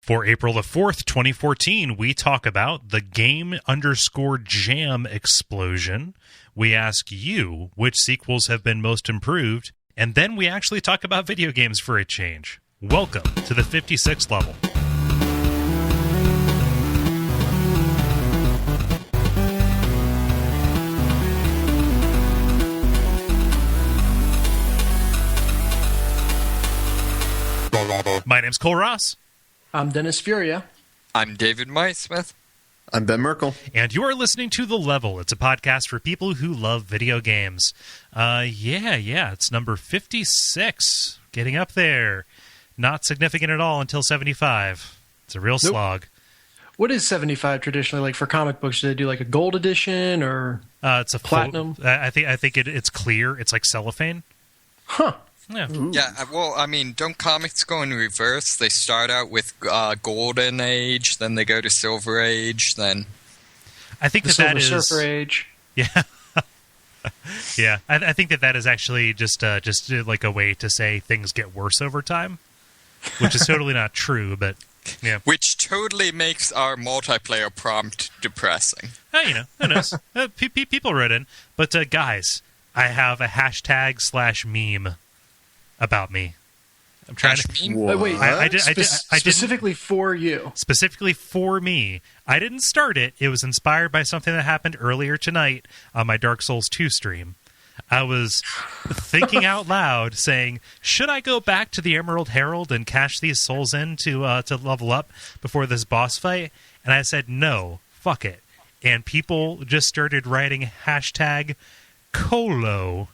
For April the 4th, 2014, we talk about the game_jam explosion. We ask you which sequels have been most improved, and then we actually talk about video games for a change. Welcome to the 56th level. My name's Cole Ross. I'm Dennis Furia. I'm David Smith. I'm Ben Merkel. And you are listening to The Level. It's a podcast for people who love video games. It's number 56. Getting up there. Not significant at all until 75. It's a real slog. What is 75 traditionally like for comic books? Do they do like a gold edition or it's a platinum? I think it's clear. It's like cellophane. Huh. Yeah. Yeah, well, I mean, don't comics go in reverse? They start out with Golden Age, then they go to Silver Age, then... I think that is... Surfer Age. Yeah. Yeah, I think that is actually just like a way to say things get worse over time, which is totally not true, but yeah. Which totally makes our multiplayer prompt depressing. Who knows? People wrote in. But guys, I have a hashtag/meme about me. I'm trying to... Wait, I specifically for you. Specifically for me. I didn't start it. It was inspired by something that happened earlier tonight on my Dark Souls 2 stream. I was thinking out loud, saying, should I go back to the Emerald Herald and cash these souls in to level up before this boss fight? And I said, no, fuck it. And people just started writing hashtag Kole.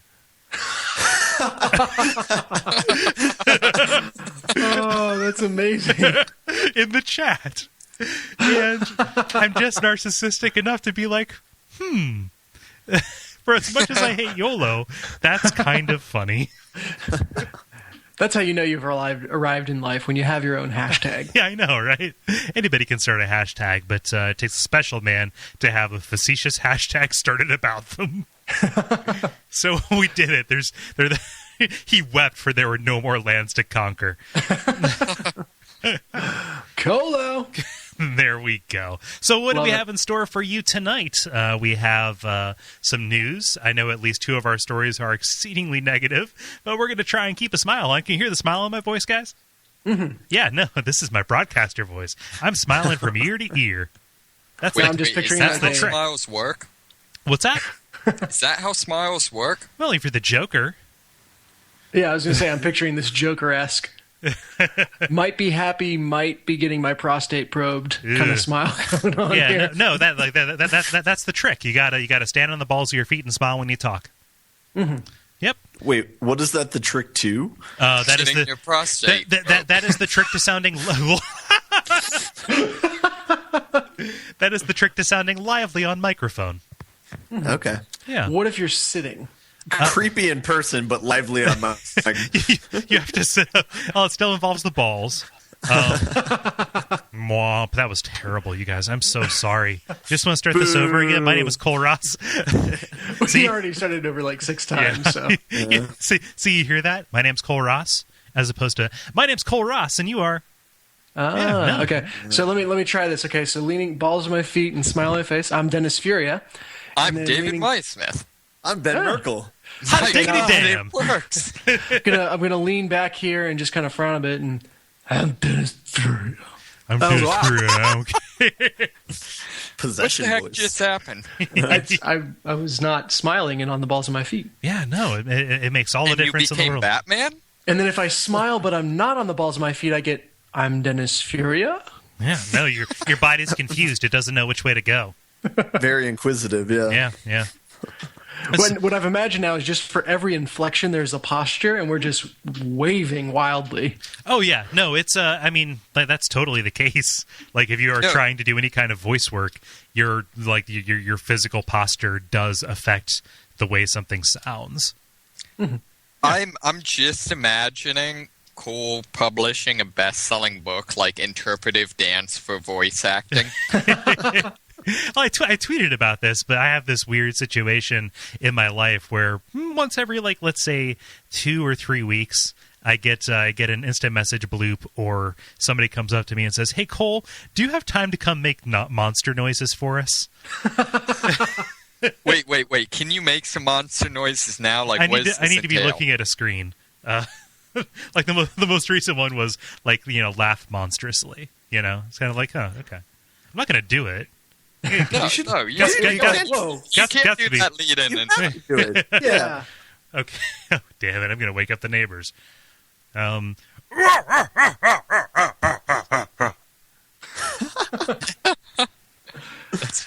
Oh, that's amazing. In the chat. And I'm just narcissistic enough to be like, for as much as I hate YOLO, that's kind of funny. That's how you know you've arrived in life, when you have your own hashtag. Yeah, I know, right? Anybody can start a hashtag, but it takes a special man to have a facetious hashtag started about them. So we did it. He wept for there were no more lands to conquer. Colo. There we go. So what do we have in store for you tonight? We have some news. I know at least two of our stories are exceedingly negative, but we're going to try and keep a smile on. Can you hear the smile on my voice, guys? Mm-hmm. Yeah, no, this is my broadcaster voice. I'm smiling from ear to ear. I'm just picturing that's that. How smiles work? What's that? Is that how smiles work? Well, if you're the Joker. Yeah, I was going to say, I'm picturing this Joker-esque. Might be happy, might be getting my prostate probed kind of smile going on here. No, that's the trick. You gotta stand on the balls of your feet and smile when you talk. Mm-hmm. Yep. Wait, what is that the trick to? That is your prostate. That is the trick to sounding. That is the trick to sounding lively on microphone. Okay. Yeah. What if you're sitting? Creepy in person, but lively on my... You have to sit up. Oh, it still involves the balls. Mwomp. That was terrible, you guys. I'm so sorry. Just want to start this over again. My name is Cole Ross. We already started over like 6 times. Yeah. So. Yeah. See, you hear that? My name's Cole Ross, as opposed to, my name's Cole Ross, and you are... Okay. So let me try this. Okay, so leaning balls on my feet and smile on my face. I'm Dennis Furia. I'm David Smith. I'm Ben Merkel. Hot diggity damn. It works. I'm gonna lean back here and just kind of frown a bit, and I'm Dennis Furia. I'm Dennis Furia. Okay. Possession What the heck voice. just happened? I was not smiling and on the balls of my feet. Yeah, no, it makes all the difference in the you world. became Batman? And then if I smile but I'm not on the balls of my feet, I get, I'm Dennis Furia? Yeah, no, your body's confused. It doesn't know which way to go. Very inquisitive, yeah. Yeah. What I've imagined now is just for every inflection, there's a posture, and we're just waving wildly. Oh, yeah. No, it's, that's totally the case. Like, if you are trying to do any kind of voice work, your physical posture does affect the way something sounds. Mm-hmm. I'm just imagining Cole publishing a best-selling book like Interpretive Dance for Voice Acting. Well, I tweeted about this, but I have this weird situation in my life where once every, let's say 2 or 3 weeks, I get an instant message bloop, or somebody comes up to me and says, "Hey Kole, do you have time to come make monster noises for us?" Wait! Can you make some monster noises now? Like, I need to be looking at a screen. Like the most recent one was like, laugh monstrously. It's kind of like, oh, okay. I'm not going to do it. You can't do that lead in. Do it. Yeah. Okay. Oh, damn it! I'm going to wake up the neighbors. That's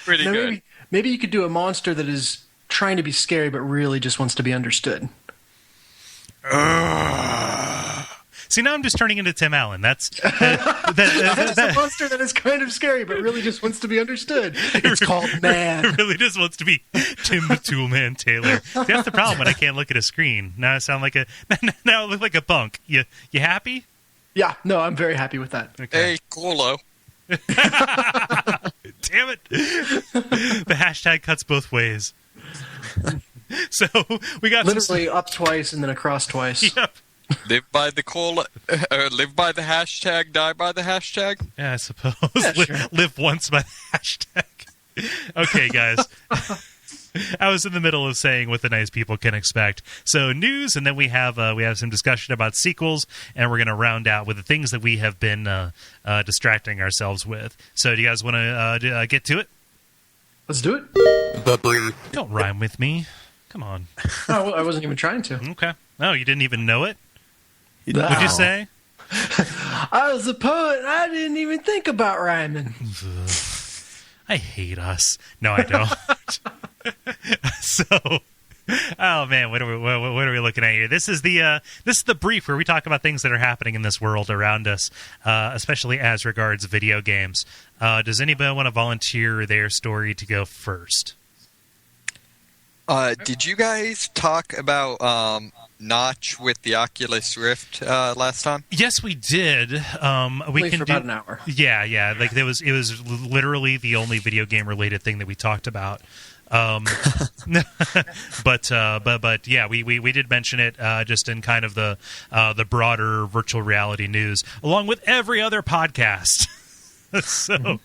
pretty good. Maybe you could do a monster that is trying to be scary but really just wants to be understood. See, now I'm just turning into Tim Allen. That's a monster that is kind of scary but really just wants to be understood. It's called man. It really just wants to be Tim the Toolman Taylor. See, that's the problem when I can't look at a screen. Now I sound like now I look like a bunk. You happy? Yeah, no, I'm very happy with that. Okay. Hey, Kole. Damn it. The hashtag cuts both ways. So we got literally up twice and then across twice. Yep. Live by the Kole, live by the hashtag, die by the hashtag. Yeah, I suppose. Yeah, sure. Live once by the hashtag. Okay, guys. I was in the middle of saying what the nice people can expect. So news, and then we have some discussion about sequels, and we're going to round out with the things that we have been distracting ourselves with. So do you guys want to get to it? Let's do it. Don't rhyme with me. Come on. Oh, well, I wasn't even trying to. Okay. Oh, you didn't even know it? No. What'd you say? I was a poet, and I didn't even think about rhyming. I hate us. No, I don't. So, oh man, what are we looking at here? This is the brief where we talk about things that are happening in this world around us, especially as regards video games. Does anybody want to volunteer their story to go first? Did you guys talk about Notch with the Oculus Rift last time? Yes, we did. We Only can for about an hour. Yeah. Like it was literally the only video game related thing that we talked about. But yeah, we did mention it just in kind of the broader virtual reality news, along with every other podcast. so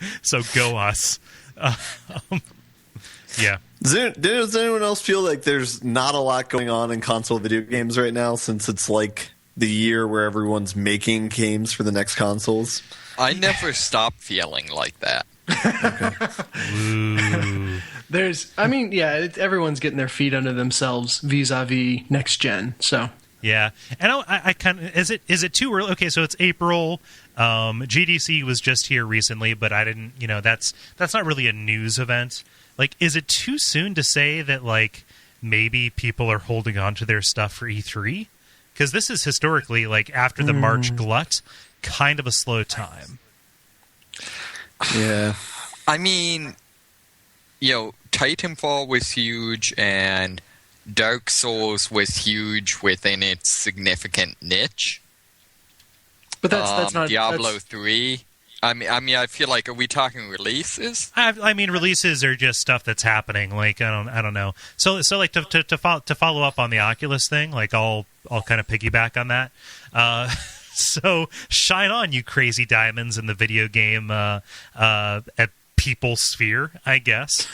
go us. Yeah. Does anyone else feel like there's not a lot going on in console video games right now, since it's like the year where everyone's making games for the next consoles? I never stop feeling like that. Okay. Everyone's getting their feet under themselves vis-a-vis next gen. So yeah, and I kind of is it too early? Okay, so it's April. GDC was just here recently, but I didn't. That's not really a news event. Like, is it too soon to say that, like, maybe people are holding on to their stuff for E3? Because this is historically, like, after the March glut, kind of a slow time. Yeah. I mean, Titanfall was huge, and Dark Souls was huge within its significant niche. But that's not Diablo 3. I mean, I feel like, are we talking releases? I mean, releases are just stuff that's happening. Like, I don't know. So like to follow up on the Oculus thing, like I'll kind of piggyback on that. So shine on, you crazy diamonds in the video game at people sphere, I guess,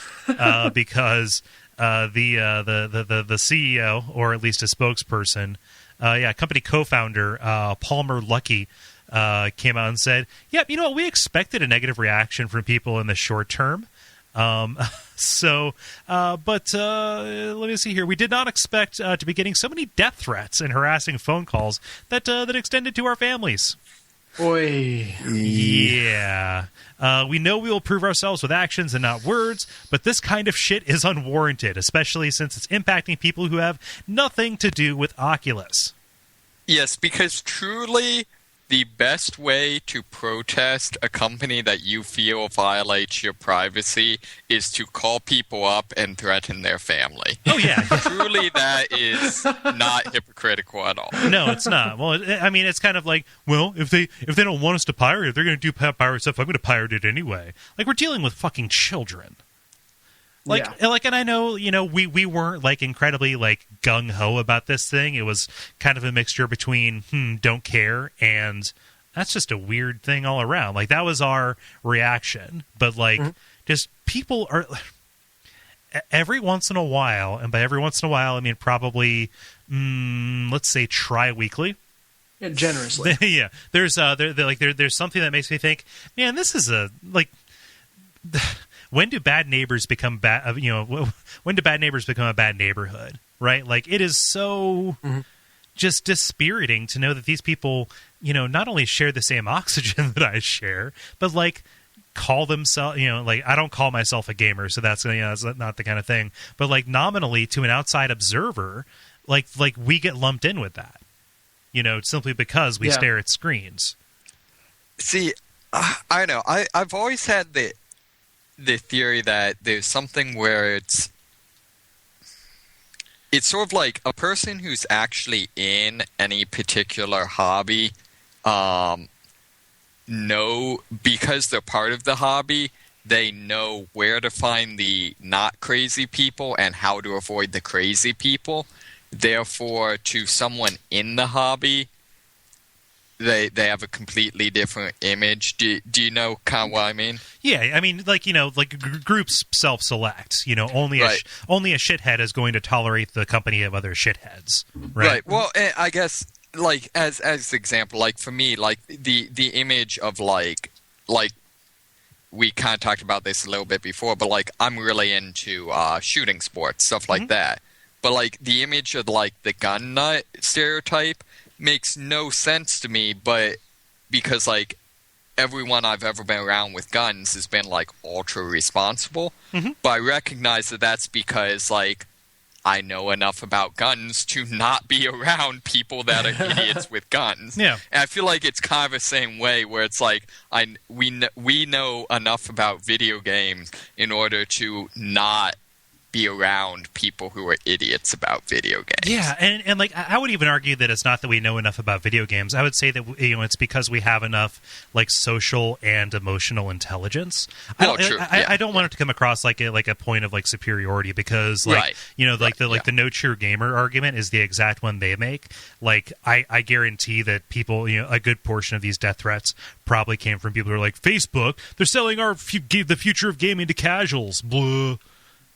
because the CEO, or at least a spokesperson, company co-founder Palmer Luckey, came out and said, yep, we expected a negative reaction from people in the short term. But let me see here. We did not expect to be getting so many death threats and harassing phone calls that extended to our families. Oy. Yeah. We know we will prove ourselves with actions and not words, but this kind of shit is unwarranted, especially since it's impacting people who have nothing to do with Oculus. Yes, because truly the best way to protest a company that you feel violates your privacy is to call people up and threaten their family. Oh, yeah. Truly, that is not hypocritical at all. No, it's not. Well, I mean, it's kind of like, well, if they don't want us to pirate, if they're going to do pirate stuff, I'm going to pirate it anyway. Like, we're dealing with fucking children. And I know, we weren't like incredibly like gung ho about this thing. It was kind of a mixture between don't care and that's just a weird thing all around. Like that was our reaction, but like just people are every once in a while, and by every once in a while I mean probably let's say tri-weekly. Yeah, generously. Yeah, there's there's something that makes me think, man, this is when do bad neighbors become bad? When do bad neighbors become a bad neighborhood? Right? Like it is so just dispiriting to know that these people, not only share the same oxygen that I share, but like call themselves, like I don't call myself a gamer, so that's that's not the kind of thing. But like nominally to an outside observer, like we get lumped in with that. Simply because we stare at screens. See, I know. I've always had the theory that there's something where it's sort of like a person who's actually in any particular hobby, because they're part of the hobby, they know where to find the not crazy people and how to avoid the crazy people. Therefore, to someone in the hobby, they have a completely different image. Do you know kind of what I mean? Yeah, I mean, groups self-select. Only a shithead is going to tolerate the company of other shitheads. Right. Well, I guess like as example, like for me, like the image of like we kind of talked about this a little bit before, but like I'm really into shooting sports, stuff like that. But like the image of like the gun nut stereotype makes no sense to me, but because like everyone I've ever been around with guns has been like ultra responsible. But I recognize that that's because like I know enough about guns to not be around people that are idiots with guns. Yeah. And I feel like it's kind of the same way where it's like we know enough about video games in order to not be around people who are idiots about video games. Yeah, and like I would even argue that it's not that we know enough about video games. I would say that it's because we have enough like social and emotional intelligence. I don't want it to come across like a point of like superiority because like the no true gamer argument is the exact one they make. Like I guarantee that people, a good portion of these death threats probably came from people who are like, Facebook, they're selling the future of gaming to casuals. Blah.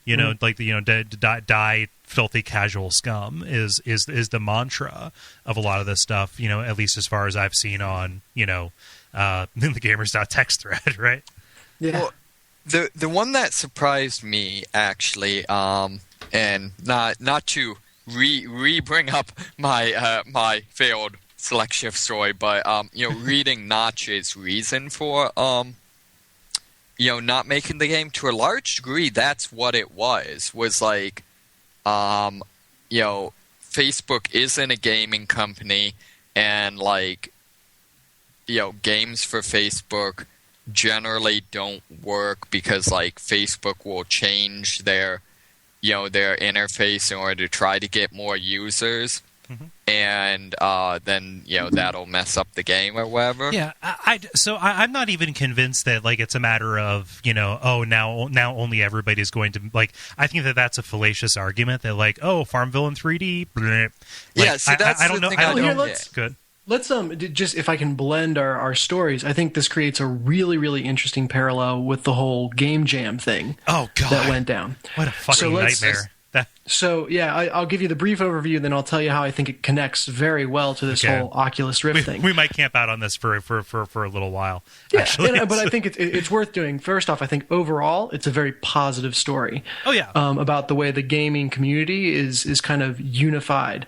Die filthy casual scum is the mantra of a lot of this stuff, at least as far as I've seen on, the gamers.text thread, right? Yeah. Well, the one that surprised me actually, and not to bring up my my failed select shift story, but reading Notch's reason for not making the game, to a large degree, that's what it was like, Facebook isn't a gaming company, and like, games for Facebook generally don't work because like Facebook will change their interface in order to try to get more users. And then that'll mess up the game or whatever. Yeah, I'm not even convinced that like it's a matter of now only everybody's going to like. I think that's a fallacious argument that like Farmville in 3D. Like, yeah, so that's I don't know. Good. Let's just, if I can blend our stories, I think this creates a really, really interesting parallel with the whole game jam thing. Oh God, that went down. What a fucking nightmare. So, yeah, I'll give you the brief overview, and then I'll tell you how I think it connects very well to this whole Oculus Rift thing. We might camp out on this for a little while. Yeah, actually. But I think it's worth doing. First off, I think overall it's a very positive story. Oh, yeah. About the way the gaming community is kind of unified.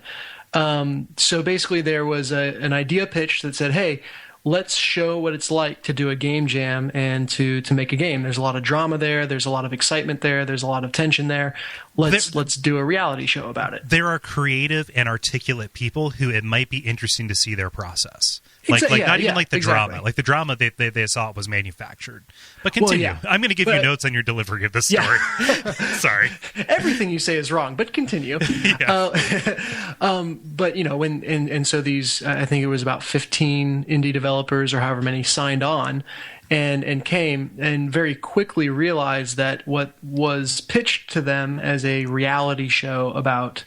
So basically there was an idea pitch that said, hey, let's show what it's like to do a game jam and to make a game. There's a lot of drama there. There's a lot of excitement there. There's a lot of tension there. Let's do a reality show about it. There are creative and articulate people who it might be interesting to see their process. Not even the drama. Like the drama they saw it was manufactured. But continue. Well, yeah. I'm going to give you notes on your delivery of this story. Yeah. Sorry. Everything you say is wrong, but continue. But so these, I think it was about 15 indie developers or however many signed on. and came and very quickly realized that what was pitched to them as a reality show about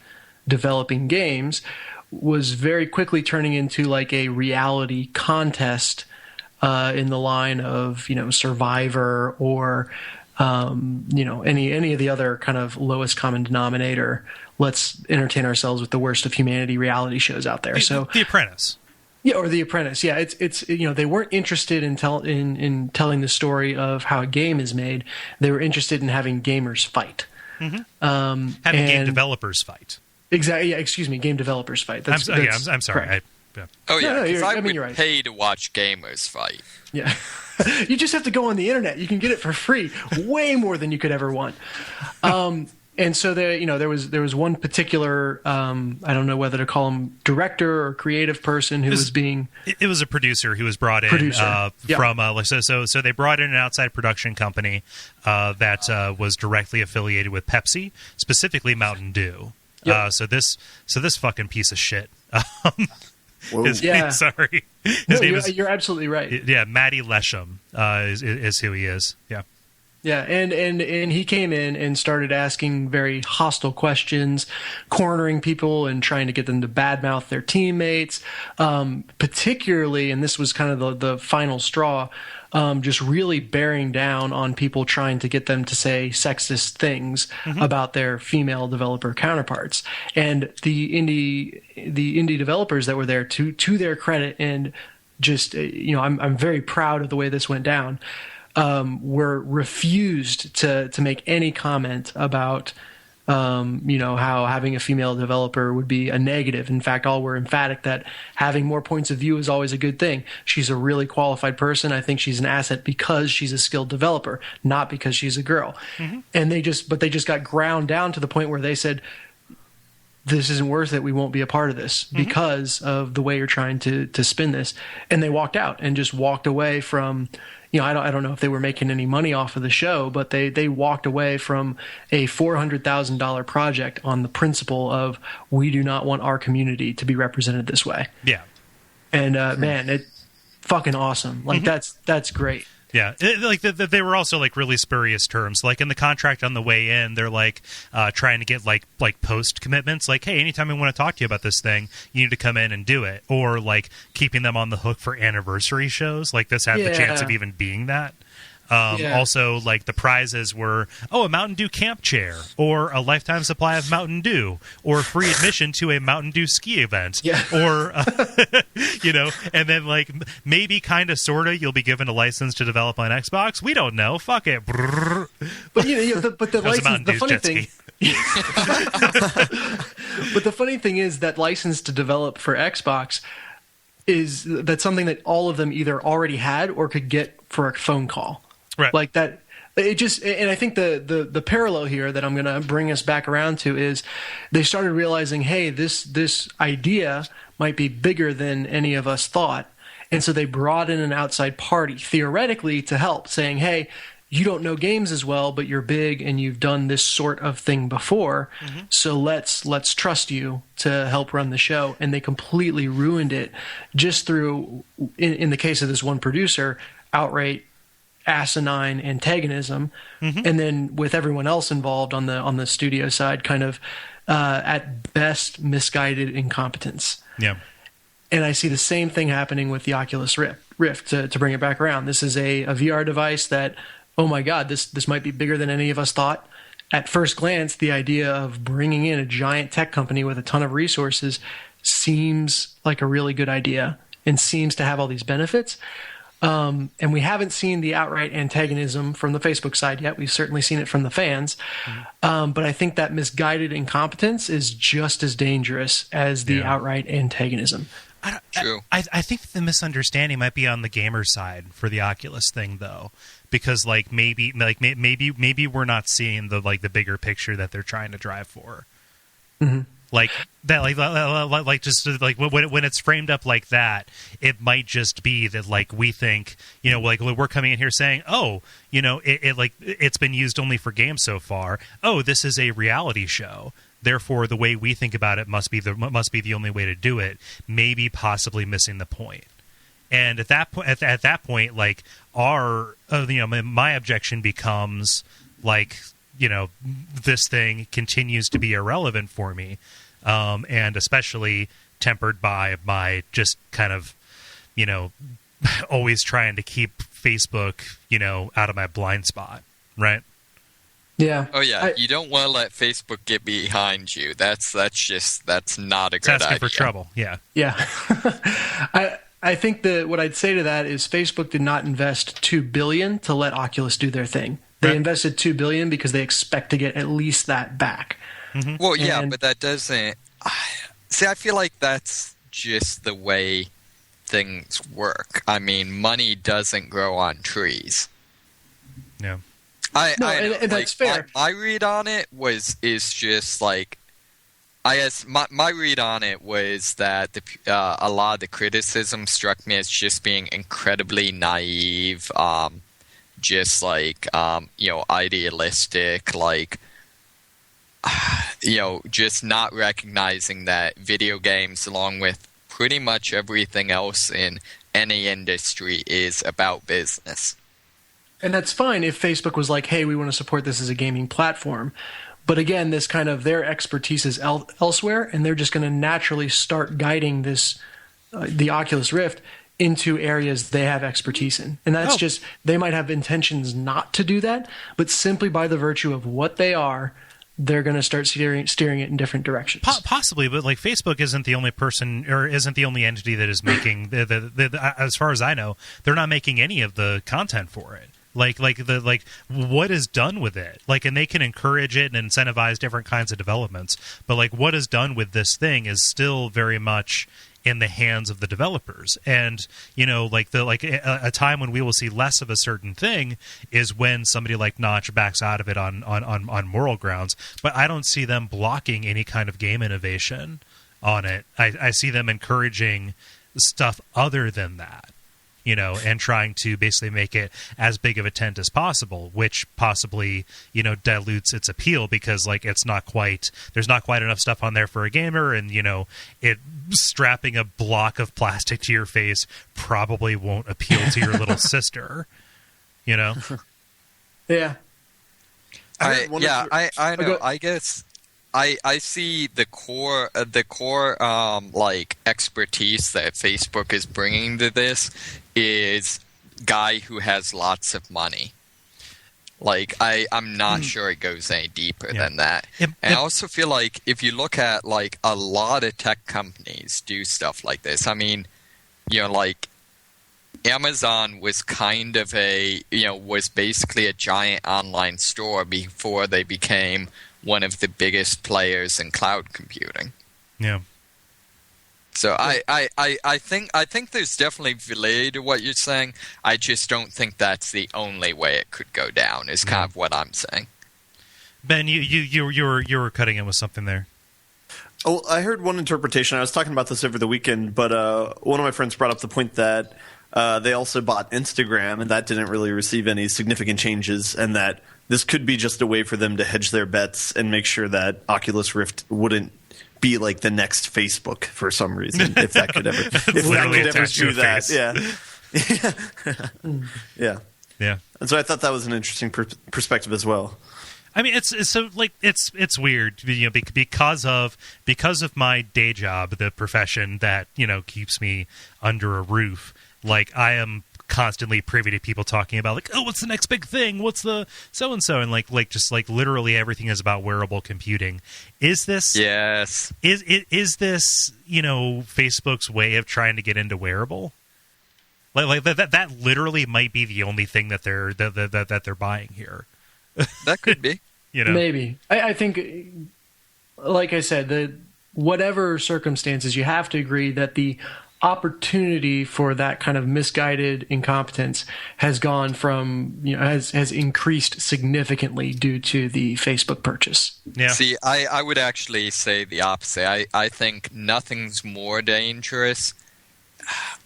developing games was very quickly turning into like a reality contest in the line of, Survivor or any of the other kind of lowest common denominator. Let's entertain ourselves with the worst of humanity reality shows out there. The Apprentice. Yeah, or The Apprentice. Yeah, it's they weren't interested in telling the story of how a game is made. They were interested in having gamers fight. Mm-hmm. Having game developers fight. Exactly. Yeah, excuse me, game developers fight. I'm sorry. Oh yeah, because I would you're right. pay to watch gamers fight. Yeah. You just have to go on the internet. You can get it for free, way more than you could ever want. And so there was one particular I don't know whether to call him director or creative person who was being. It was a producer who was brought in from so they brought in an outside production company that was directly affiliated with Pepsi, specifically Mountain Dew. Yep. So this fucking piece of shit. Sorry. His name you're absolutely right. Yeah, Matty Lesham is who he is. Yeah. Yeah, and he came in and started asking very hostile questions, cornering people and trying to get them to badmouth their teammates, particularly, and this was kind of the final straw, just really bearing down on people trying to get them to say sexist things about their female developer counterparts. And the indie developers that were there, to their credit, and just I'm very proud of the way this went down. Were refused to make any comment about how having a female developer would be a negative. In fact, all were emphatic that having more points of view is always a good thing. She's a really qualified person. I think she's an asset because she's a skilled developer, not because she's a girl. Mm-hmm. And they just got ground down to the point where they said, this isn't worth it. We won't be a part of this because of the way you're trying to spin this. And they walked out and just walked away from, I don't know if they were making any money off of the show, but they walked away from a $400,000 project on the principle of, we do not want our community to be represented this way. Yeah. And man, it fucking awesome. Like that's great. Yeah, they were also like really spurious terms. Like in the contract on the way in, they're like trying to get like post commitments. Like, hey, anytime we want to talk to you about this thing, you need to come in and do it. Or like keeping them on the hook for anniversary shows. Like this had the chance of even being that. Also, like the prizes were, a Mountain Dew camp chair, or a lifetime supply of Mountain Dew, or free admission to a Mountain Dew ski event, or and then like maybe kind of sorta you'll be given a license to develop on Xbox. We don't know. Fuck it. But but the license. The funny thing. But the funny thing is that license to develop for Xbox that's something that all of them either already had or could get for a phone call. Right. Like that. It just, and I think the parallel here that I'm going to bring us back around to is they started realizing, hey, this idea might be bigger than any of us thought. And so they brought in an outside party, theoretically, to help, saying, hey, you don't know games as well, but you're big and you've done this sort of thing before. So let's trust you to help run the show. And they completely ruined it just through, in the case of this one producer, outright asinine antagonism, and then with everyone else involved on the studio side, kind of at best misguided incompetence. Yeah. And I see the same thing happening with the Oculus Rift. To bring it back around, this is a VR device that, oh my God, this might be bigger than any of us thought. At first glance, the idea of bringing in a giant tech company with a ton of resources seems like a really good idea and seems to have all these benefits. And we haven't seen the outright antagonism from the Facebook side yet. We've certainly seen it from the fans. But I think that misguided incompetence is just as dangerous as the outright antagonism. True. I think the misunderstanding might be on the gamer side for the Oculus thing, though, because maybe we're not seeing the bigger picture that they're trying to drive for. Like that, like just like when it's framed up like that, it might just be that like we think, like we're coming in here saying, it's been used only for games so far. Oh, this is a reality show. Therefore, the way we think about it must be the only way to do it. Maybe possibly missing the point. And at that point, like my objection becomes like, this thing continues to be irrelevant for me, and especially tempered by my just kind of, always trying to keep Facebook, out of my blind spot, right? Yeah. Oh yeah, you don't want to let Facebook get behind you. That's not a good idea. Asking for trouble. Yeah. Yeah. I think that what I'd say to that is Facebook did not invest $2 billion to let Oculus do their thing. They invested $2 billion because they expect to get at least that back. Mm-hmm. Well, yeah, but that doesn't. See, I feel like that's just the way things work. I mean, money doesn't grow on trees. Yeah. And that's fair. My read on it is just like, I guess my read on it was that a lot of the criticism struck me as just being incredibly naive, just like idealistic, like just not recognizing that video games, along with pretty much everything else in any industry, is about business. And that's fine if Facebook was like, hey, we want to support this as a gaming platform. But again, this kind of their expertise is elsewhere, and they're just going to naturally start guiding this, the Oculus Rift, into areas they have expertise in. And that's just, they might have intentions not to do that, but simply by the virtue of what they are, they're going to start steering it in different directions. Possibly, but like Facebook isn't the only person, or isn't the only entity that is making as far as I know, they're not making any of the content for it. Like what is done with it? Like, and they can encourage it and incentivize different kinds of developments, but like what is done with this thing is still very much in the hands of the developers. And a time when we will see less of a certain thing is when somebody like Notch backs out of it on moral grounds. But I don't see them blocking any kind of game innovation on it. I see them encouraging stuff other than that. And trying to basically make it as big of a tent as possible, which possibly, dilutes its appeal because, like, there's not quite enough stuff on there for a gamer, and, it strapping a block of plastic to your face probably won't appeal to your little sister, Yeah. I know. I guess I see the core like expertise that Facebook is bringing to this is guy who has lots of money. Like I'm not sure it goes any deeper than that. And I also feel like if you look at like a lot of tech companies do stuff like this. I mean, like Amazon was kind of was basically a giant online store before they became one of the biggest players in cloud computing. Yeah. So I think there's definitely validity to what you're saying. I just don't think that's the only way it could go down. Is kind of what I'm saying. Ben, you were cutting in with something there. Oh, I heard one interpretation. I was talking about this over the weekend, but one of my friends brought up the point that they also bought Instagram, and that didn't really receive any significant changes, and that this could be just a way for them to hedge their bets and make sure that Oculus Rift wouldn't be like the next Facebook for some reason, if that could ever, do that. Yeah. Yeah. And so I thought that was an interesting perspective as well. I mean, it's weird, because of my day job, the profession that keeps me under a roof. Like, I am constantly privy to people talking about, like, oh, what's the next big thing? What's the so and so? And like literally everything is about wearable computing. Is this yes? Is this Facebook's way of trying to get into wearable? Like that literally might be the only thing that they're buying here. That could be. Maybe. I think, like I said, whatever circumstances, you have to agree that the opportunity for that kind of misguided incompetence has gone from, has increased significantly due to the Facebook purchase. Yeah. See, I would actually say the opposite. I think nothing's more dangerous.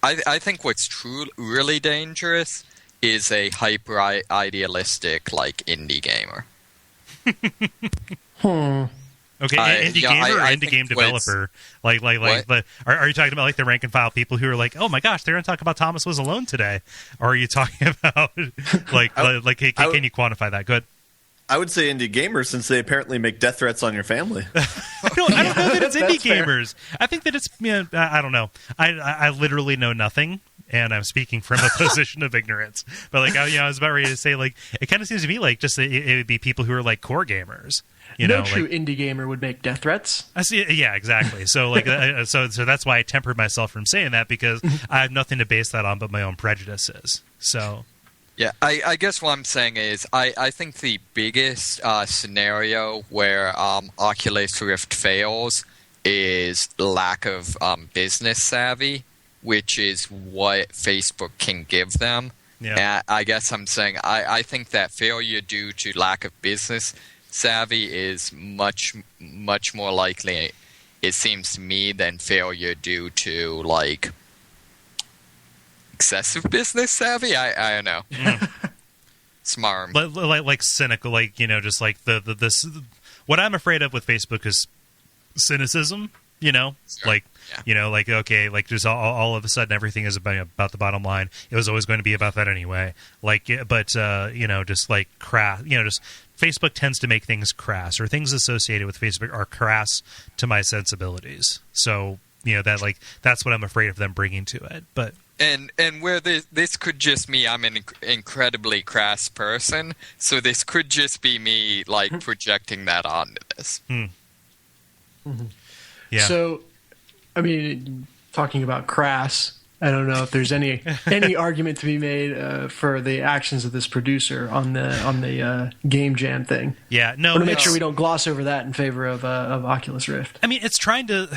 I think what's really dangerous is a hyper idealistic, like, indie gamer. Okay, indie gamer or indie game developer? Like are you talking about like the rank and file people who are like, oh my gosh, they're going to talk about Thomas Was Alone today? Or are you talking about hey, can you quantify that? Good. I would say indie gamers, since they apparently make death threats on your family. I don't know that it's indie gamers. I think that it's, I don't know. I literally know nothing, and I'm speaking from a position of ignorance. But like, I was about ready to say, like, it kind of seems to me like just it would be people who are like core gamers. No true indie gamer would make death threats. I see. Yeah, exactly. So like, so that's why I tempered myself from saying that, because I have nothing to base that on but my own prejudices. So. Yeah, I guess what I'm saying is I think the biggest scenario where Oculus Rift fails is lack of business savvy, which is what Facebook can give them. Yeah. I guess I'm saying I think that failure due to lack of business savvy is much more likely, it seems to me, than failure due to like excessive business savvy. I don't know. Smart. Like cynical, like just like this. What I'm afraid of with Facebook is cynicism. Sure. Like like okay, like just all of a sudden everything is about the bottom line. It was always going to be about that anyway. Like, but just like crass. Just Facebook tends to make things crass, or things associated with Facebook are crass to my sensibilities. So that's what I'm afraid of them bringing to it. But. And where this could just me, I'm an incredibly crass person, so this could just be me like projecting that onto this. Mm-hmm. Yeah. So, I mean, talking about crass, I don't know if there's any argument to be made for the actions of this producer on the game jam thing. Yeah, no. I want to make sure we don't gloss over that in favor of Oculus Rift. I mean, it's trying to.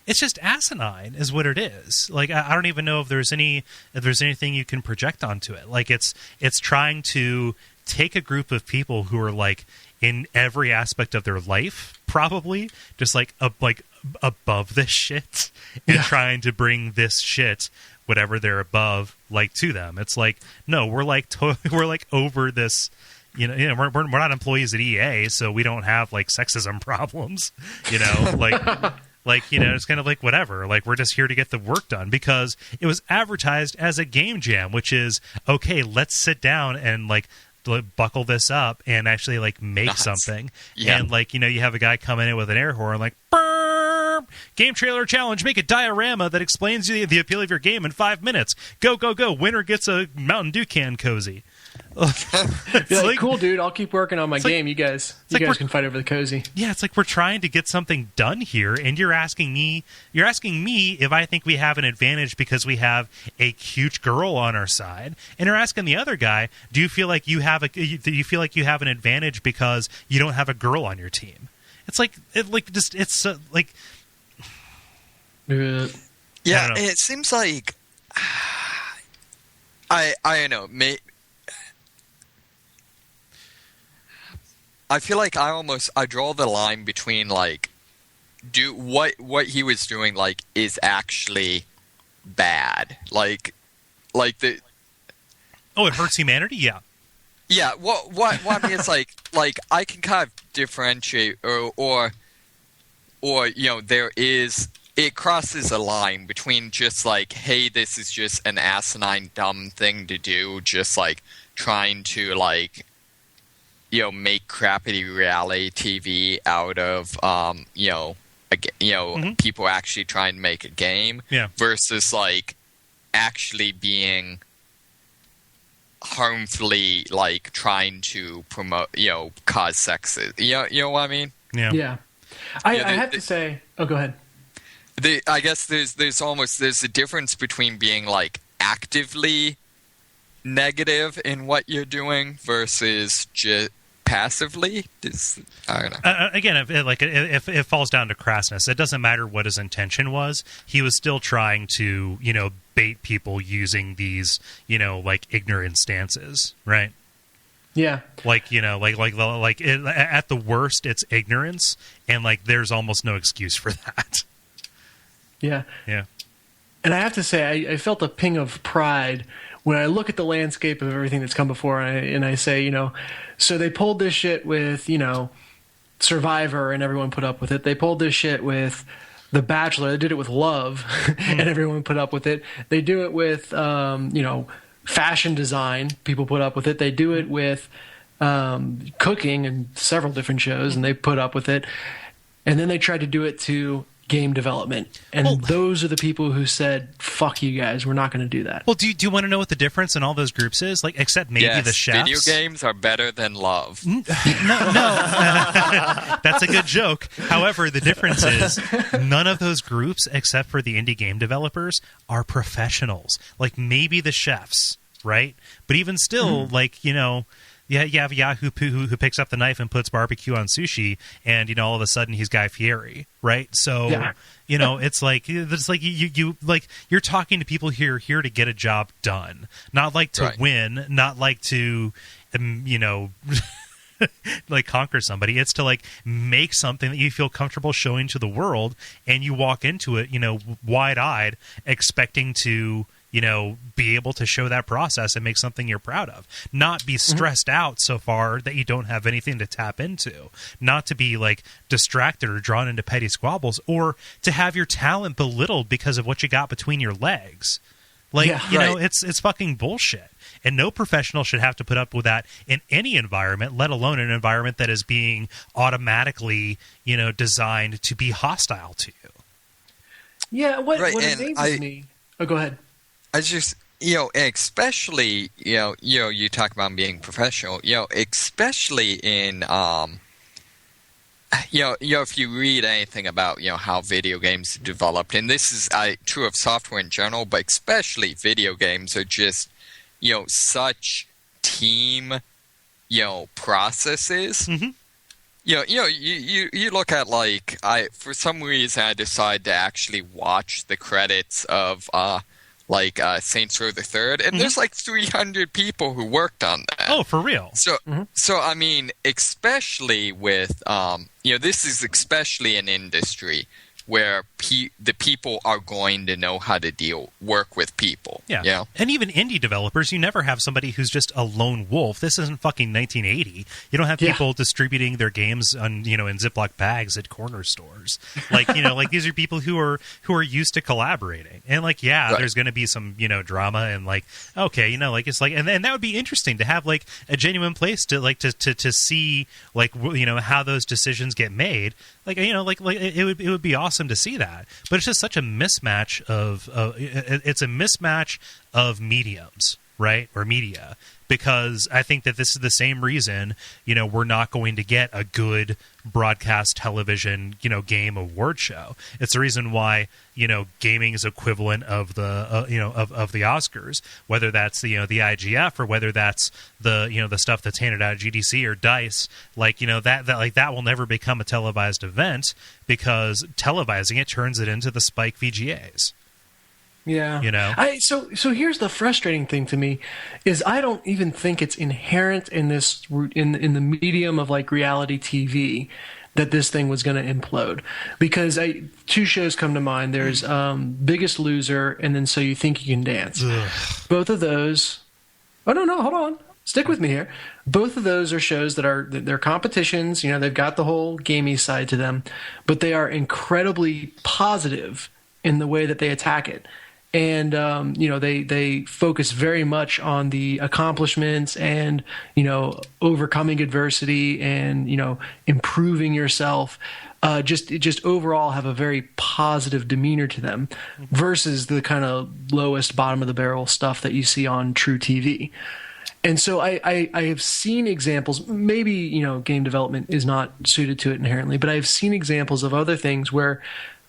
It's just asinine, is what it is. Like, I don't even know if there's anything you can project onto it. Like, it's trying to take a group of people who are like in every aspect of their life, probably just like above this shit, and trying to bring this shit, whatever they're above, like to them. It's like, no, we're like over this. We're not employees at EA, so we don't have like sexism problems. Like, it's kind of like whatever. Like, we're just here to get the work done, because it was advertised as a game jam, which is, okay, let's sit down and, like, buckle this up and actually, like, make something. Yeah. And, like, you have a guy coming in with an air horn, like, burp, game trailer challenge, make a diorama that explains the appeal of your game in 5 minutes. Go, go, go. Winner gets a Mountain Dew can cozy. It's like, cool, dude. I'll keep working on my game. You guys can fight over the cozy. Yeah, it's like we're trying to get something done here, and you're asking me if I think we have an advantage because we have a cute girl on our side, and you're asking the other guy, do you feel like you have an advantage because you don't have a girl on your team? It's like like. Yeah, it seems like I don't know. I feel like I draw the line between like, what he was doing like is actually bad, like the. Oh, it hurts humanity. Yeah. Yeah. What I mean, it's like I can kind of differentiate, or it crosses a line between just like, hey, this is just an asinine dumb thing to do, just like trying to like. Make crappy reality TV out of people actually trying to make a game, versus like actually being harmfully like trying to promote cause sexism. You know what I mean? Yeah. I have to say. Oh, go ahead. I guess there's a difference between being like actively negative in what you're doing versus just passively. I don't know. Again, if it falls down to crassness, it doesn't matter what his intention was. He was still trying to bait people using these like ignorant stances, right? Yeah. Like at the worst, it's ignorance, and like there's almost no excuse for that. Yeah. Yeah. And I have to say, I felt a ping of pride when I look at the landscape of everything that's come before, and I say, so they pulled this shit with, Survivor, and everyone put up with it. They pulled this shit with The Bachelor. They did it with Love, and everyone put up with it. They do it with, fashion design. People put up with it. They do it with cooking and several different shows, and they put up with it. And then they tried to do it to game development. And those are the people who said, fuck you guys, we're not going to do that. Well, do you want to know what the difference in all those groups is? Like, except maybe the chefs? Video games are better than love. No. That's a good joke. However, the difference is none of those groups, except for the indie game developers, are professionals. Like, maybe the chefs, right? But even still, you have Yahoo who picks up the knife and puts barbecue on sushi, and all of a sudden he's Guy Fieri, right? So it's like you're talking to people here to get a job done, not like to win, not like to like conquer somebody. It's to like make something that you feel comfortable showing to the world, and you walk into it wide-eyed, expecting to be able to show that process and make something you're proud of. Not be stressed out so far that you don't have anything to tap into. Not to be like distracted or drawn into petty squabbles, or to have your talent belittled because of what you got between your legs. Like, it's fucking bullshit. And no professional should have to put up with that in any environment, let alone an environment that is being automatically, designed to be hostile to you. Yeah, what amazes me... Oh, go ahead. I just, especially, you talk about being professional, especially in, if you read anything about, how video games are developed, and this is true of software in general, but especially video games are just, such team, processes. Mm-hmm. You look at, for some reason I decide to actually watch the credits of, Saints Row the Third, and there's 300 people who worked on that. Oh, for real? So I mean, especially with, this is especially an industry where the people are going to know how to work with people. Yeah. And even indie developers, you never have somebody who's just a lone wolf. This isn't fucking 1980. You don't have people distributing their games on, in Ziploc bags at corner stores. These are people who are used to collaborating. And there's going to be some, drama and and that would be interesting to have a genuine place to see how those decisions get made. It would be awesome to see that, but it's just such a mismatch it's a mismatch of mediums, right, or media, because I think that this is the same reason we're not going to get a good broadcast television game award show. It's the reason why gaming is equivalent of the of the Oscars, whether that's the IGF or whether that's the stuff that's handed out at GDC or DICE. That will never become a televised event, because televising it turns it into the Spike VGAs. Yeah. So here's the frustrating thing to me is I don't even think it's inherent in this in the medium of reality TV that this thing was going to implode, because two shows come to mind. There's Biggest Loser and then So You Think You Can Dance. Ugh. Both of those. Oh no, hold on. Stick with me here. Both of those are shows that they're competitions. They've got the whole gamey side to them, but they are incredibly positive in the way that they attack it. And, they focus very much on the accomplishments and, overcoming adversity and, improving yourself. Just overall have a very positive demeanor to them versus the kind of lowest bottom of the barrel stuff that you see on true TV. And so I have seen examples, maybe, game development is not suited to it inherently, but I've seen examples of other things where,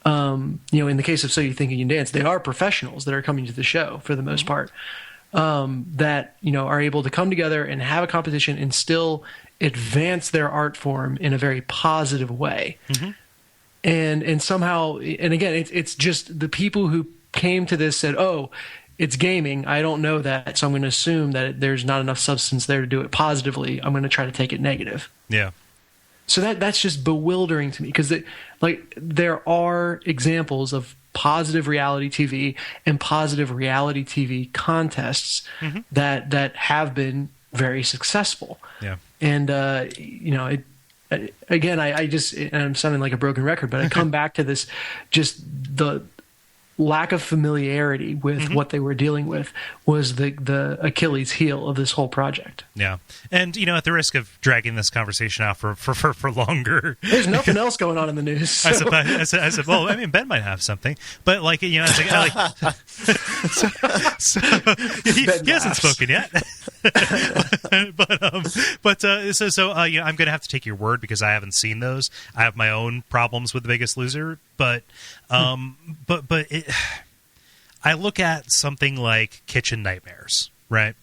in the case of So You Think You Can Dance, they are professionals that are coming to the show for the most part, that, are able to come together and have a competition and still advance their art form in a very positive way. Mm-hmm. And somehow, and again, it's just the people who came to this said, oh, it's gaming. I don't know that, so I'm going to assume that there's not enough substance there to do it positively. I'm going to try to take it negative. Yeah. So that's just bewildering to me, because there are examples of positive reality TV and positive reality TV contests that have been very successful. Yeah. And again, I just, and I'm sounding like a broken record, but I come back to this, just the lack of familiarity with what they were dealing with was the Achilles heel of this whole project. Yeah. And, at the risk of dragging this conversation out for longer. There's nothing else going on in the news. So. I said, well, I mean, Ben might have something. But, he hasn't spoken yet. I'm going to have to take your word because I haven't seen those. I have my own problems with The Biggest Loser. But I look at something like Kitchen Nightmares, right?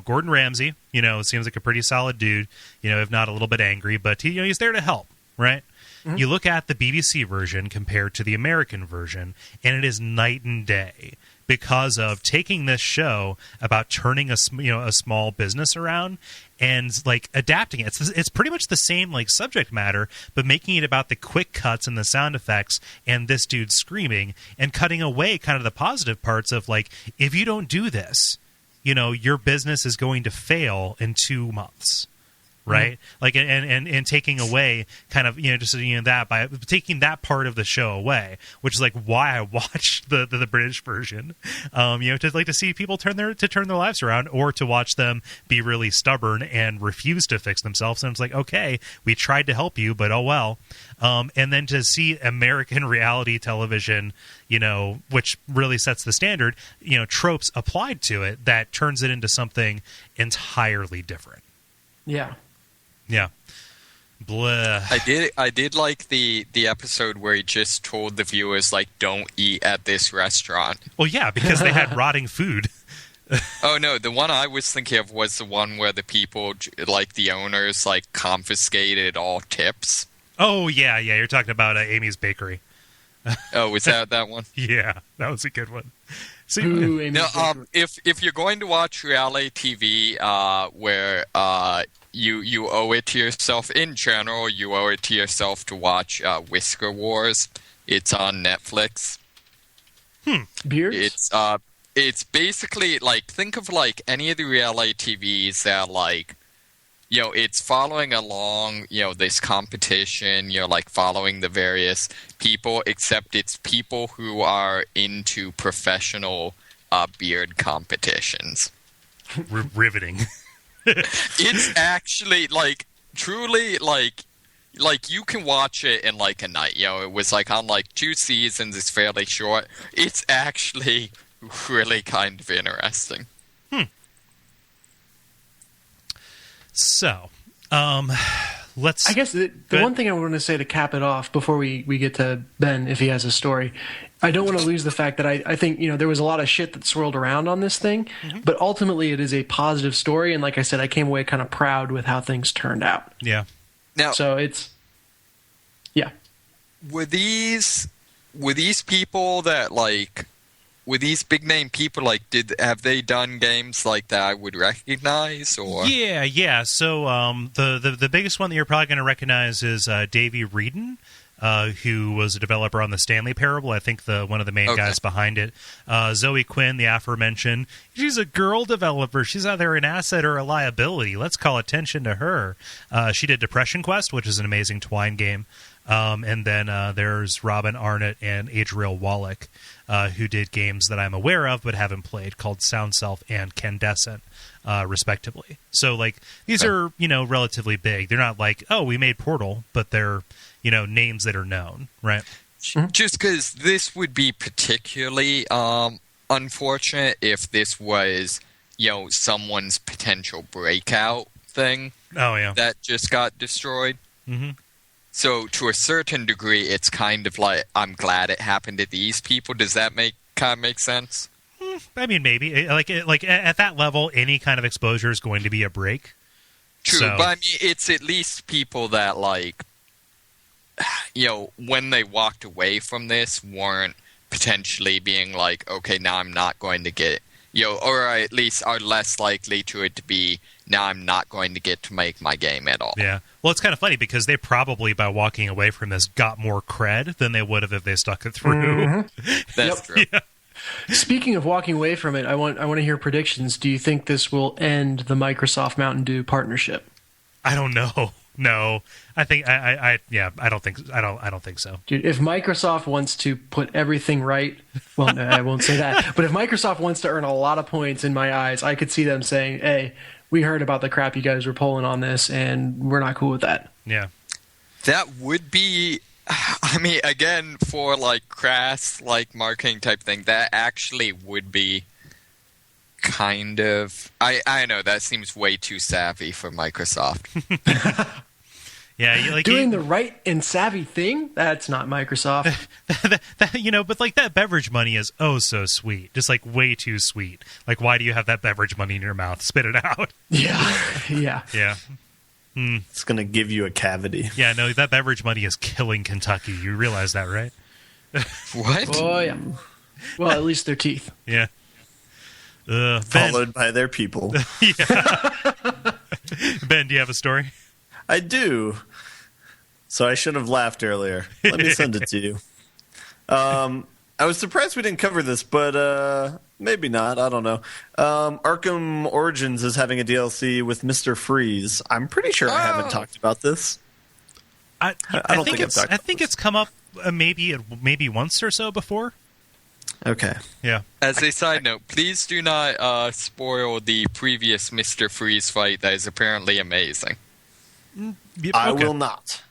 Gordon Ramsay, seems like a pretty solid dude, if not a little bit angry, but he's there to help, right? Mm-hmm. You look at the BBC version compared to the American version, and it is night and day because of taking this show about turning a small business around and adapting it. It's pretty much the same subject matter, but making it about the quick cuts and the sound effects and this dude screaming and cutting away kind of the positive parts of if you don't do this, your business is going to fail in 2 months. Right, and taking away kind of that by taking that part of the show away, which is why I watched the British version, to see people turn their lives around, or to watch them be really stubborn and refuse to fix themselves. And it's okay, we tried to help you, but oh well. And then to see American reality television, which really sets the standard, tropes applied to it that turns it into something entirely different. Yeah. Yeah. Blah. I did like the episode where he just told the viewers don't eat at this restaurant. Well, yeah, because they had rotting food. Oh no, the one I was thinking of was the one where the people the owners confiscated all tips. Oh yeah, you're talking about Amy's Bakery. Oh, was that one? Yeah, that was a good one. So, if you're going to watch reality TV, where you owe it to yourself in general, you owe it to yourself to watch Whisker Wars. It's on Netflix. Beers? It's basically think of any of the reality TVs that it's following along, this competition, following the various people, except it's people who are into professional beard competitions. Riveting. It's actually, truly, you can watch it in, a night. It was, on, 2 seasons. It's fairly short. It's actually really kind of interesting. So, let's... I guess the one thing I want to say to cap it off before we get to Ben, if he has a story, I don't want to lose the fact that I think, there was a lot of shit that swirled around on this thing, but ultimately it is a positive story, and like I said, I came away kind of proud with how things turned out. Yeah. Now, so it's... Yeah. Were these people that, were these big name people, have they done games that I would recognize, or? Yeah. So the biggest one that you're probably going to recognize is Davey Wreden, who was a developer on the Stanley Parable. I think one of the main guys behind it. Zoe Quinn, the aforementioned. She's a girl developer. She's either an asset or a liability. Let's call attention to her. She did Depression Quest, which is an amazing Twine game. And then there's Robin Arnott and Adriel Wallach, who did games that I'm aware of but haven't played, called Sound Self and Candescent, respectively. So, these are, relatively big. They're not we made Portal, but they're, names that are known, right? Just because this would be particularly unfortunate if this was, someone's potential breakout thing. Oh, yeah. That just got destroyed. Mm-hmm. So, to a certain degree, it's kind of I'm glad it happened to these people. Does that make sense? I mean, maybe. At that level, any kind of exposure is going to be a break. True, but I mean, it's at least people that, when they walked away from this, weren't potentially being okay, now I'm not going to get, or at least are less likely to it to be, now I'm not going to get to make my game at all. Yeah. Well, it's kind of funny because they probably, by walking away from this, got more cred than they would have if they stuck it through. Mm-hmm. That's true. Yeah. Speaking of walking away from it, I want to hear predictions. Do you think this will end the Microsoft Mountain Dew partnership? I don't know. No, I think I don't think so. Dude, if Microsoft wants to put everything right, well, no, I won't say that. But if Microsoft wants to earn a lot of points in my eyes, I could see them saying, "Hey, we heard about the crap you guys were pulling on this, and we're not cool with that." Yeah, that would be. I mean, again, for like crass, like marketing type thing, that actually would be kind of. I know that seems way too savvy for Microsoft. Yeah, doing the right and savvy thing, that's not Microsoft. But like that beverage money is oh so sweet. Just like way too sweet. Like, why do you have that beverage money in your mouth? Spit it out. Yeah. Yeah. It's going to give you a cavity. Yeah, no, that beverage money is killing Kentucky. You realize that, right? What? Oh, yeah. Well, at least their teeth. Yeah. Ben. Followed by their people. Ben, do you have a story? I do. So I should have laughed earlier. Let me send it to you. I was surprised we didn't cover this, but maybe not. I don't know. Arkham Origins is having a DLC with Mr. Freeze. I'm pretty sure I haven't talked about this. I don't think I've talked about this. it's come up maybe once or so before. Okay. Yeah. As a side note, please do not spoil the previous Mr. Freeze fight that is apparently amazing. Yep, I okay. will not,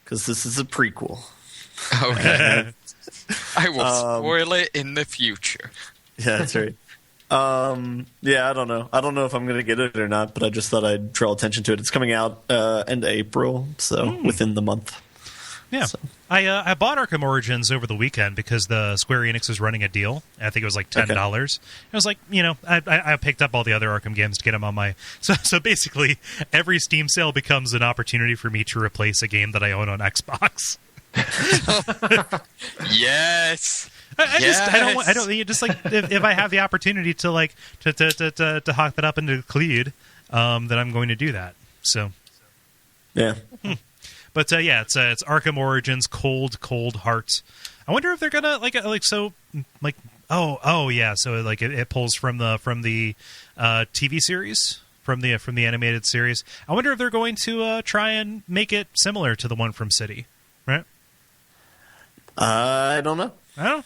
because this is a prequel. Okay. I will spoil it in the future. Yeah, that's right. Yeah, I don't know. I don't know if I'm going to get it or not, but I just thought I'd draw attention to it. It's coming out end of April, so within the month. Yeah. So. I bought Arkham Origins over the weekend because the Square Enix was running a deal. I think it was like $10. Okay. I was like, I picked up all the other Arkham games to get them on my... So basically, every Steam sale becomes an opportunity for me to replace a game that I own on Xbox. Yes. I don't just like if I have the opportunity to like to hawk that up into Cleed, then I'm going to do that. So Yeah. But it's Arkham Origins, Cold Heart. I wonder if they're gonna so it pulls from the TV series, from the animated series. I wonder if they're going to try and make it similar to the one from City, right? I don't know. I don't know.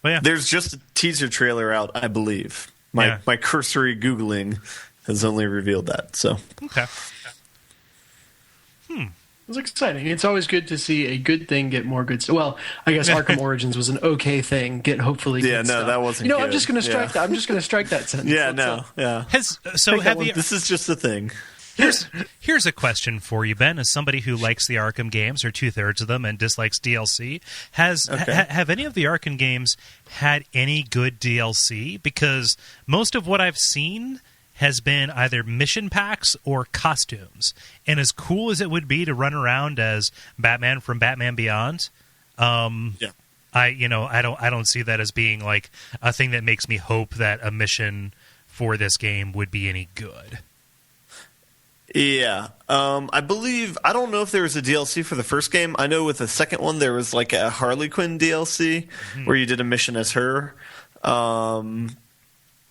Well, yeah. There's just a teaser trailer out, I believe. My cursory Googling has only revealed that. So Okay. It's exciting. It's always good to see a good thing get more good stuff. Well, I guess Arkham Origins was an okay thing. Get hopefully good stuff. that wasn't good. good. I'm just going to strike that. I'm just going to strike that sentence. Yeah, yeah. This is just a thing. Here's a question for you, Ben. As somebody who likes the Arkham games, or 2/3 of them, and dislikes DLC, have any of the Arkham games had any good DLC? Because most of what I've seen has been either mission packs or costumes. And as cool as it would be to run around as Batman from Batman Beyond, I don't see that as being like a thing that makes me hope that a mission for this game would be any good. Yeah. I don't know if there was a DLC for the first game. I know with the second one there was like a Harley Quinn DLC where you did a mission as her.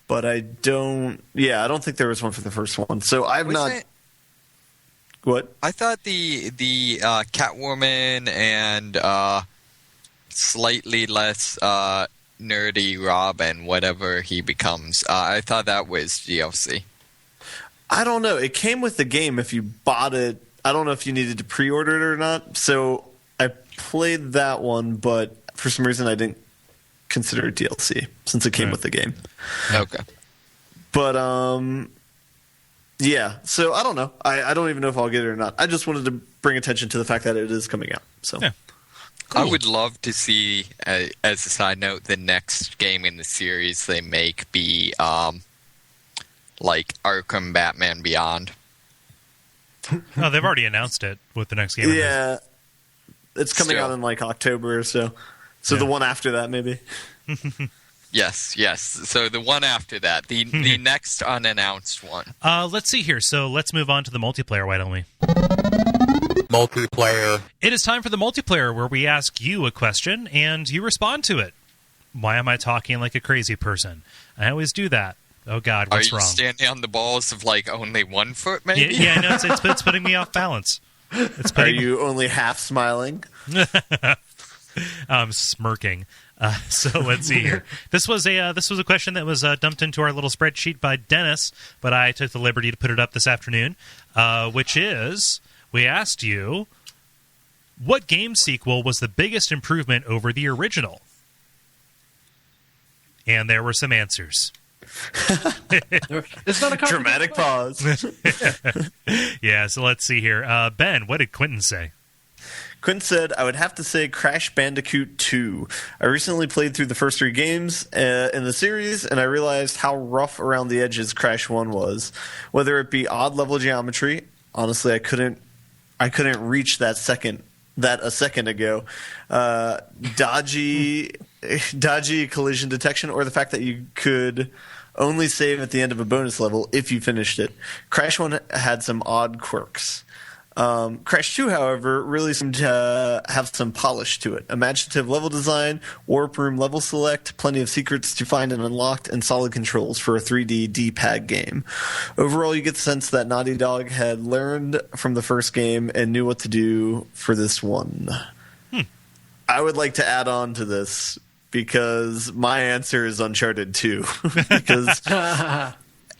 But I don't think there was one for the first one. So What? I thought the Catwoman and slightly less nerdy Robin, whatever he becomes, I thought that was DLC. I don't know. It came with the game if you bought it. I don't know if you needed to pre-order it or not. So I played that one, but for some reason I didn't consider it DLC since it came with the game. Okay. But yeah. So I don't know. I don't even know if I'll get it or not. I just wanted to bring attention to the fact that it is coming out. So yeah. Cool. I would love to see, as a side note, the next game in the series they make be like Arkham Batman Beyond. Oh, they've already announced it with the next game. Yeah. It's coming out in like October or so. So the one after that, maybe. Yes. So the one after that, the next unannounced one. Let's see here. So let's move on to the multiplayer, why don't we? Multiplayer. It is time for the multiplayer, where we ask you a question and you respond to it. Why am I talking like a crazy person? I always do that. Oh God, what's wrong? Are you standing on the balls of like only 1 foot, maybe? Yeah, no, it's putting me off balance. It's Are you only half smiling? I'm smirking. So let's see here. This was a question that was dumped into our little spreadsheet by Dennis, but I took the liberty to put it up this afternoon, which is, we asked you, what game sequel was the biggest improvement over the original? And there were some answers. It's not a Dramatic pause. Yeah, so let's see here. Ben, what did Quentin say? Quentin said, I would have to say Crash Bandicoot 2. I recently played through the first 3 games in the series, and I realized how rough around the edges Crash 1 was. Whether it be odd level geometry, honestly, I couldn't reach that a second ago. Dodgy collision detection, or the fact that you could only save at the end of a bonus level if you finished it. Crash 1 had some odd quirks. Crash 2, however, really seemed to have some polish to it. Imaginative level design, warp room level select, plenty of secrets to find and unlocked, and solid controls for a 3D D-pad game. Overall, you get the sense that Naughty Dog had learned from the first game and knew what to do for this one. I would like to add on to this because my answer is Uncharted 2. Because...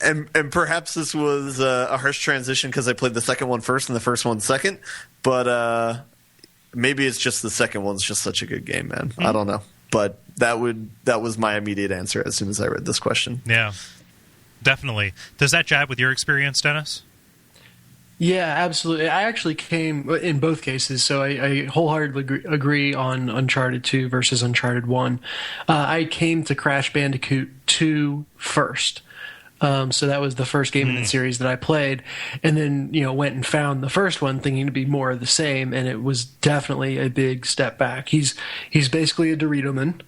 And perhaps this was a harsh transition because I played the second one first and the first one second, but maybe it's just the second one's just such a good game, man. I don't know, but that was my immediate answer as soon as I read this question. Yeah, definitely. Does that jibe with your experience, Dennis? Yeah, absolutely. I actually came in both cases, so I wholeheartedly agree on Uncharted 2 versus Uncharted 1. I came to Crash Bandicoot 2 first. So that was the first game in the series that I played, and then went and found the first one thinking to be more of the same, and it was definitely a big step back. He's basically a Dorito man,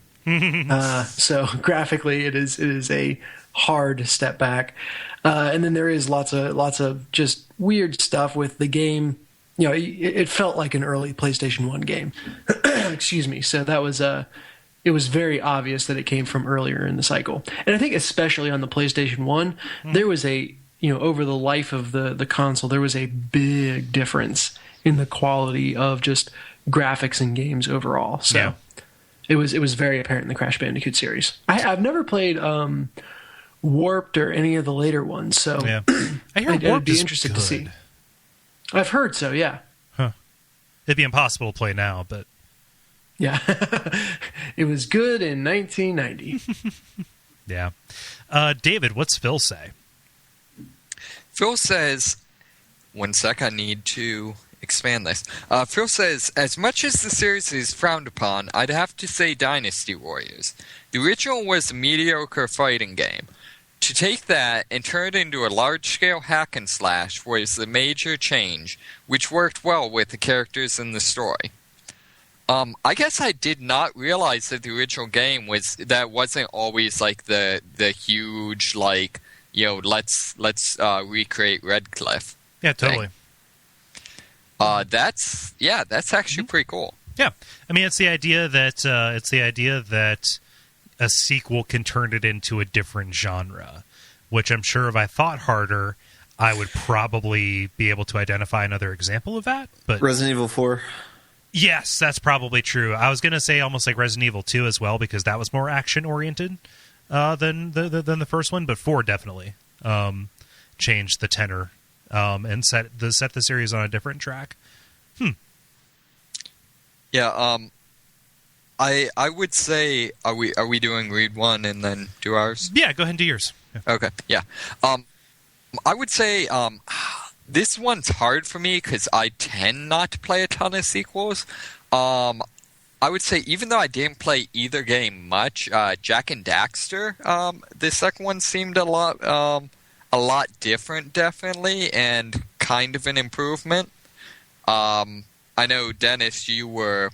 so graphically it is a hard step back, and then there is lots of just weird stuff with the game. It felt like an early PlayStation 1 game. Excuse me. So that was it was very obvious that it came from earlier in the cycle. And I think especially on the PlayStation 1, there was over the life of the console, there was a big difference in the quality of just graphics and games overall. So yeah. It was very apparent in the Crash Bandicoot series. I've never played Warped or any of the later ones, so yeah. I hear I'd be interested to see. I've heard so, yeah. Huh. It'd be impossible to play now, but... Yeah, it was good in 1990. Yeah. David, what's Phil say? Phil says, one sec, I need to expand this. Phil says, as much as the series is frowned upon, I'd have to say Dynasty Warriors. The original was a mediocre fighting game. To take that and turn it into a large-scale hack and slash was the major change, which worked well with the characters in the story. I guess I did not realize that the original game wasn't always like the huge let's recreate Redcliffe. Yeah, totally. That's actually pretty cool. Yeah, I mean it's the idea that a sequel can turn it into a different genre, which I'm sure if I thought harder, I would probably be able to identify another example of that. But Resident Evil 4. Yes, that's probably true. I was going to say almost like Resident Evil 2 as well, because that was more action-oriented than the first one, but 4 definitely changed the tenor and set the series on a different track. Yeah, I would say, are we doing read one and then do ours? Yeah, go ahead and do yours. Yeah. Okay, yeah. I would say... this one's hard for me because I tend not to play a ton of sequels. I would say even though I didn't play either game much, Jak and Daxter, the second one seemed a lot different, definitely, and kind of an improvement. I know, Dennis, you were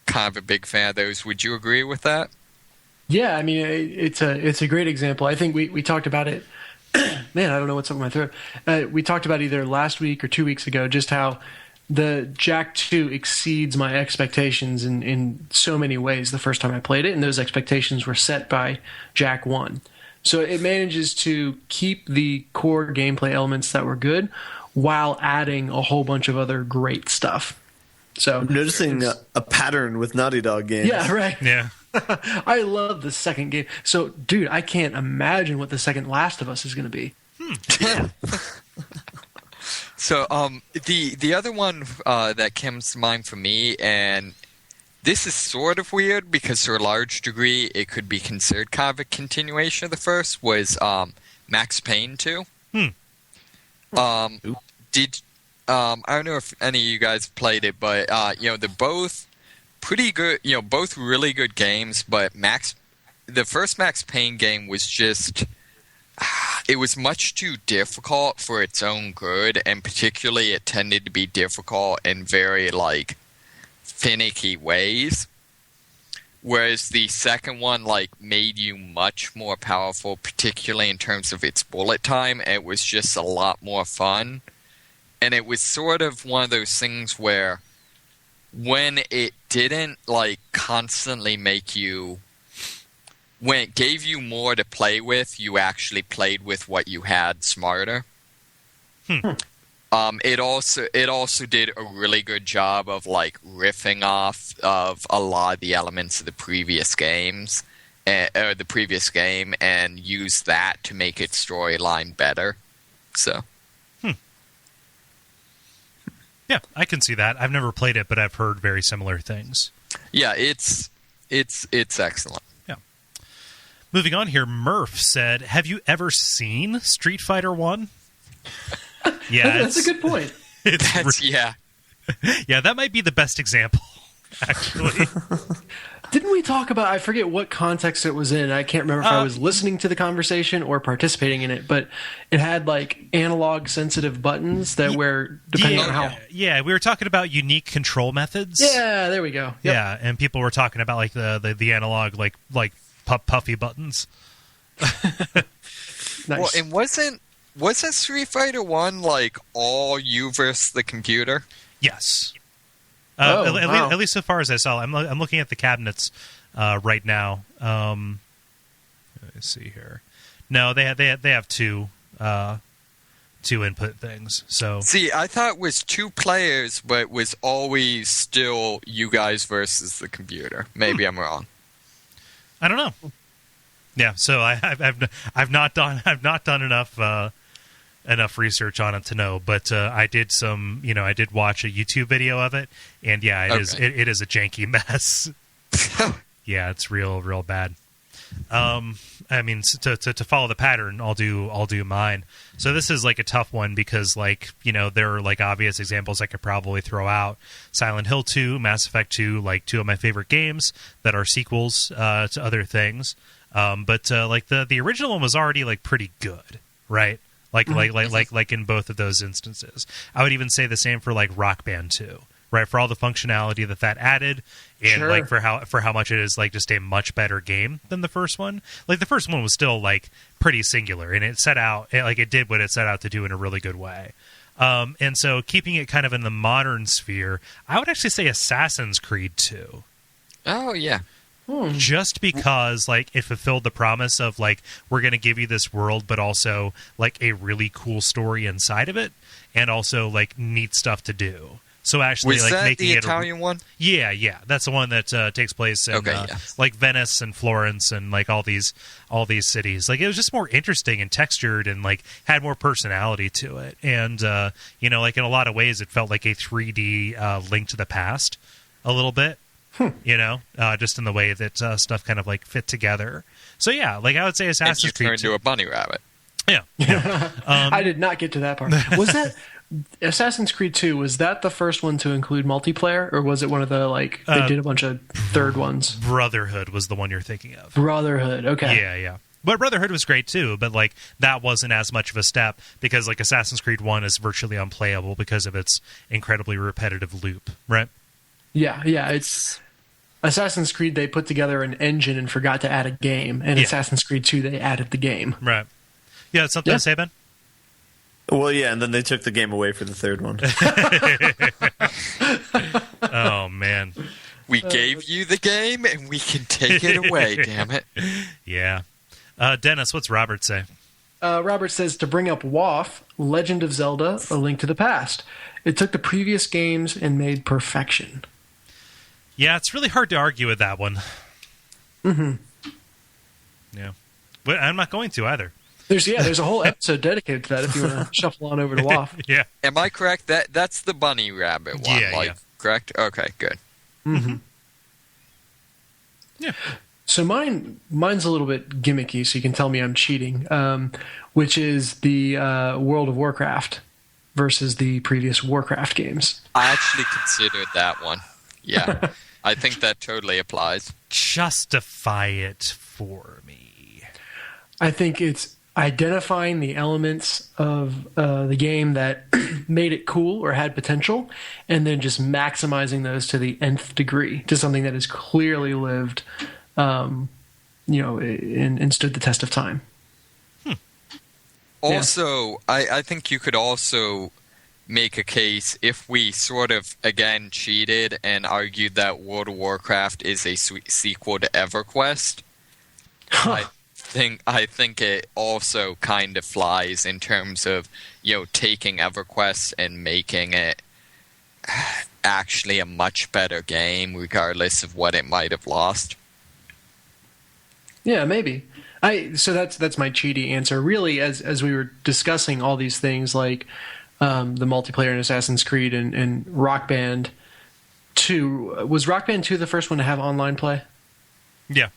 kind of a big fan of those. Would you agree with that? Yeah, I mean, it's a great example. I think we talked about it. Man, I don't know what's up with my throat. We talked about either last week or 2 weeks ago just how the Jak 2 exceeds my expectations in so many ways the first time I played it, and those expectations were set by Jak 1. So it manages to keep the core gameplay elements that were good while adding a whole bunch of other great stuff. So I'm noticing a pattern with Naughty Dog games. yeah, right. Yeah. I love the second game. So, dude, I can't imagine what the second Last of Us is going to be. So, the other one that comes to mind for me, and this is sort of weird because to a large degree it could be considered kind of a continuation of the first, was Max Payne 2. I don't know if any of you guys played it, but they're both pretty good. Both really good games. But the first Max Payne game was just it was much too difficult for its own good, and particularly it tended to be difficult in very finicky ways. Whereas the second one made you much more powerful, particularly in terms of its bullet time. It was just a lot more fun. And it was sort of one of those things where when it didn't constantly make you, when it gave you more to play with, you actually played with what you had smarter. It also did a really good job of riffing off of a lot of the elements of the previous games, or the previous game, and used that to make its storyline better. So. Yeah, I can see that. I've never played it, but I've heard very similar things. Yeah, it's excellent. Yeah. Moving on here, Murph said, "Have you ever seen Street Fighter 1?" Yeah, that's a good point. Yeah, that might be the best example, actually. Didn't we talk about, I forget what context it was in. I can't remember if I was listening to the conversation or participating in it, but it had analog sensitive buttons that were depending on how. Yeah, we were talking about unique control methods. Yeah, there we go. Yep. Yeah, and people were talking about the analog puffy buttons. Nice. Well, and wasn't Street Fighter 1 all you versus the computer? Yes. Wow. At least so far as I saw. I'm looking at the cabinets right now. Let me see here. No, they have two input things. So see, I thought it was two players, but it was always still you guys versus the computer. Maybe I'm wrong. I don't know. Yeah, so I've not done enough research on it to know, but I did I did watch a YouTube video of it, and yeah, it is a janky mess. Yeah, it's real bad. I mean, to follow the pattern, I'll do mine. So this is a tough one because there are obvious examples I could probably throw out. Silent Hill 2, Mass Effect 2, two of my favorite games that are sequels to other things. But the original one was already pretty good, right? Like in both of those instances. I would even say the same for Rock Band 2, right? For all the functionality that added, and sure. for how much it is just a much better game than the first one. The first one was still pretty singular, and it set out it did what it set out to do in a really good way. And so keeping it kind of in the modern sphere, I would actually say Assassin's Creed 2. Oh yeah. Just because it fulfilled the promise of we're going to give you this world, but also a really cool story inside of it, and also neat stuff to do. So actually, was that making the it Italian one? Yeah, that's the one that takes place in Venice and Florence and all these cities. It was just more interesting and textured and had more personality to it. And in a lot of ways, it felt like a 3D Link to the Past a little bit. Just in the way that stuff kind of fit together. So yeah, I would say Assassin's Creed. Turned into a bunny rabbit. Yeah. I did not get to that part. Was that Assassin's Creed 2? Was that the first one to include multiplayer, or was it one of the they did a bunch of third ones? Brotherhood was the one you're thinking of. Brotherhood. Okay. Yeah. But Brotherhood was great too, but that wasn't as much of a step because Assassin's Creed 1 is virtually unplayable because of its incredibly repetitive loop, right? Yeah. It's Assassin's Creed, they put together an engine and forgot to add a game, and Assassin's Creed 2, they added the game. Right. Yeah, something to say, Ben? Well, yeah, and then they took the game away for the third one. Oh, man. We gave you the game, and we can take it away, damn it. Yeah. Dennis, what's Robert say? Robert says to bring up WAF, Legend of Zelda: A Link to the Past. It took the previous games and made perfection. Yeah, it's really hard to argue with that one. Mm-hmm. Yeah. But I'm not going to either. There's a whole episode dedicated to that if you want to shuffle on over to WAF. Yeah. Am I correct? That's the bunny rabbit one, Yeah. correct? Okay, good. Mm-hmm. Yeah. So mine's a little bit gimmicky, so you can tell me I'm cheating, which is the World of Warcraft versus the previous Warcraft games. I actually considered that one. Yeah. I think that totally applies. Justify it for me. I think it's identifying the elements of the game that made it cool or had potential, and then just maximizing those to the nth degree, to something that has clearly lived, and stood the test of time. Also, I think you could also make a case if we sort of, again, cheated and argued that World of Warcraft is a sequel to EverQuest. I think it also kind of flies in terms of, taking EverQuest and making it actually a much better game, regardless of what it might have lost. Yeah, maybe. So that's my cheaty answer. Really, as we were discussing all these things, like the multiplayer in Assassin's Creed and Rock Band 2. Was Rock Band 2 the first one to have online play? Yeah.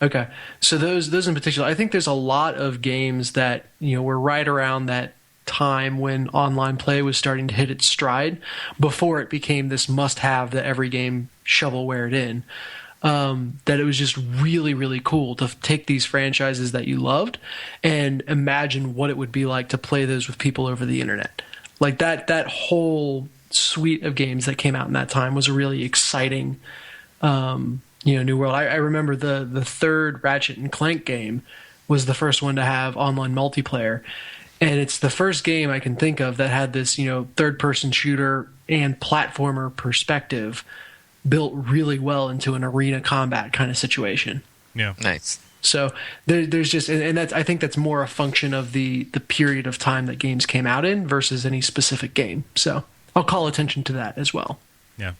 Okay. So those in particular, I think there's a lot of games that, were right around that time when online play was starting to hit its stride before it became this must-have that every game shovelwared in. That it was just really, really cool to take these franchises that you loved and imagine what it would be like to play those with people over the internet. Like that whole suite of games that came out in that time was a really exciting, new world. I remember the third Ratchet and Clank game was the first one to have online multiplayer. And it's the first game I can think of that had this, third-person shooter and platformer perspective built really well into an arena combat kind of situation. Yeah. Nice. So there's just, and that's, I think that's more a function of the period of time that games came out in versus any specific game. So I'll call attention to that as well. Yeah.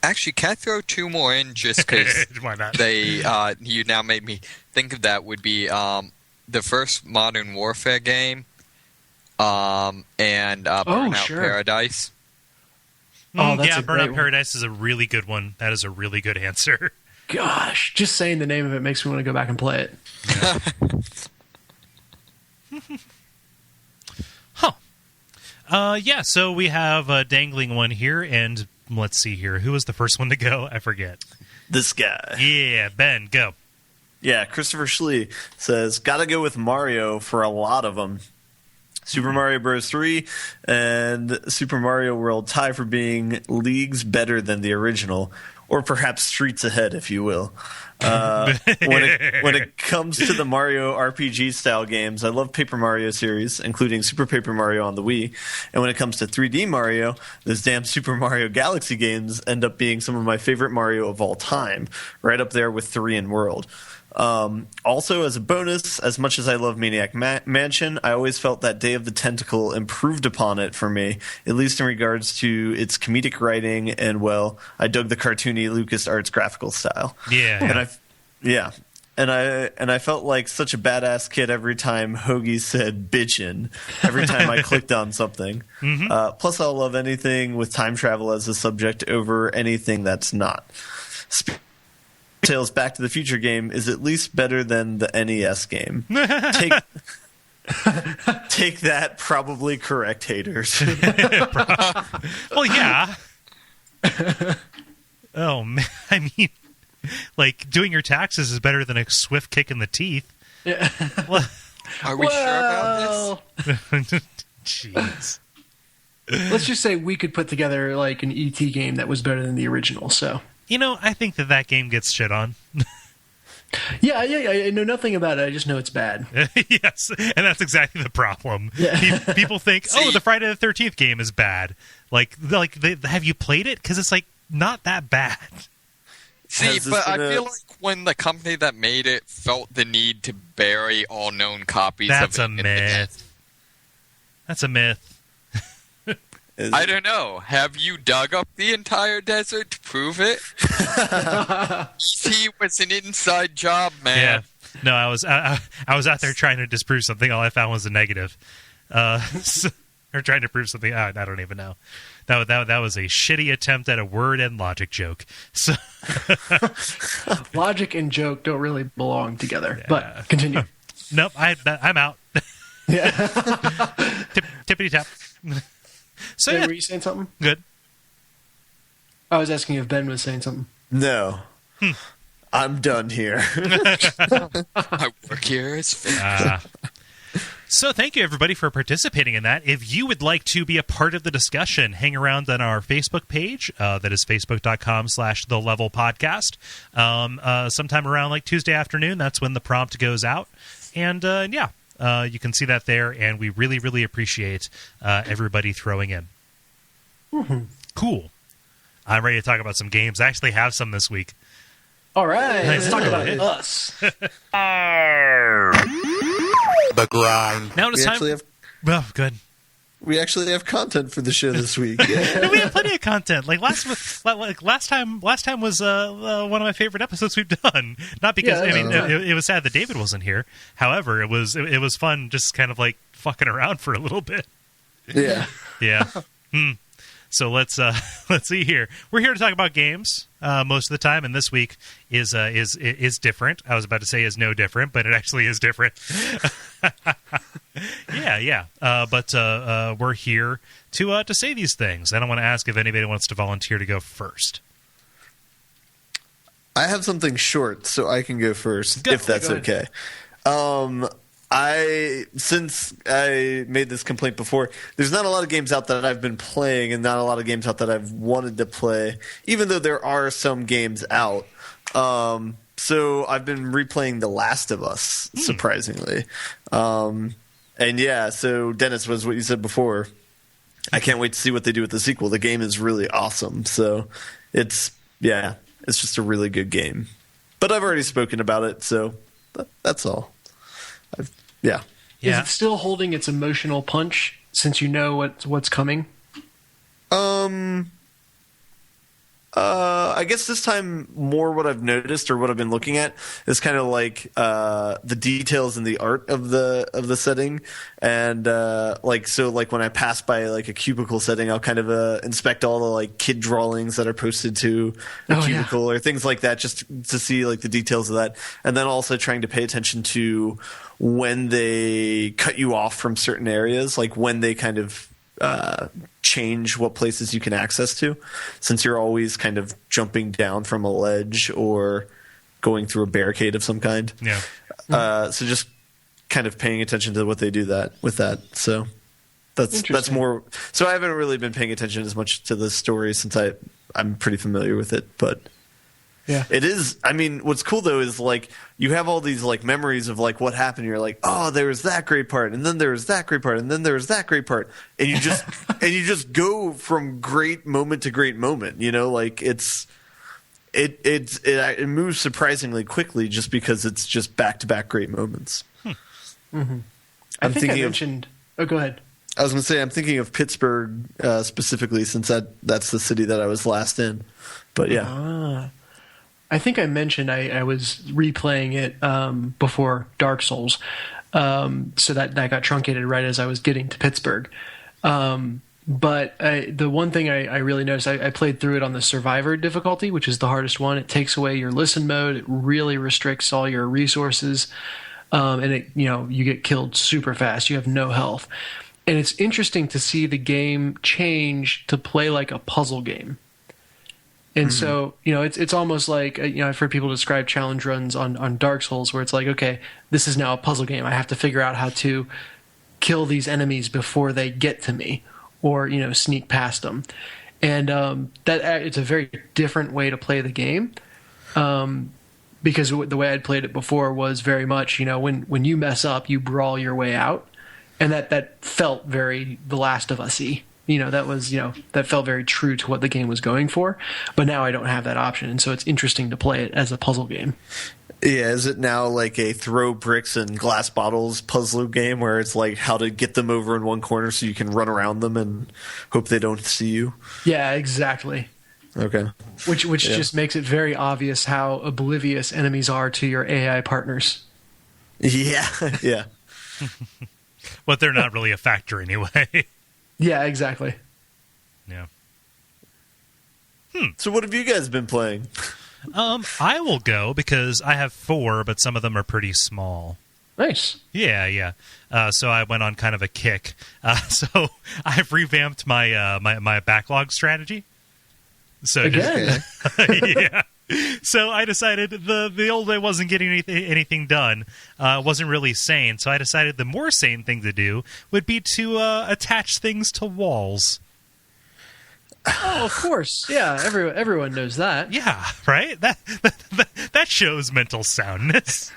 Actually, can I throw two more in just because Why not? you now made me think of that? Would be the first Modern Warfare game and Burnout sure. Paradise. That's yeah, a great Burnout one. Paradise is a really good one. That is a really good answer. Gosh, just saying the name of it makes me want to go back and play it. Yeah, so we have a dangling one here, and let's see here. Who was the first one to go? I forget. This guy. Yeah, Ben, go. Yeah, Christopher Schlee says, gotta go with Mario for a lot of them. Super Mario Bros. 3 and Super Mario World tie for being leagues better than the original, or perhaps streets ahead, if you will. When it comes to the Mario RPG style games, I love Paper Mario series, including Super Paper Mario on the Wii. And when it comes to 3D Mario, those damn Super Mario Galaxy games end up being some of my favorite Mario of all time, right up there with 3 and World. Also, as a bonus, as much as I love Maniac Mansion, I always felt that Day of the Tentacle improved upon it for me, at least in regards to its comedic writing, and, well, I dug the cartoony LucasArts graphical style. Yeah. And I felt like such a badass kid every time Hoagie said bitchin', every time I clicked on something. Mm-hmm. Plus, I'll love anything with time travel as a subject over anything that's not. Tales Back to the Future game is at least better than the NES game. Take that, probably correct, haters. Well, yeah. Oh, man. I mean, like, doing your taxes is better than a swift kick in the teeth. Yeah. Well, Are we sure about this? jeez. Let's just say we could put together like an ET game that was better than the original. So I think that game gets shit on. yeah, I know nothing about it. I just know it's bad. Yes, and that's exactly the problem. Yeah. People think, the Friday the 13th game is bad. Have you played it? Because it's like not that bad. See, Has this but I been feel like when the company that made it felt the need to bury all known copies That's of a it in the desert. myth. That's a myth. I don't know. Have you dug up the entire desert to prove it? He was an inside job, man. Yeah. No, I was out there trying to disprove something. All I found was a negative. Or trying to prove something. I don't even know. That was a shitty attempt at a word and logic joke. So Logic and joke don't really belong together. But continue. nope, I'm out. Yeah. Tippity tap. So Ben, yeah, were you saying something? good. I was asking if Ben was saying something. No. I'm done here. My work here is finished. So thank you, everybody, for participating in that. If you would like to be a part of the discussion, hang around on our Facebook page. That is facebook.com/thelevelpodcast. Sometime around like Tuesday afternoon, that's when the prompt goes out. And you can see that there, and we really, really appreciate everybody throwing in. Mm-hmm. Cool. I'm ready to talk about some games. I actually have some this week. All right. Nice. Let's talk about Yeah. us. The grind. Now it's time. Oh, good. We actually have content for the show this week. We have plenty of content. Like last time was one of my favorite episodes we've done. Not because it was sad that David wasn't here. However, it was fun, just kind of like fucking around for a little bit. Yeah. Yeah. So let's see here. We're here to talk about games most of the time, and this week is different. I was about to say is no different, but it actually is different. Yeah. But we're here to say these things. And I want to ask if anybody wants to volunteer to go first. I have something short, so I can go first, if that's Go ahead. okay. Since I made this complaint before, there's not a lot of games out that I've been playing and not a lot of games out that I've wanted to play, even though there are some games out. So I've been replaying The Last of Us, surprisingly. And yeah, so Dennis, was what you said before. I can't wait to see what they do with the sequel. The game is really awesome. So it's just a really good game. But I've already spoken about it, so that's all. Yeah. Is it still holding its emotional punch since you know what's coming? I guess this time more what I've noticed or what I've been looking at is kind of like the details and the art of the setting, and like when I pass by like a cubicle setting, I'll kind of inspect all the like kid drawings that are posted to a cubicle or things like that, just to see like the details of that, and then also trying to pay attention to when they cut you off from certain areas, like when they kind of change what places you can access to, since you're always kind of jumping down from a ledge or going through a barricade of some kind. Yeah. So just kind of paying attention to what they do with that. So that's more. So I haven't really been paying attention as much to the story since I'm pretty familiar with it, but. Yeah. It is. I mean, what's cool though is like you have all these like memories of like what happened. You're like, oh, there was that great part, and then there was that great part, and then there was that great part, and you just go from great moment to great moment. You know, like it moves surprisingly quickly just because it's just back to back great moments. Mm-hmm. I mentioned. Oh, go ahead. I was going to say I'm thinking of Pittsburgh specifically, since that's the city that I was last in. But yeah. I think I mentioned I was replaying it before Dark Souls, so that got truncated right as I was getting to Pittsburgh. But the one thing I really noticed, I played through it on the Survivor difficulty, which is the hardest one. It takes away your listen mode. It really restricts all your resources, and you get killed super fast. You have no health. And it's interesting to see the game change to play like a puzzle game. And so, it's almost like, I've heard people describe challenge runs on Dark Souls where it's like, okay, this is now a puzzle game. I have to figure out how to kill these enemies before they get to me or, sneak past them. And that it's a very different way to play the game because the way I'd played it before was very much, when you mess up, you brawl your way out. And that felt very The Last of Us-y. that felt very true to what the game was going for. But now I don't have that option, and so it's interesting to play it as a puzzle game. Yeah, is it now like a throw bricks and glass bottles puzzle game where it's like how to get them over in one corner so you can run around them and hope they don't see you? Yeah, exactly. Okay. Which just makes it very obvious how oblivious enemies are to your AI partners. Yeah, yeah. But they're not really a factor anyway. Yeah, exactly. Yeah. So what have you guys been playing? I will go because I have 4, but some of them are pretty small. Nice. Yeah. So I went on kind of a kick. So I've revamped my my backlog strategy. So again, yeah. So I decided the old way wasn't getting anything done. Wasn't really sane. So I decided the more sane thing to do would be to attach things to walls. Oh, of course. Yeah, everyone knows that. Yeah, right? That shows mental soundness.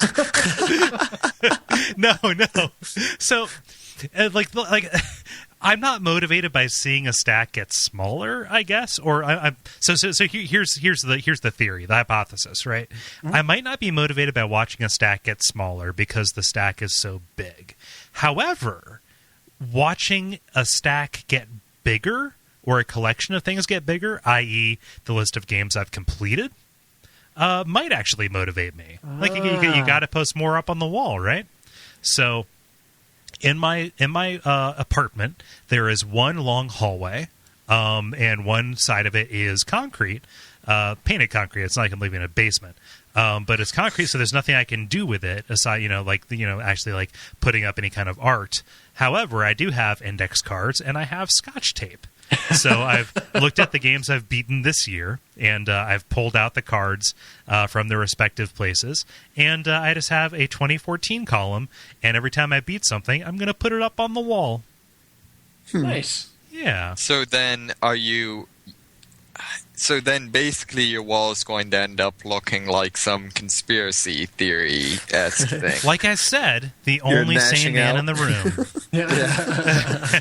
No. So, like, I'm not motivated by seeing a stack get smaller, I guess. Or so here's the theory, the hypothesis, right? Mm-hmm. I might not be motivated by watching a stack get smaller because the stack is so big. However, watching a stack get bigger, or a collection of things get bigger, i.e. the list of games I've completed, might actually motivate me. Like, you got to post more up on the wall, right? So, in my apartment, there is one long hallway, and one side of it is concrete, painted concrete. It's not like I'm living in a basement. But it's concrete, so there's nothing I can do with it aside, actually like putting up any kind of art. However, I do have index cards and I have Scotch tape. So I've looked at the games I've beaten this year, and I've pulled out the cards from their respective places, and I just have a 2014 column, and every time I beat something, I'm going to put it up on the wall. Nice. Yeah. So then basically your wall is going to end up looking like some conspiracy theory-esque thing. Like I said, the only sane man in the room. Yeah.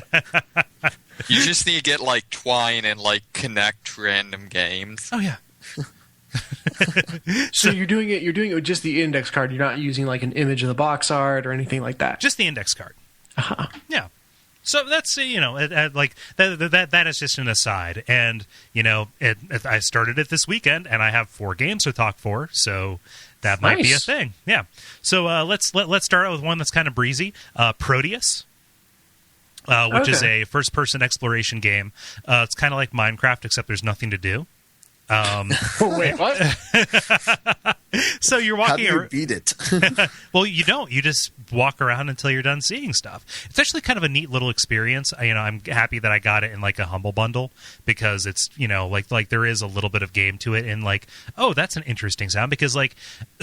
You just need to get like twine and like connect random games. Oh yeah. So you're doing it with just the index card. You're not using like an image of the box art or anything like that. Just the index card. Uh-huh. Yeah. So that's like that is just an aside, and I started it this weekend, and I have 4 games to talk for, so that might be a thing. Yeah. So let's start out with one that's kind of breezy. Proteus. Which is a first-person exploration game. It's kind of like Minecraft, except there's nothing to do. Wait, what? So you're walking. How do you beat it? Well, you don't. You just walk around until you're done seeing stuff. It's actually kind of a neat little experience. I'm happy that I got it in like a humble bundle because it's like there is a little bit of game to it, and like, oh, that's an interesting sound because it's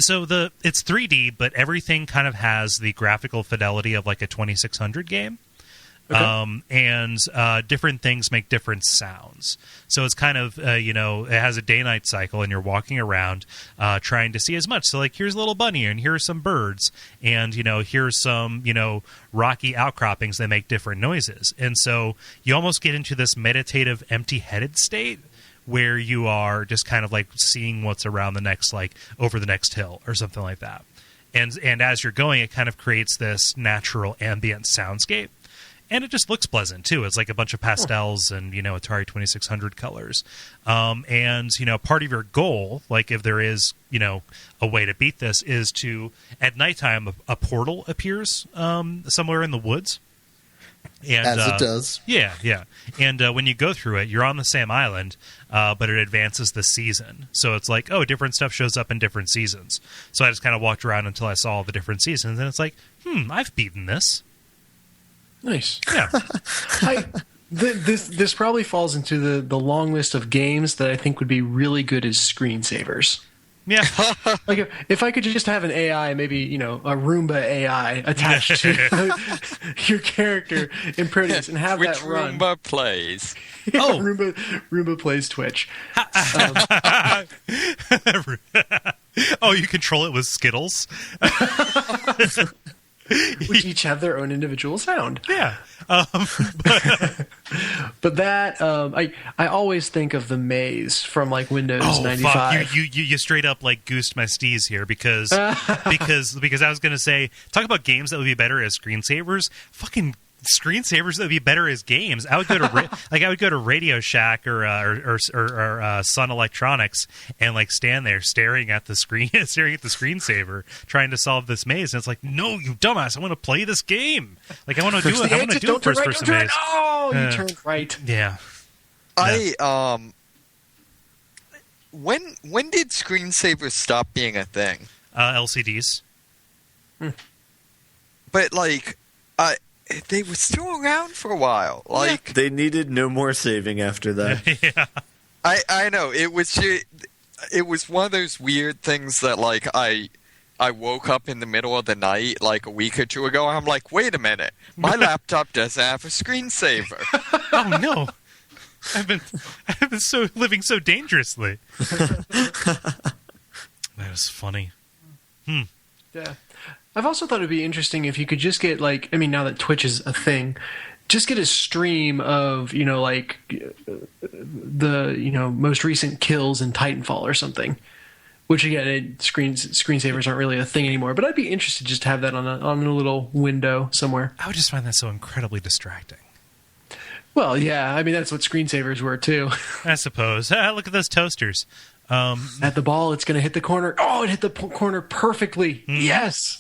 3D, but everything kind of has the graphical fidelity of like a 2600 game. Okay. And different things make different sounds. So it's kind of, it has a day-night cycle, and you're walking around trying to see as much. So, like, here's a little bunny, and here's some birds, and, here's some, rocky outcroppings that make different noises. And so you almost get into this meditative, empty-headed state where you are just kind of, like, seeing what's around the next, like, over the next hill or something like that. And as you're going, it kind of creates this natural ambient soundscape. And it just looks pleasant, too. It's like a bunch of pastels and, Atari 2600 colors. And, part of your goal, like if there is, a way to beat this, is to, at nighttime, a portal appears somewhere in the woods. And, as it does. Yeah. And when you go through it, you're on the same island, but it advances the season. So it's like, oh, different stuff shows up in different seasons. So I just kind of walked around until I saw all the different seasons, and it's like, I've beaten this. Nice. Yeah. This probably falls into the long list of games that I think would be really good as screensavers. Yeah. Like if I could just have an AI, maybe, a Roomba AI attached to your character in Proteus and have that run. Which Roomba plays? Yeah, Roomba plays Twitch. Oh, you control it with Skittles? Which each have their own individual sound. Yeah. But that I always think of the maze from like Windows 95. Fuck. You straight up like goosed my steez here because because I was gonna say, talk about games that would be better as screensavers. Fucking screensavers that would be better as games. I would go to Radio Shack or Sun Electronics and like stand there staring at the screensaver trying to solve this maze, and it's like, no, you dumbass, I want to play this game. Like I want to do it. I want to do a first person maze. Oh, you turned right. Yeah. When did screensavers stop being a thing? LCDs. But like they were still around for a while. Like they needed no more saving after that. Yeah. I know it was one of those weird things that like I woke up in the middle of the night like a week or two ago and I'm like, wait a minute, my laptop doesn't have a screensaver. Oh no. I've been living so dangerously. That was funny. Yeah. I've also thought it'd be interesting if you could just get like, I mean, now that Twitch is a thing, just get a stream of, like the, most recent kills in Titanfall or something. Which again, screensavers aren't really a thing anymore. But I'd be interested just to have that on a little window somewhere. I would just find that so incredibly distracting. Well, yeah, I mean that's what screensavers were too. I suppose. Look at those toasters. At the ball, it's going to hit the corner. Oh, it hit the corner perfectly. Yes.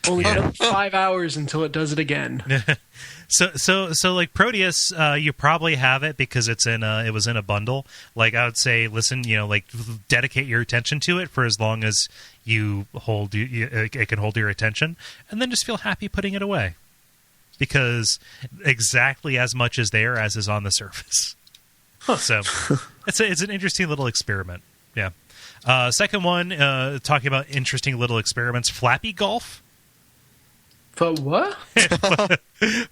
Only 5 hours until it does it again. So like Proteus, you probably have it because it was in a bundle. Like I would say, listen, like dedicate your attention to it for as long as you hold it can hold your attention, and then just feel happy putting it away because exactly as much is there as is on the surface. So it's an interesting little experiment. Yeah. Second one, talking about interesting little experiments, Flappy Golf. For what?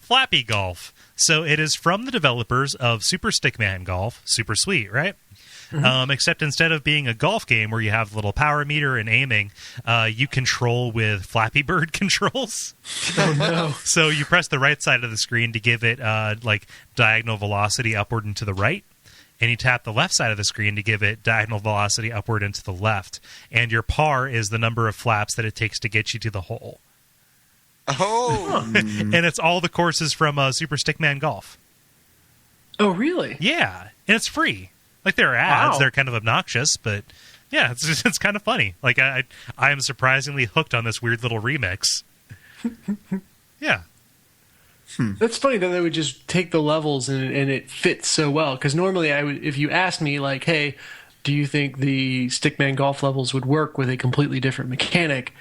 Flappy Golf. So it is from the developers of Super Stickman Golf. Super sweet, right? Mm-hmm. Except instead of being a golf game where you have a little power meter and aiming, you control with Flappy Bird controls. Oh, no. So you press the right side of the screen to give it like diagonal velocity upward and to the right. And you tap the left side of the screen to give it diagonal velocity upward and to the left. And your par is the number of flaps that it takes to get you to the hole. Oh. And it's all the courses from Super Stickman Golf. Oh, really? Yeah. And it's free. Like, there are ads. Wow. They're kind of obnoxious, but yeah, it's kind of funny. Like, I am surprisingly hooked on this weird little remix. Yeah. That's funny that they would just take the levels and it fits so well. Because normally, if you asked me, like, hey, do you think the Stickman Golf levels would work with a completely different mechanic?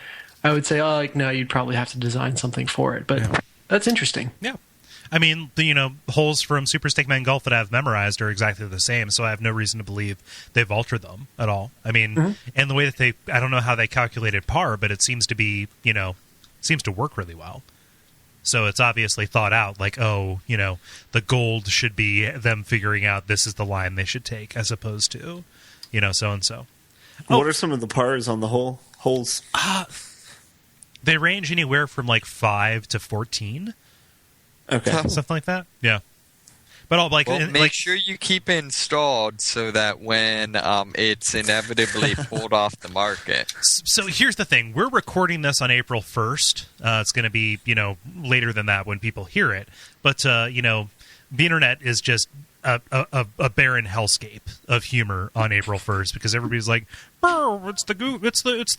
I would say, no, you'd probably have to design something for it. But that's interesting. Yeah. I mean, the holes from Super Stickman Golf that I've memorized are exactly the same, so I have no reason to believe they've altered them at all. I mean, and the way that I don't know how they calculated par, but it seems to be, seems to work really well. So it's obviously thought out, like, the gold should be them figuring out this is the line they should take, as opposed to, so-and-so. What are some of the pars on the holes? They range anywhere from, 5 to 14. Okay. Something like that? Yeah. But make sure you keep it installed so that when it's inevitably pulled off the market. So here's the thing. We're recording this on April 1st. It's going to be, later than that when people hear it. But, the internet is just a barren hellscape of humor on April 1st because everybody's like, it's the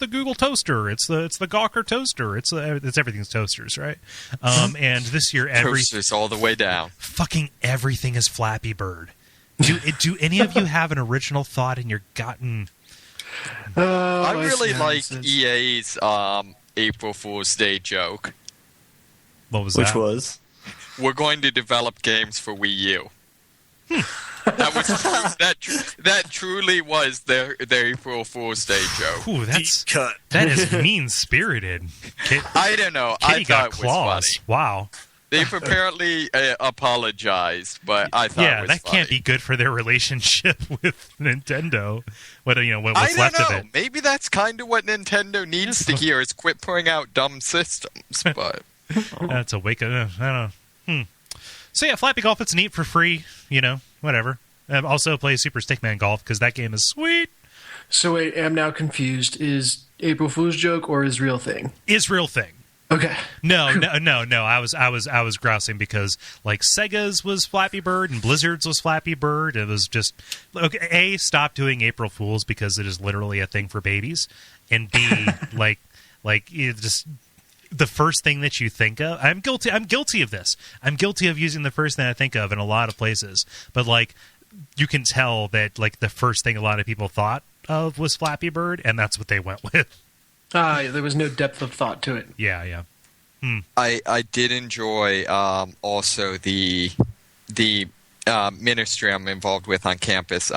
Google toaster, it's the Gawker toaster, it's everything's toasters, right? And this year toasters all the way down. Fucking everything is Flappy Bird. Do any of you have an original thought in your gut? I really liked EA's April Fool's Day joke. What was Which that? was? We're going to develop games for Wii U. That was that truly was their April Fool's Day joke. Ooh, cut. That is mean-spirited. I don't know. Kitty I got thought it claws. was funny. Wow. They've apparently apologized, but I thought it was that funny. can't be good for their relationship with Nintendo. What's I left don't know. of it. Maybe that's kind of what Nintendo needs to hear is quit putting out dumb systems. But That's a wake up. I don't know. So yeah, Flappy Golf, it's neat for free, whatever. Also play Super Stickman Golf because that game is sweet. So wait, I'm now confused. Is April Fool's joke or is real thing? Is real thing. Okay. No. I was grousing because like Sega's was Flappy Bird and Blizzard's was Flappy Bird. It was just A, stop doing April Fools because it is literally a thing for babies, and B, like it just the first thing that you think of. I'm guilty of this. I'm guilty of using the first thing I think of in a lot of places. But like you can tell that like the first thing a lot of people thought of was Flappy Bird, and that's what they went with. There was no depth of thought to it. Yeah. I did enjoy also the ministry I'm involved with on campus.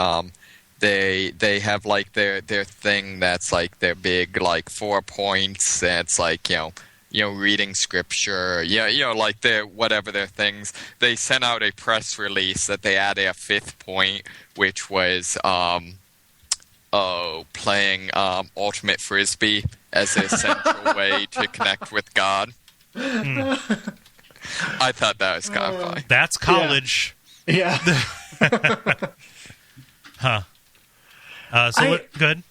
They have like their thing that's like their big like 4 points. That's like reading scripture. Like their whatever their things. They sent out a press release that they added a 5th point, which was playing Ultimate Frisbee as a central way to connect with God. I thought that was kind of funny. That's college. Yeah. Huh. Good.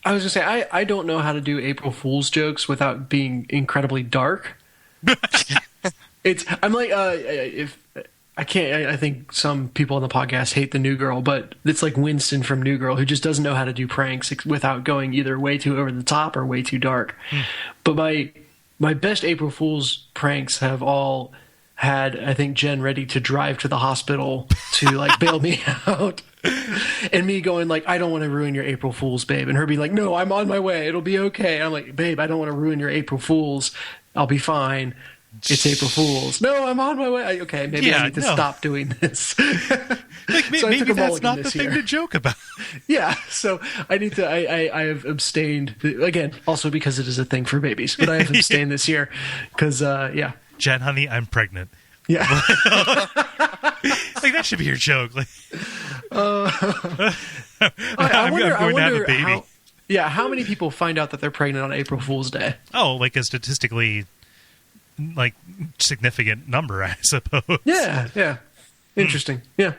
I was going to say, I don't know how to do April Fool's jokes without being incredibly dark. I'm like, if I can't, I think some people on the podcast hate the New Girl, but it's like Winston from New Girl, who just doesn't know how to do pranks without going either way too over the top or way too dark. But my best April Fool's pranks have all had, I think, Jen ready to drive to the hospital to like bail me out. And me going like, I don't want to ruin your April Fool's, babe. And her being like, no, I'm on my way. It'll be okay. I'm like, babe, I don't want to ruin your April Fool's. I'll be fine. It's April Fool's. No, I'm on my way. Okay, maybe I need to stop doing this. Like maybe that's not the thing to joke about. Yeah, so I need to. I have abstained again, also because it is a thing for babies. But I have abstained this year because Jen, honey, I'm pregnant. Yeah, like that should be your joke. Like, I wonder to have a baby. How many people find out that they're pregnant on April Fool's Day? Oh, like a statistically like significant number, I suppose. Yeah. Interesting. Yeah.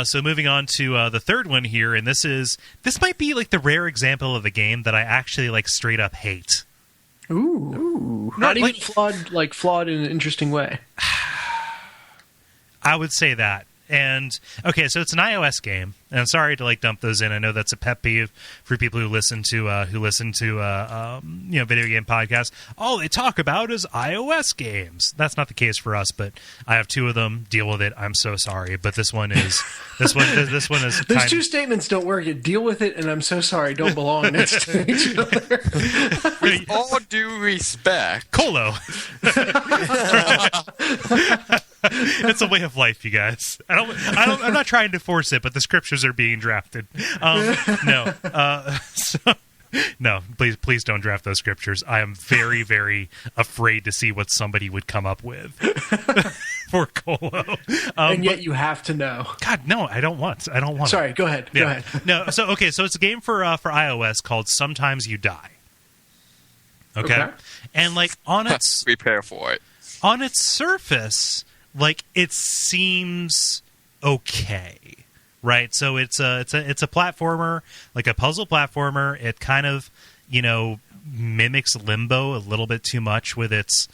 So moving on to the third one here, and this might be like the rare example of a game that I actually like straight up hate. Ooh. Not even flawed in an interesting way. I would say that. And okay, so it's an iOS game, and I'm sorry to like dump those in. I know that's a pet peeve for people who listen to video game podcasts. All they talk about is iOS games. That's not the case for us, but I have 2 of them. Deal with it. I'm so sorry, but this one is. Those 2 statements don't work. You deal with it, and I'm so sorry. Don't belong next to each other. With all due respect, Kole. It's a way of life, you guys. I'm not trying to force it, but the scriptures are being drafted. No, please don't draft those scriptures. I am very, very afraid to see what somebody would come up with for Kole. And yet you have to know. God, no, I don't want. Sorry, go ahead. Yeah. Go ahead. No, so it's a game for iOS called Sometimes You Die. Okay. And like on its prepare for it. On its surface, like it seems okay, right? So it's a platformer, like a puzzle platformer. It kind of mimics Limbo a little bit too much with its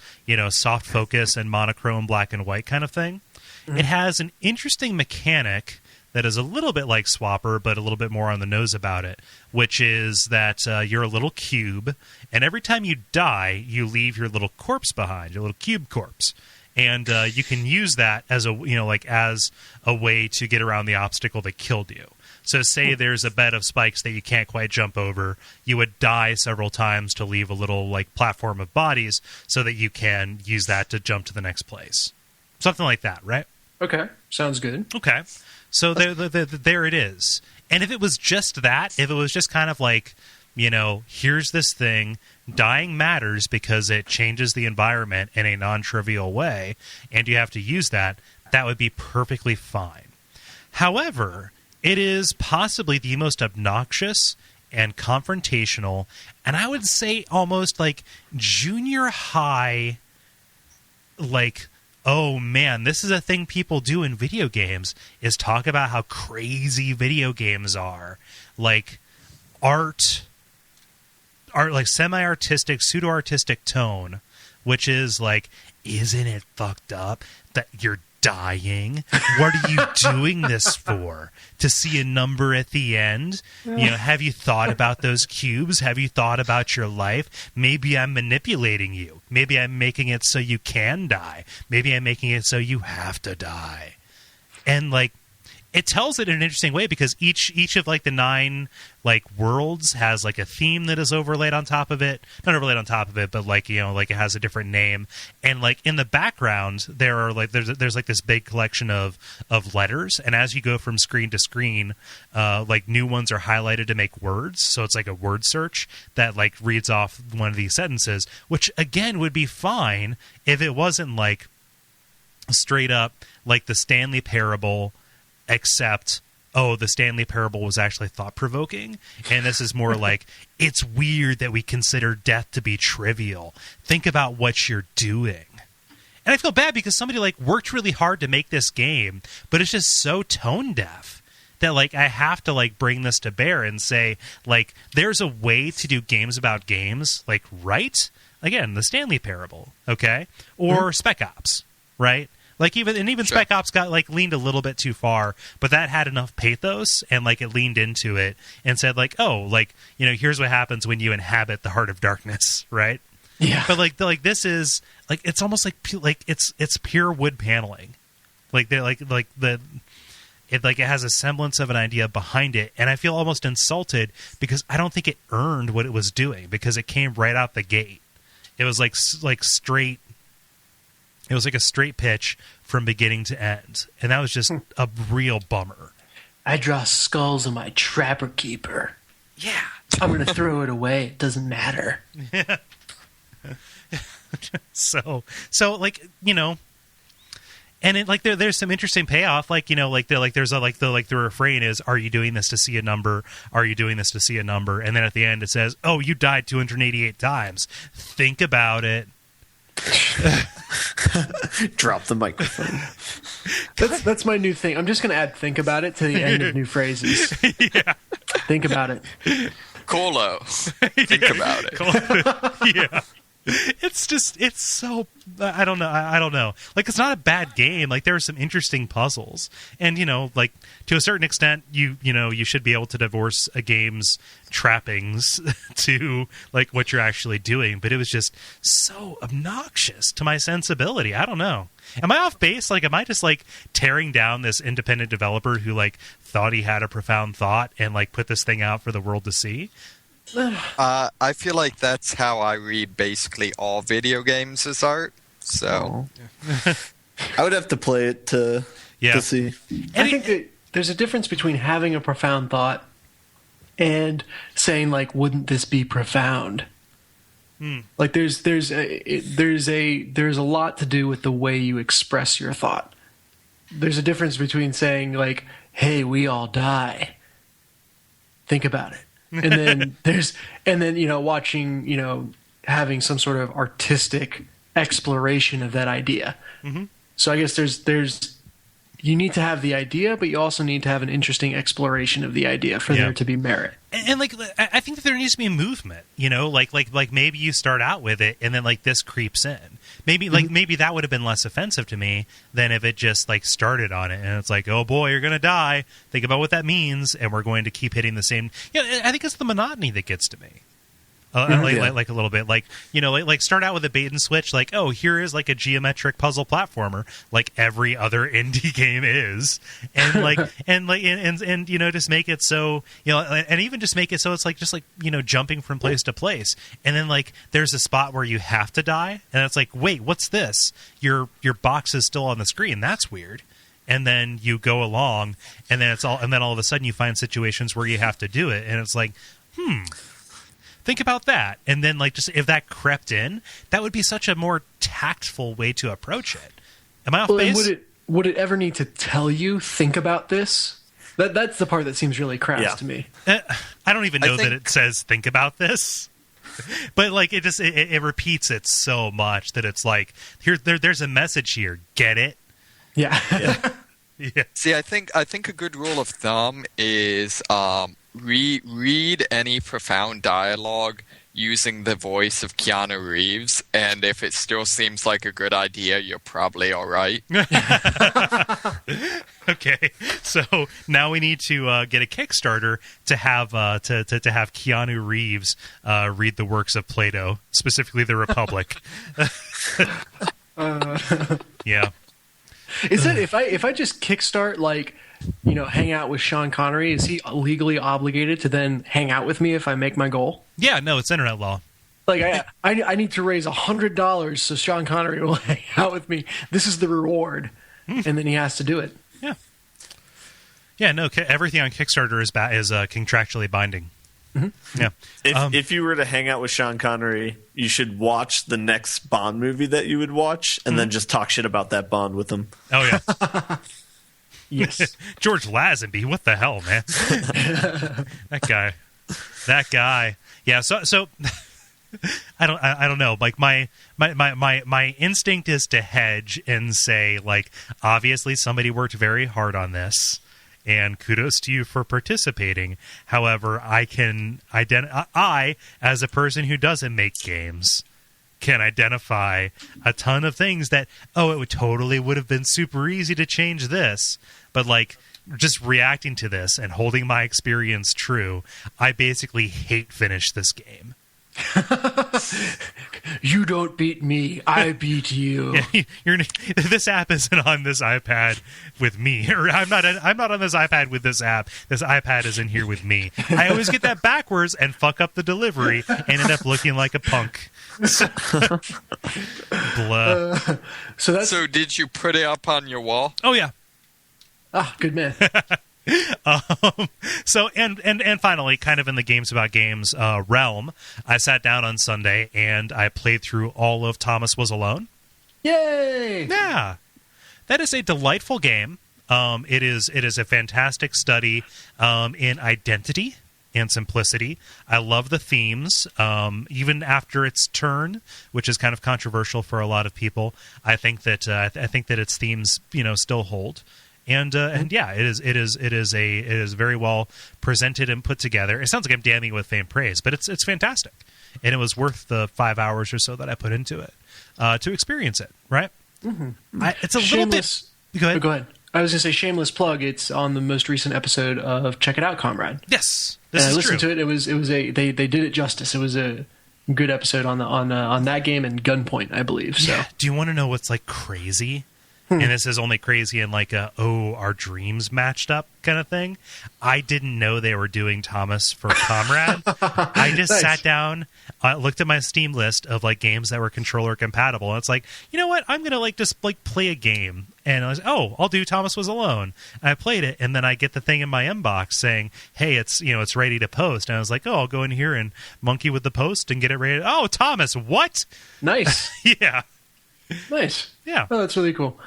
soft focus and monochrome black and white kind of thing. Mm-hmm. It has an interesting mechanic that is a little bit like Swapper, but a little bit more on the nose about it, which is that you're a little cube, and every time you die, you leave your little corpse behind, your little cube corpse. And you can use that as a way to get around the obstacle that killed you. So say there's a bed of spikes that you can't quite jump over, you would die several times to leave a little like platform of bodies so that you can use that to jump to the next place. Something like that, right? Okay, sounds good. Okay, so there it is. And if it was just that, if it was just kind of like, here's this thing, dying matters because it changes the environment in a non-trivial way, and you have to use that would be perfectly fine. However, it is possibly the most obnoxious and confrontational, and I would say almost like junior high, like oh man, this is a thing people do in video games, is talk about how crazy video games are. Like art like semi-artistic, pseudo-artistic tone, which is like, isn't it fucked up that you're dying? What are you doing this for? To see a number at the end? Have you thought about those cubes? Have you thought about your life? Maybe I'm manipulating you. Maybe I'm making it so you can die. Maybe I'm making it so you have to die. And like, it tells it in an interesting way because each of like the 9 like worlds has like a theme that is overlaid on top of it. Not overlaid on top of it, but like, like it has a different name. And like in the background, there are like there's like this big collection of letters. And as you go from screen to screen, like new ones are highlighted to make words. So it's like a word search that like reads off one of these sentences, which again would be fine if it wasn't like straight up like the Stanley Parable, except, the Stanley Parable was actually thought-provoking, and this is more like, it's weird that we consider death to be trivial. Think about what you're doing. And I feel bad because somebody like worked really hard to make this game, but it's just so tone-deaf that like I have to like bring this to bear and say, like, there's a way to do games about games, like, right? Again, the Stanley Parable, okay? Or Spec Ops, right? Like even sure. Spec Ops got like leaned a little bit too far, but that had enough pathos and like it leaned into it and said like, oh, like, here's what happens when you inhabit the heart of darkness, right? Yeah. But like this is like, it's almost like it's pure wood paneling. Like they're like it has a semblance of an idea behind it, and I feel almost insulted because I don't think it earned what it was doing because it came right out the gate. It was like straight. It was like a straight pitch from beginning to end. And that was just a real bummer. I draw skulls on my Trapper Keeper. Yeah. I'm going to throw it away. It doesn't matter. Yeah. So like, and it like there's some interesting payoff. Like, there's the refrain is, are you doing this to see a number? Are you doing this to see a number? And then at the end it says, oh, you died 288 times. Think about it. Drop the microphone. That's my new thing. I'm just going to add "think about it" to the end of new phrases. Yeah. Think about it. Kole. Think about it. Yeah. It's so, I don't know. Like, it's not a bad game. Like, there are some interesting puzzles. And, like, to a certain extent, you should be able to divorce a game's trappings to, like, what you're actually doing. But it was just so obnoxious to my sensibility. I don't know. Am I off base? Like, am I just, like, tearing down this independent developer who, like, thought he had a profound thought and, like, put this thing out for the world to see? I feel like that's how I read basically all video games as art. So I would have to play it to see. I think that there's a difference between having a profound thought and saying like, "Wouldn't this be profound?" Like there's a lot to do with the way you express your thought. There's a difference between saying like, "Hey, we all die. Think about it." And then watching, having some sort of artistic exploration of that idea. Mm-hmm. So I guess there's you need to have the idea, but you also need to have an interesting exploration of the idea for there to be merit. And like, I think that there needs to be a movement, like maybe you start out with it and then like this creeps in. Maybe maybe that would have been less offensive to me than if it just like started on it and it's like, oh boy, you're going to die. Think about what that means. And we're going to keep hitting the same. I think it's the monotony that gets to me. Like a little bit, like start out with a bait and switch, like, oh, here is like a geometric puzzle platformer, like every other indie game is, and like and just make it so and even just make it so it's like just like jumping from place to place, and then like there's a spot where you have to die, and it's like, wait, what's this? Your box is still on the screen. That's weird. And then you go along, and then all of a sudden you find situations where you have to do it, and it's like, think about that. And then, like, just if that crept in, that would be such a more tactful way to approach it. Am I off base? Would it ever need to tell you, think about this? That's the part that seems really crass to me. I don't even know that it says, think about this. But like it repeats it so much that it's like there's a message here. Get it? Yeah. Yeah. See, I think a good rule of thumb is read any profound dialogue using the voice of Keanu Reeves, and if it still seems like a good idea, you're probably all right. Okay, so now we need to get a Kickstarter to have to have Keanu Reeves read the works of Plato, specifically the Republic. Yeah. Is it if I just kickstart like, you know, hang out with Sean Connery, is he legally obligated to then hang out with me if I make my goal? Yeah, no, it's internet law. Like I need to raise $100 so Sean Connery will hang out with me. This is the reward, and then he has to do it. Yeah. Yeah, no, everything on Kickstarter is contractually binding. Mm-hmm. Yeah. If you were to hang out with Sean Connery, you should watch the next Bond movie that you would watch, and then just talk shit about that Bond with him. Oh yeah. Yes. George Lazenby, what the hell, man? That guy. Yeah. So I don't know. Like my instinct is to hedge and say, like, obviously somebody worked very hard on this, and kudos to you for participating. However, I, as a person who doesn't make games, can identify a ton of things that, it would have been super easy to change this. But, like, just reacting to this and holding my experience true, I basically hate finish this game. You don't beat me, I beat you. Yeah, this app isn't on this iPad with me, or I'm not on this iPad with this app. This iPad is in here with me. I always get that backwards and fuck up the delivery and end up looking like a punk. Blah. So did you put it up on your wall? Oh yeah. Ah, good man. So finally, kind of in the games about games realm, I sat down on Sunday and I played through all of Thomas Was Alone. Yay! Yeah, that is a delightful game. It is a fantastic study in identity and simplicity. I love the themes, even after its turn, which is kind of controversial for a lot of people. I think that its themes, still hold. And yeah, it is very well presented and put together. It sounds like I'm damning with faint praise, but it's fantastic, and it was worth the 5 hours or so that I put into it to experience it. Right? Mm-hmm. It's a little bit. Go ahead. I was going to say, shameless plug. It's on the most recent episode of Check It Out, Comrade. Yes, this is I listened true. to it. They did it justice. It was a good episode on that game and Gunpoint, I believe. So, do you want to know what's like crazy? And this is only crazy in like our dreams matched up kind of thing. I didn't know they were doing Thomas for Comrade. I just sat down, looked at my Steam list of like games that were controller compatible, and it's like, you know what? I'm gonna just play a game. And I was, I'll do Thomas Was Alone. And I played it, and then I get the thing in my inbox saying, hey, it's ready to post. And I was like, I'll go in here and monkey with the post and get it ready. Oh, Thomas, what? Nice. Yeah. Nice. Yeah. Oh, that's really cool.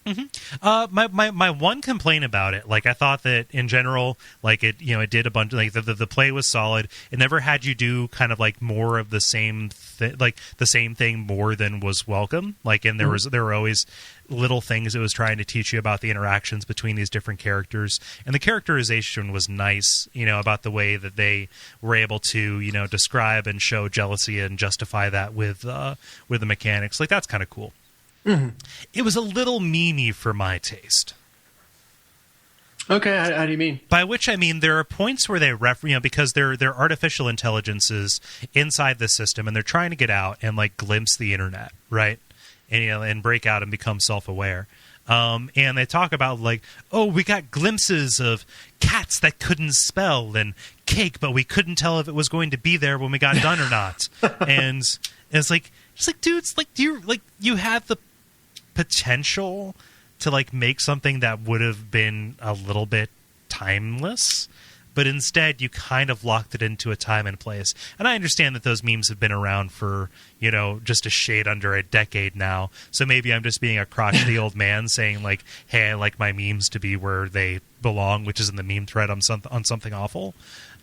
Mm-hmm. My one complaint about it, like I thought that in general, like it did a bunch of like the play was solid. It never had you do kind of like more of the same the same thing more than was welcome. Like, and there were always little things it was trying to teach you about the interactions between these different characters, and the characterization was nice. About the way that they were able to describe and show jealousy and justify that with the mechanics. Like, that's kind of cool. Mm-hmm. It was a little memey for my taste. Okay, how do you mean? By which I mean there are points where they because they're artificial intelligences inside the system, and they're trying to get out and like glimpse the internet, right? And and break out and become self-aware. And they talk about like, we got glimpses of cats that couldn't spell and cake, but we couldn't tell if it was going to be there when we got done or not. And it's like, dudes, like you had the potential to like make something that would have been a little bit timeless, but instead you kind of locked it into a time and place. And I understand that those memes have been around for just a shade under a decade now, so maybe I'm just being a crotchety old man saying like, hey, I like my memes to be where they belong, which is in the meme thread on something awful.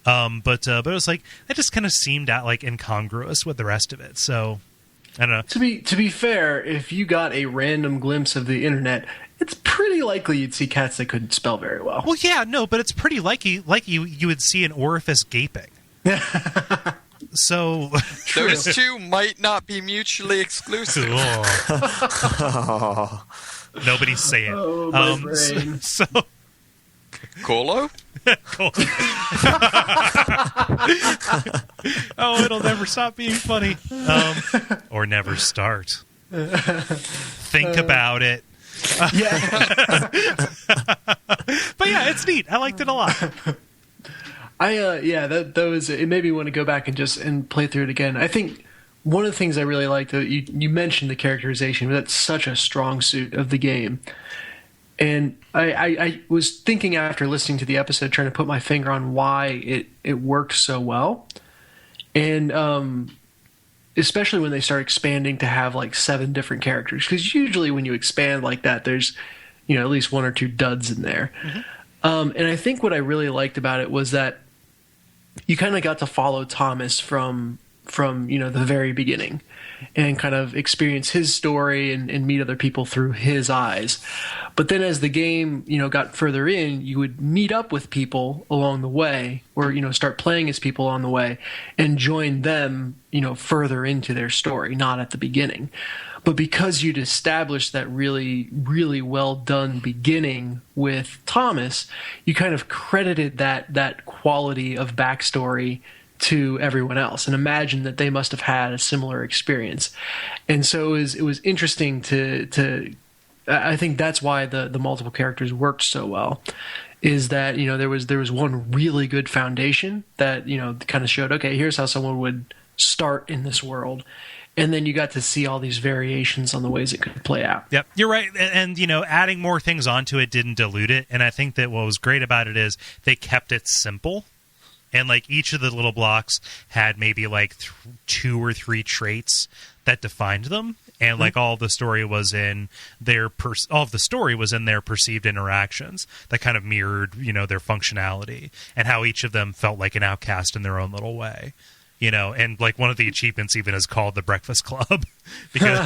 But it was like that just kind of seemed like incongruous with the rest of it. So I don't know. To be fair, if you got a random glimpse of the internet, it's pretty likely you'd see cats that couldn't spell very well. Well, yeah, no, but it's pretty likely you would see an orifice gaping. So those two might not be mutually exclusive. Nobody's saying. Oh, my brain. So Kole? Oh, it'll never stop being funny. Or never start. Think about it. Yeah. But yeah, it's neat. I liked it a lot. It made me want to go back and play through it again. I think one of the things I really liked, you mentioned the characterization, but that's such a strong suit of the game. And I was thinking after listening to the episode, trying to put my finger on why it worked so well. And especially when they start expanding to have like 7 different characters. Because usually when you expand like that, there's at least 1 or 2 duds in there. Mm-hmm. And I think what I really liked about it was that you kind of got to follow Thomas from the very beginning and kind of experience his story and meet other people through his eyes. But then as the game, got further in, you would meet up with people along the way or, start playing as people on the way and join them, further into their story, not at the beginning. But because you'd established that really, really well done beginning with Thomas, you kind of credited that quality of backstory to everyone else and imagine that they must have had a similar experience. And so it was interesting to I think that's why the multiple characters worked so well, is that there was one really good foundation that kind of showed, okay, here's how someone would start in this world, and then you got to see all these variations on the ways it could play out. Yep, you're right. And adding more things onto it didn't dilute it. And I think that what was great about it is they kept it simple. And like each of the little blocks had maybe like 2 or 3 traits that defined them, and like all the story was in their perceived interactions that kind of mirrored their functionality and how each of them felt like an outcast in their own little way. And like one of the achievements even is called the Breakfast Club because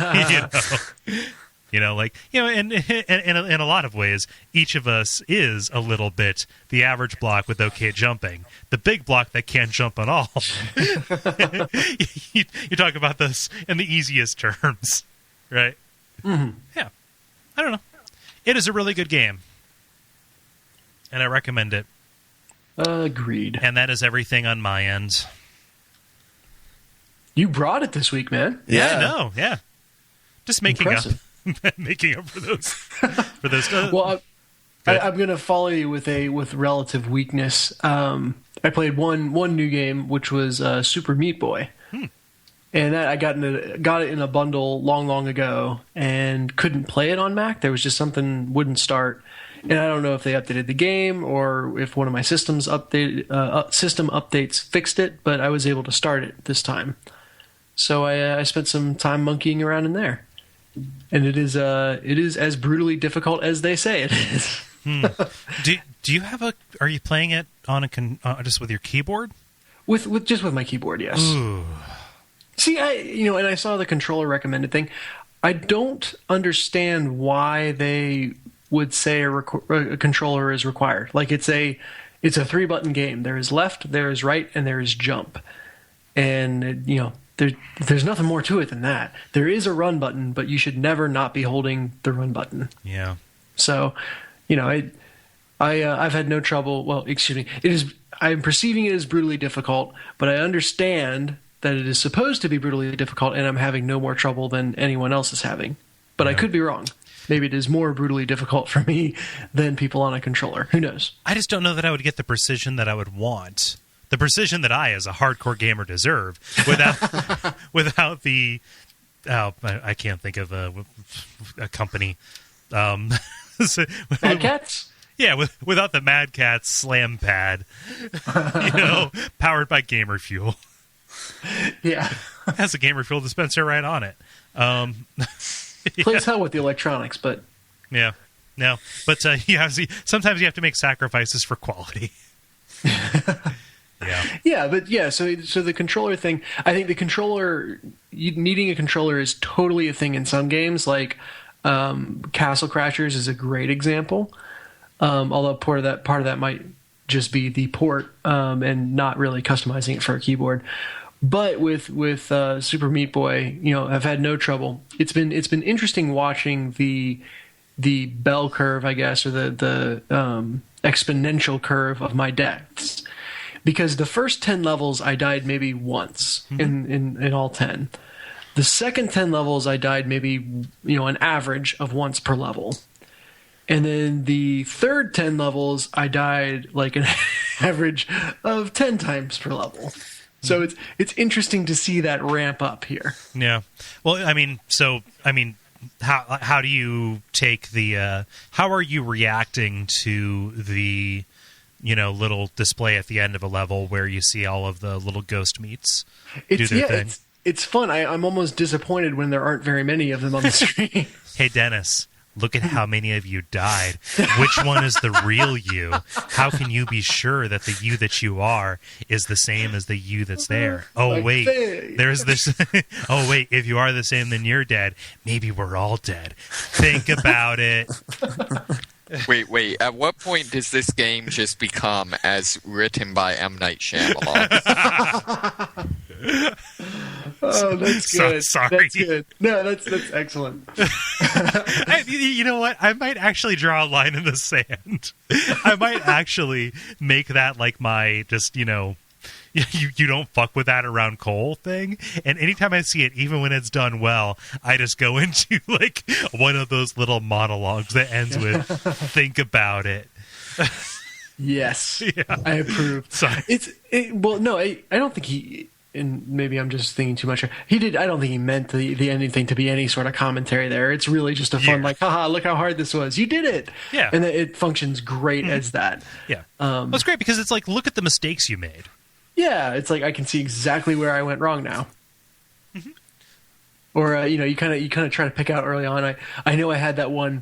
in a lot of ways, each of us is a little bit the average block with okay jumping, the big block that can't jump at all. you talk about this in the easiest terms, right? Mm-hmm. Yeah. I don't know. It is a really good game, and I recommend it. Agreed. And that is everything on my end. You brought it this week, man. Yeah, I know. Yeah. Just making Impressive. up. Making up for those. Well, I'm going to follow you with relative weakness. I played one new game, which was Super Meat Boy, and that I got it in a bundle long ago, and couldn't play it on Mac. There was just something wouldn't start, and I don't know if they updated the game or if one of my system updates fixed it, but I was able to start it this time. So I spent some time monkeying around in there. And it is as brutally difficult as they say it is. Do you have are you playing it on just with your keyboard? With my keyboard, yes. Ooh. See, and I saw the controller recommended thing. I don't understand why they would say a controller is required. Like it's a 3-button game. There is left, there is right, and there is jump. And there's nothing more to it than that. There is a run button, but you should never not be holding the run button. Yeah. So, I've had no trouble. Well, excuse me. I'm perceiving it as brutally difficult, but I understand that it is supposed to be brutally difficult, and I'm having no more trouble than anyone else is having. But I could be wrong. Maybe it is more brutally difficult for me than people on a controller. Who knows? I just don't know that I would get the precision that I would want. The precision that I, as a hardcore gamer, deserve without the I can't think of a company. Mad Cats? Yeah, without the Mad Catz Slam Pad, powered by Gamer Fuel. Yeah, it has a Gamer Fuel dispenser right on it. Plays hell with the electronics, but yeah, No, but sometimes you have to make sacrifices for quality. Yeah. So the controller thing, I think the controller, needing a controller is totally a thing in some games. Like Castle Crashers is a great example. Although part of that might just be the port and not really customizing it for a keyboard. But with Super Meat Boy, I've had no trouble. It's been interesting watching the bell curve, I guess, or the exponential curve of my deaths. Because the first 10 levels I died maybe once in all 10. The second 10 levels I died maybe an average of once per level. And then the third 10 levels I died like an average of 10 times per level. So it's interesting to see that ramp up here. Yeah. Well, how do you take the how are you reacting to the little display at the end of a level where you see all of the little ghost meats do their thing? It's fun. I'm almost disappointed when there aren't very many of them on the screen. Hey, Dennis, look at how many of you died. Which one is the real you? How can you be sure that the you that you are is the same as the you that's there? Oh, wait, there's this. Oh, wait, if you are the same, then you're dead. Maybe we're all dead. Think about it. Wait. At what point does this game just become as written by M. Night Shyamalan? Oh, that's good. Sorry. That's good. No, that's excellent. You know what? I might actually draw a line in the sand. I might actually make that like my just, you don't fuck with that around Kole thing. And anytime I see it, even when it's done well, I just go into like one of those little monologues that ends with think about it. Yes. Yeah. I approve. Sorry. I don't think he, and maybe I'm just thinking too much. I don't think he meant the anything to be any sort of commentary there. It's really just a fun, like, haha, look how hard this was. You did it. Yeah. And it functions great as that. Yeah. It's great because it's like, look at the mistakes you made. Yeah. It's like, I can see exactly where I went wrong now. Mm-hmm. Or, you kind of try to pick out early on. I know I had that one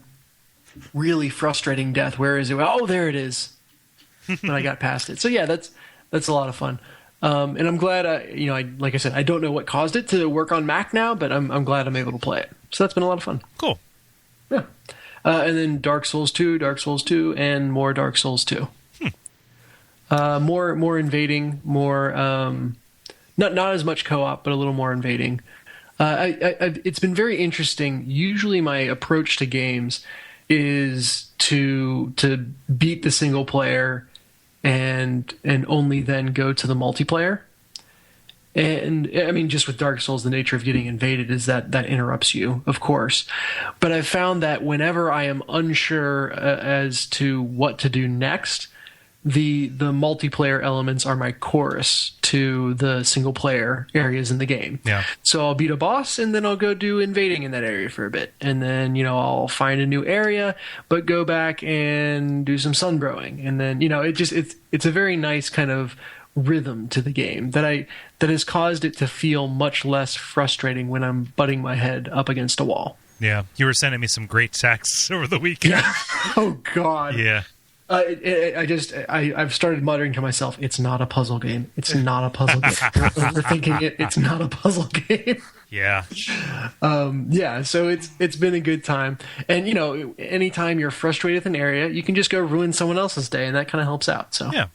really frustrating death. Where is it? Oh, there it is. And I got past it. So yeah, that's a lot of fun. And I'm glad, like I said, I don't know what caused it to work on Mac now, but I'm glad I'm able to play it. So that's been a lot of fun. Cool. Yeah. And then Dark Souls 2, and more Dark Souls 2. More invading, more not as much co-op, but a little more invading. It's been very interesting. Usually my approach to games is to beat the single player and only then go to the multiplayer. And I mean, just with Dark Souls, the nature of getting invaded is that interrupts you, of course. But I've found that whenever I am unsure as to what to do next, the multiplayer elements are my chorus to the single player areas in the game. Yeah. So I'll beat a boss and then I'll go do invading in that area for a bit. And then, I'll find a new area, but go back and do some sunbrowing. And then, it's a very nice kind of rhythm to the game that has caused it to feel much less frustrating when I'm butting my head up against a wall. Yeah. You were sending me some great texts over the weekend. Yeah. Oh God. Yeah. I've started muttering to myself, it's not a puzzle game. It's not a puzzle game. You're overthinking it. It's not a puzzle game. Yeah. So it's been a good time. And, anytime you're frustrated with an area, you can just go ruin someone else's day, and that kind of helps out. So yeah.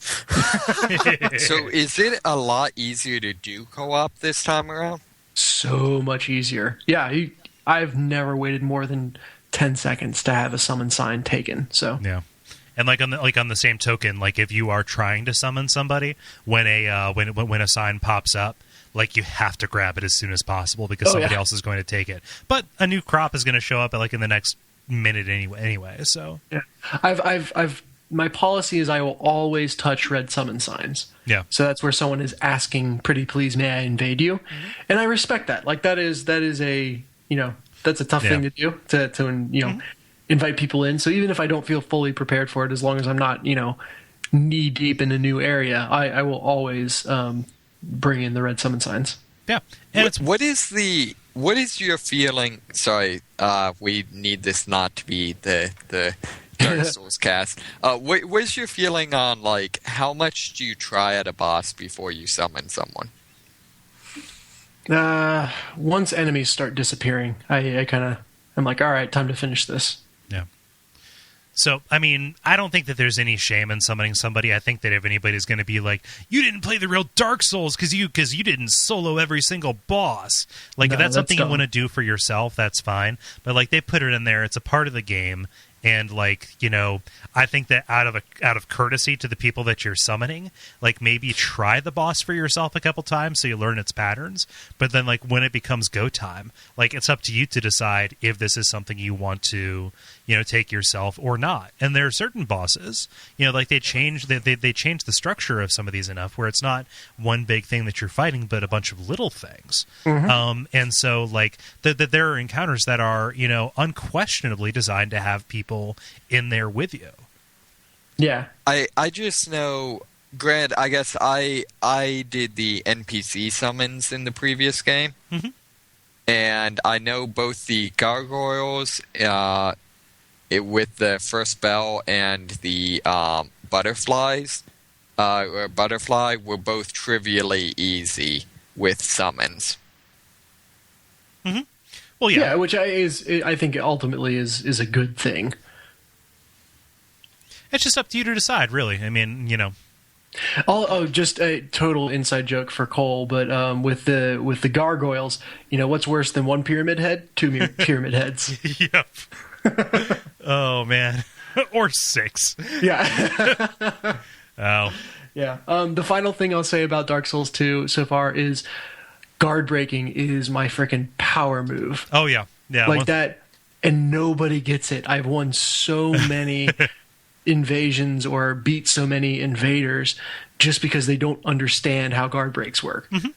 So is it a lot easier to do co-op this time around? So much easier. Yeah. I've never waited more than 10 seconds to have a summon sign taken. So yeah. And on the same token, like if you are trying to summon somebody, when a sign pops up, like you have to grab it as soon as possible because somebody else is going to take it. But a new crop is going to show up in the next minute anyway. So yeah, I've my policy is I will always touch red summon signs. Yeah. So that's where someone is asking, "Pretty please, may I invade you?" Mm-hmm. And I respect that. Like that is a that's a tough thing to do to mm-hmm. invite people in. So even if I don't feel fully prepared for it, as long as I'm not, knee deep in a new area, I will always bring in the red summon signs. Yeah. And what is the what is your feeling? Sorry, we need this not to be the Dark Souls cast. What's your feeling on, like, how much do you try at a boss before you summon someone? Once enemies start disappearing, I'm like, all right, time to finish this. Yeah. So, I mean, I don't think that there's any shame in summoning somebody. I think that if anybody's going to be like, you didn't play the real Dark Souls because you didn't solo every single boss. Like, No, if that's something dumb. you want to do for yourself, that's fine. But, like, they put it in there. It's a part of the game. And, like, you know, I think that out of courtesy to the people that you're summoning, like, maybe try the boss for yourself a couple times so you learn its patterns. But then, like, when it becomes go time, like, it's up to you to decide if this is something you want to, you know, take yourself or not. And there are certain bosses, you know, like, they change the structure of some of these enough where it's not one big thing that you're fighting, but a bunch of little things. Mm-hmm. And so, like, there are encounters that are, you know, unquestionably designed to have people in there with you. Yeah. I just know, Grant, I guess I did the NPC summons in the previous game. Mm-hmm. And I know both the gargoyles with the first bell and the butterflies or butterfly were both trivially easy with summons. Mm-hmm. Well, yeah. Which I think ultimately is a good thing. It's just up to you to decide, really. I mean, you know. Just a total inside joke for Kole, but with the gargoyles, you know, what's worse than one pyramid head? Two pyramid heads. Yep. Oh, man. Or 6. Yeah. Oh. Yeah. The final thing I'll say about Dark Souls 2 so far is guard breaking is my freaking power move. Oh, yeah. Yeah. Like that, and nobody gets it. I've won so many invasions or beat so many invaders just because they don't understand how guard breaks work. Mm-hmm.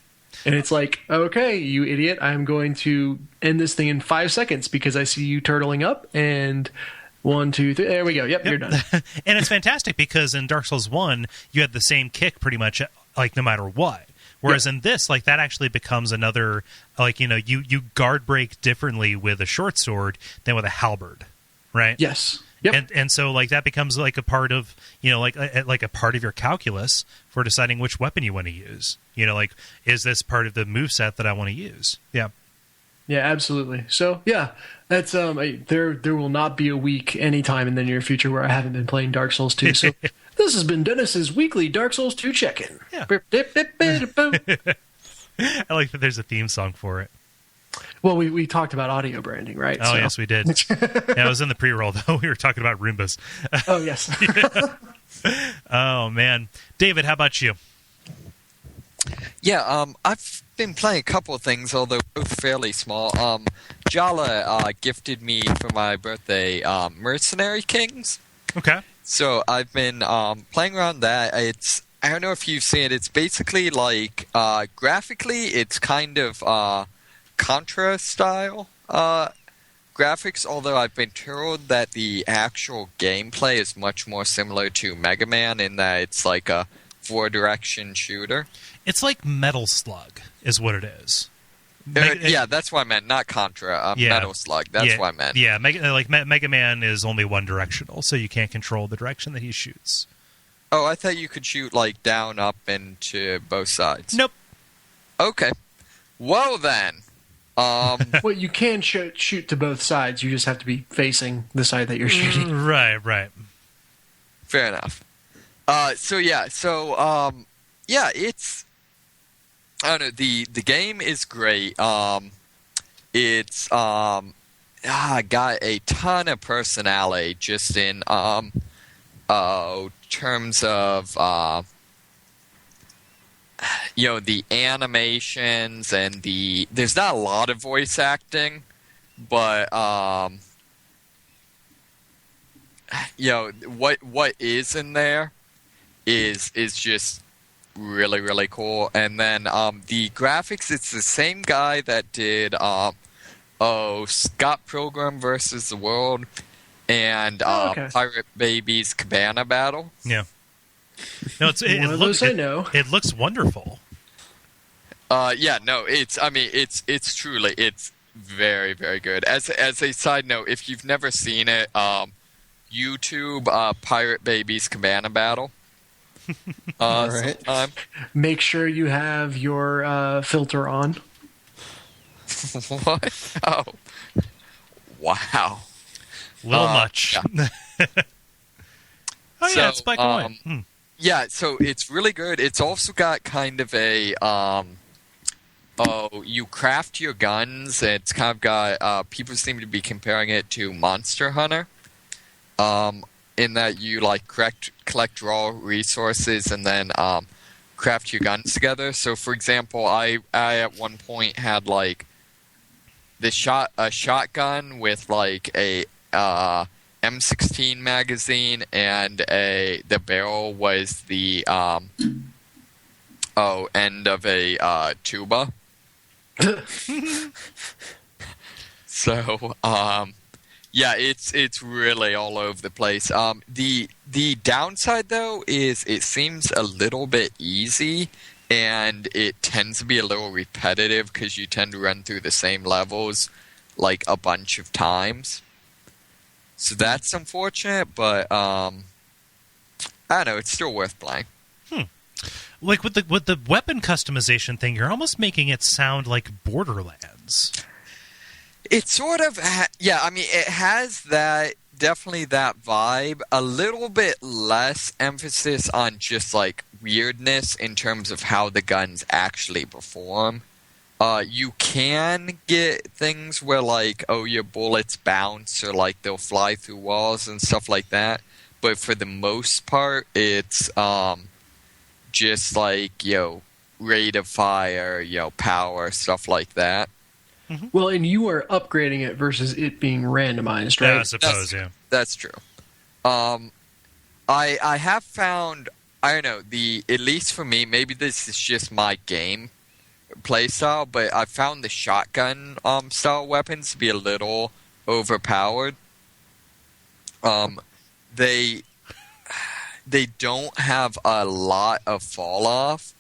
And it's like, okay, you idiot, I'm going to end this thing in 5 seconds because I see you turtling up, and 1, 2, 3, there we go. Yep. You're done. And it's fantastic because in Dark Souls 1, you had the same kick pretty much, like, no matter what. Whereas in this, like, that actually becomes another, like, you know, you guard break differently with a short sword than with a halberd, right? Yes. Yep. And so, like, that becomes, like, a part of, you know, like a part of your calculus for deciding which weapon you want to use. You know, like, is this part of the moveset that I want to use? Yeah. Yeah, absolutely. So, yeah, that's there will not be a week anytime in the near future where I haven't been playing Dark Souls 2. So this has been Dennis's weekly Dark Souls 2 check-in. Yeah. I like that there's a theme song for it. Well, we talked about audio branding, right? Oh, yes, we did. Yeah, it was in the pre-roll, though. We were talking about Roombas. Oh, yes. Oh, man. David, how about you? Yeah, I've been playing a couple of things, although both fairly small. Jala gifted me for my birthday Mercenary Kings. Okay. So I've been playing around that. I don't know if you've seen it. It's basically like graphically, it's kind of Contra style graphics. Although I've been told that the actual gameplay is much more similar to Mega Man in that it's like a 4-direction shooter. It's like Metal Slug, is what it is. Yeah, that's what I meant. Not Contra. Metal Slug. That's what I meant. Yeah, Mega Man is only one directional, so you can't control the direction that he shoots. Oh, I thought you could shoot like down, up, and to both sides. Nope. Okay. Well then. Well, you can shoot to both sides. You just have to be facing the side that you're shooting. Right. Fair enough. It's. I don't know. The game is great. It's got a ton of personality just in terms of the animations and there's not a lot of voice acting, but what is in there is just really, really cool. And then the graphics, it's the same guy that did Scott Pilgrim versus the World and Pirate Baby's Cabana Battle. Yeah. No, it I know. It looks wonderful. Yeah, no, it's truly, it's very, very good. As a side note, if you've never seen it, YouTube Pirate Babies Cabana Battle. All right. Make sure you have your filter on. What? Oh, wow. Little much. Yeah. Oh, So, yeah, it's black and white. Yeah, so it's really good. It's also got kind of a, you craft your guns. It's kind of got, people seem to be comparing it to Monster Hunter, in that you, like, collect raw resources and then, craft your guns together. So, for example, I at one point had, like, a shotgun with, like, a, M16 magazine, and the barrel was the end of a tuba. So yeah, it's really all over the place. The downside though is it seems a little bit easy, and it tends to be a little repetitive because you tend to run through the same levels like a bunch of times. So that's unfortunate, but I don't know. It's still worth playing. Like with the weapon customization thing, you're almost making it sound like Borderlands. It sort of, yeah. I mean, it has definitely that vibe. A little bit less emphasis on just like weirdness in terms of how the guns actually perform. You can get things where, like, your bullets bounce or, like, they'll fly through walls and stuff like that. But for the most part, it's just, like, rate of fire, power, stuff like that. Mm-hmm. Well, and you are upgrading it versus it being randomized, right? Yeah, I suppose, yeah. That's true. I have found, I don't know, at least for me, maybe this is just my game playstyle, but I found the shotgun style weapons to be a little overpowered. They don't have a lot of fall off,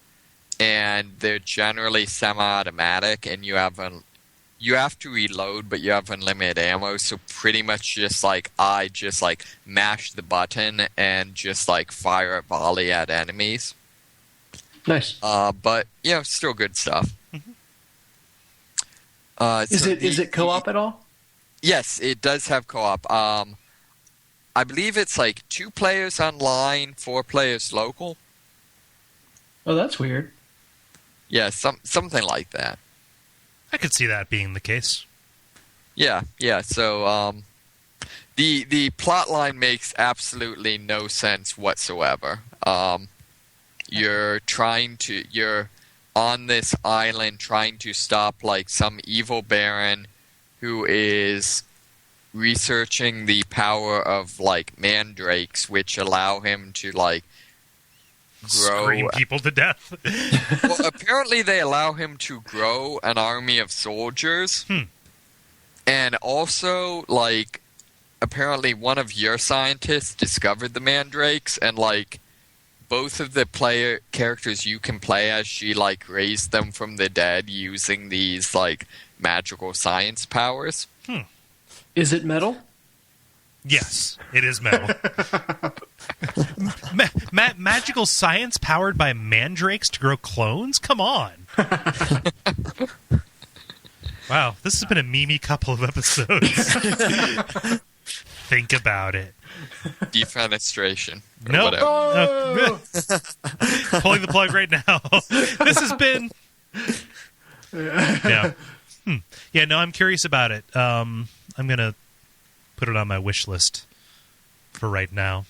and they're generally semi-automatic, and you have to reload, but you have unlimited ammo. So pretty much I just mash the button and just fire a volley at enemies. Nice. But still good stuff. Mm-hmm. Is it co-op at all? Yes, it does have co-op. I believe it's 2 players online, 4 players local. Oh, that's weird. Yeah, something like that. I could see that being the case. Yeah. So the plot line makes absolutely no sense whatsoever. You're on this island trying to stop some evil baron who is researching the power of mandrakes, which allow him to grow. Scream people to death. Well, apparently they allow him to grow an army of soldiers. And also apparently one of your scientists discovered the mandrakes, and both of the player characters you can play as, she raised them from the dead using these magical science powers. Is it metal? Yes, it is metal. Magical science powered by mandrakes to grow clones? Come on. Wow, this has been a memey couple of episodes. Think about it. Defenestration. Nope. Oh! Pulling the plug right now. This has been... Yeah. Yeah, no, I'm curious about it. I'm going to put it on my wish list for right now.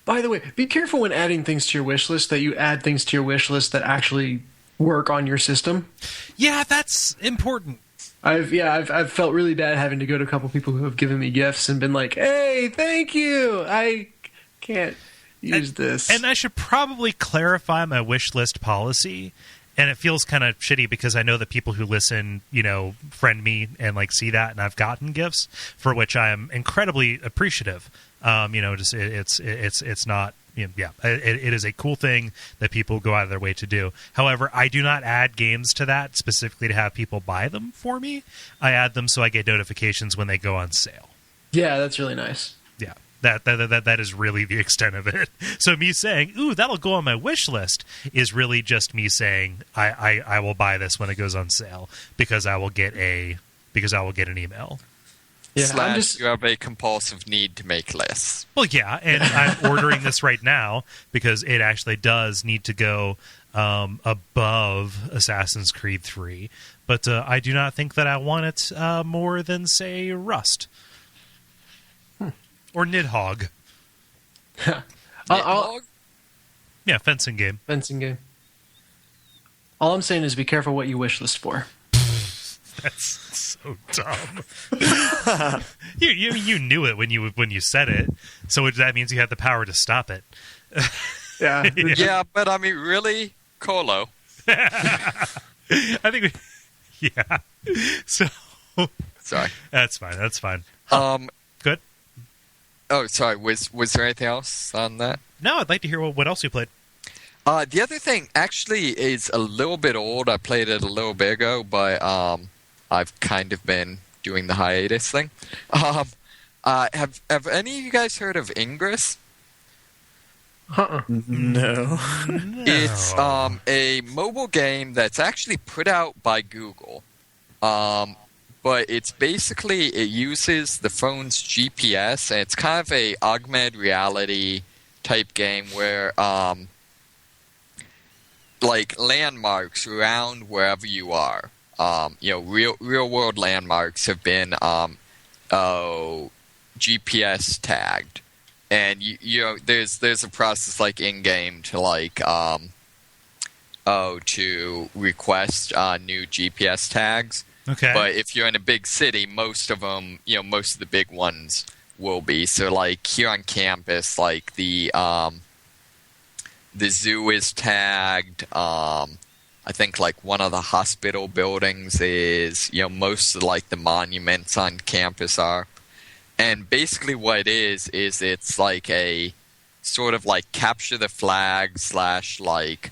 By the way, be careful when adding things to your wish list that you add things to your wish list that actually work on your system. Yeah, that's important. I've felt really bad having to go to a couple people who have given me gifts and been like, "Hey, thank you. I can't use this." And I should probably clarify my wish list policy. And it feels kind of shitty because I know that people who listen, friend me and see that, and I've gotten gifts for which I am incredibly appreciative. Just it's not Yeah, it is a cool thing that people go out of their way to do. However, I do not add games to that specifically to have people buy them for me. I add them so I get notifications when they go on sale. Yeah, that's really nice. Yeah, that is really the extent of it. So me saying, "Ooh, that'll go on my wish list," is really just me saying, "I will buy this when it goes on sale because I will get an email." Yeah, you have a compulsive need to make lists. Well, yeah, and I'm ordering this right now because it actually does need to go above Assassin's Creed 3. But I do not think that I want it more than, say, Rust. Or Nidhogg. Yeah, fencing game. Fencing game. All I'm saying is be careful what you wish list for. That's so dumb. you knew it when you said it, so that means you had the power to stop it. Yeah. Yeah, but I mean, really, Kole. I think. Yeah. So. Sorry. That's fine. Good. Oh, sorry. Was there anything else on that? No, I'd like to hear what else you played. The other thing actually is a little bit old. I played it a little bit ago, but I've kind of been doing the hiatus thing. Have any of you guys heard of Ingress? No. It's a mobile game that's actually put out by Google. But it's basically, it uses the phone's GPS, and it's kind of a augmented reality type game where like landmarks around wherever you are. Real world landmarks have been GPS tagged, and there's a process like in game to to request new GPS tags. Okay. But if you're in a big city, most of them, most of the big ones will be. So like here on campus, like the zoo is tagged. I think like one of the hospital buildings is, most of like the monuments on campus are. And basically what it is it's like a sort of like capture the flag / like,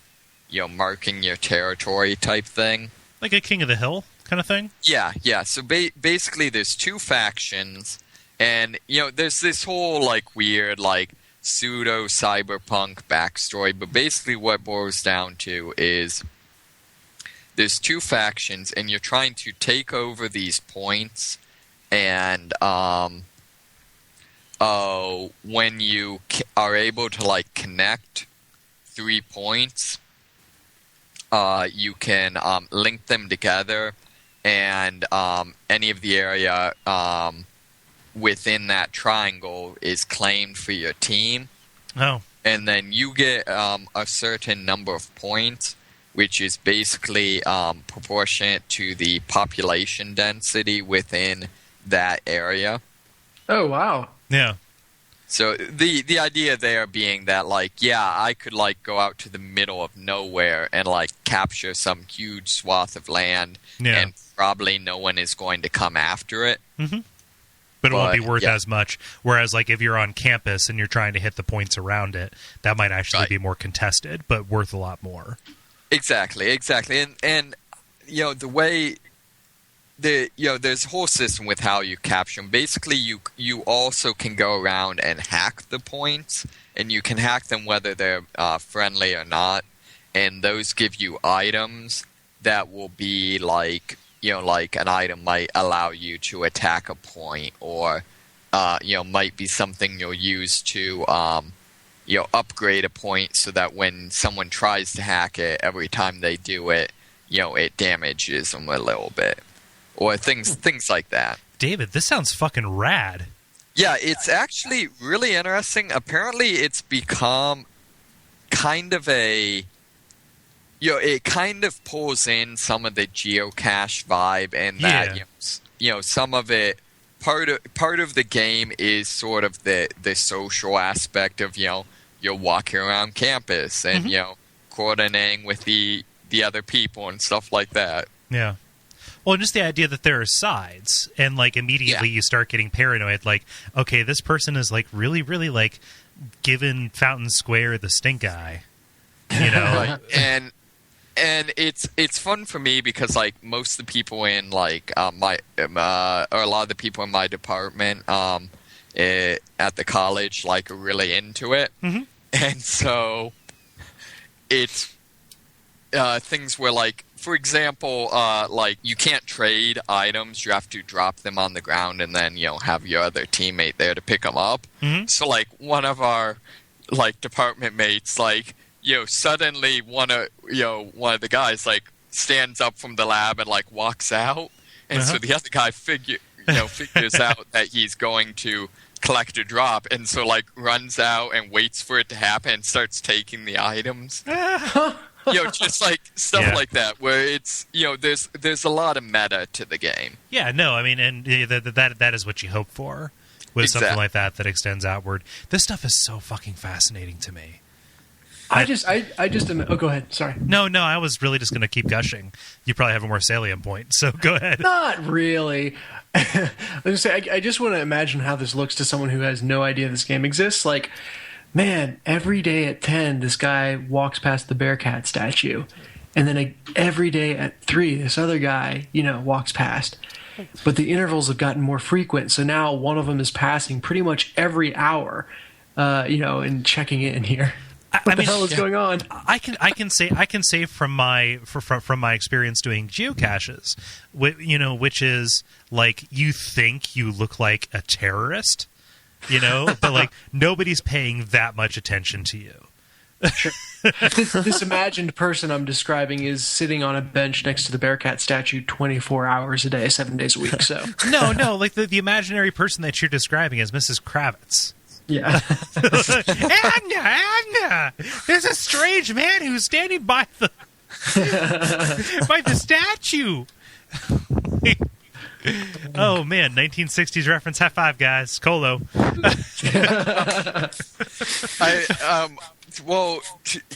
marking your territory type thing. Like a King of the Hill kind of thing? Yeah. So basically there's two factions, and, there's this whole like weird like pseudo-cyberpunk backstory, but basically what it boils down to is there's two factions, and you're trying to take over these points, and when you are able to like connect 3 points, you can link them together, and any of the area within that triangle is claimed for your team. Oh. And then you get a certain number of points, which is basically proportionate to the population density within that area. Oh, wow. Yeah. So the idea there being that, like, I could, like, go out to the middle of nowhere and, like, capture some huge swath of land, and probably no one is going to come after it. Mm-hmm. But it won't be worth as much. Whereas, like, if you're on campus and you're trying to hit the points around it, that might actually be more contested, but worth a lot more. Exactly. And the way there's a whole system with how you capture them. Basically, you also can go around and hack the points, and you can hack them whether they're friendly or not. And those give you items that will be like, like an item might allow you to attack a point, or might be something you'll use to upgrade a point so that when someone tries to hack it, every time they do it, it damages them a little bit. Or things like that. David, this sounds fucking rad. Yeah, it's actually really interesting. Apparently, it's become kind of a... it kind of pulls in some of the geocache vibe, and that, some of it... Part of the game is sort of the social aspect of, you're walking around campus and, coordinating with the other people and stuff like that. Yeah. Well, just the idea that there are sides, and like immediately you start getting paranoid. Like, okay, this person is like really, really like giving Fountain Square the stink eye. You know, Right. And it's fun for me because like most of the people in like my or a lot of the people in my department at the college like are really into it, and so it's things where like, for example, like you can't trade items, you have to drop them on the ground and then have your other teammate there to pick them up. So like one of our like department mates like suddenly one of the guys like stands up from the lab and like walks out, and so the other guy figures out that he's going to collect a drop, and so like runs out and waits for it to happen and starts taking the items. Just like stuff like that, where it's there's a lot of meta to the game. Yeah, no, I mean, and that is what you hope for with something like that extends outward. This stuff is so fucking fascinating to me. I just oh, go ahead. Sorry. No, I was really just going to keep gushing. You probably have a more salient point, so go ahead. Not really. I was gonna say, I just want to imagine how this looks to someone who has no idea this game exists. Like, man, every day at 10, this guy walks past the Bearcat statue, and then every day at 3, this other guy, walks past. But the intervals have gotten more frequent, so now one of them is passing pretty much every hour, and checking in here. What the hell is going on? I can say from my experience doing geocaches, which is like you think you look like a terrorist, but like nobody's paying that much attention to you. Sure. This imagined person I'm describing is sitting on a bench next to the Bearcat statue 24 hours a day, 7 days a week. So no, like the imaginary person that you're describing is Mrs. Kravitz. Yeah. Agna! There's a strange man who's standing by the statue. Oh man, 1960s reference. High five, guys. Kole.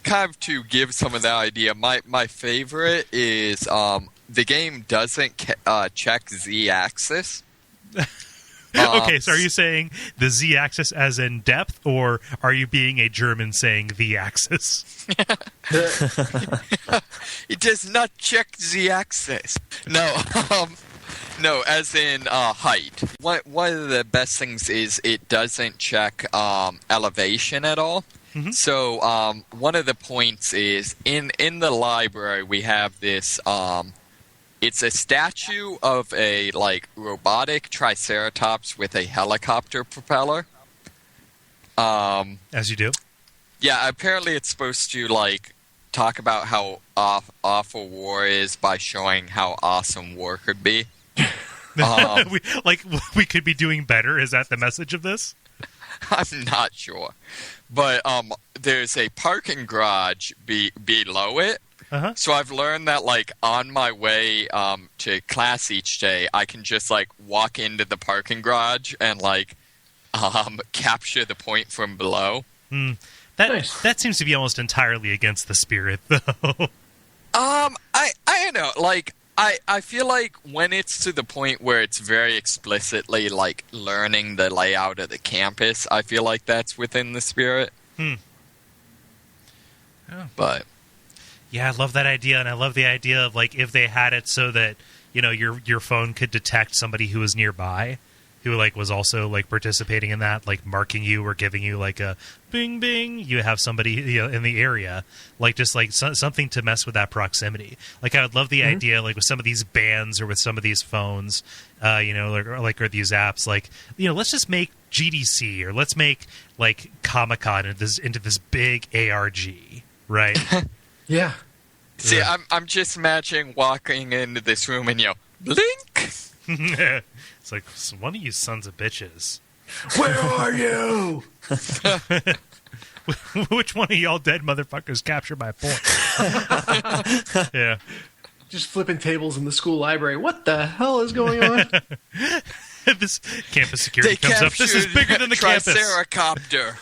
Kind of to give some of that idea, my favorite is the game doesn't check Z-axis. Okay, so are you saying the Z-axis as in depth, or are you being a German saying the axis? It does not check Z-axis. No, no, as in height. One of the best things is it doesn't check elevation at all. So one of the points is in the library we have this. It's a statue of a like robotic triceratops with a helicopter propeller. As you do. Yeah, apparently it's supposed to like talk about how awful war is by showing how awesome war could be. We could be doing better. Is that the message of this? I'm not sure, but there's a parking garage below it. So I've learned that, like, on my way to class each day, I can just, like, walk into the parking garage and, like, capture the point from below. That seems to be almost entirely against the spirit, though. I don't know. Like, I feel like when it's to the point where it's very explicitly, like, learning the layout of the campus, I feel like that's within the spirit. Oh. But... Yeah, I love that idea, and I love the idea of, like, if they had it so that, your phone could detect somebody who was nearby, who, like, was also, like, participating in that, like, marking you or giving you, like, a bing, bing, you have somebody in the area. Like, just, like, something to mess with that proximity. Like, I would love the idea, like, with some of these bands or with some of these phones, or these apps, like, let's just make GDC, or let's make, like, Comic-Con into this big ARG, right? Yeah. See, I'm just imagining walking into this room and blink. It's like, one of you sons of bitches. Where are you? Which one of y'all dead motherfuckers captured my point? Yeah. Just flipping tables in the school library. What the hell is going on? This campus security comes up. This is bigger than the campus. Triceracopter.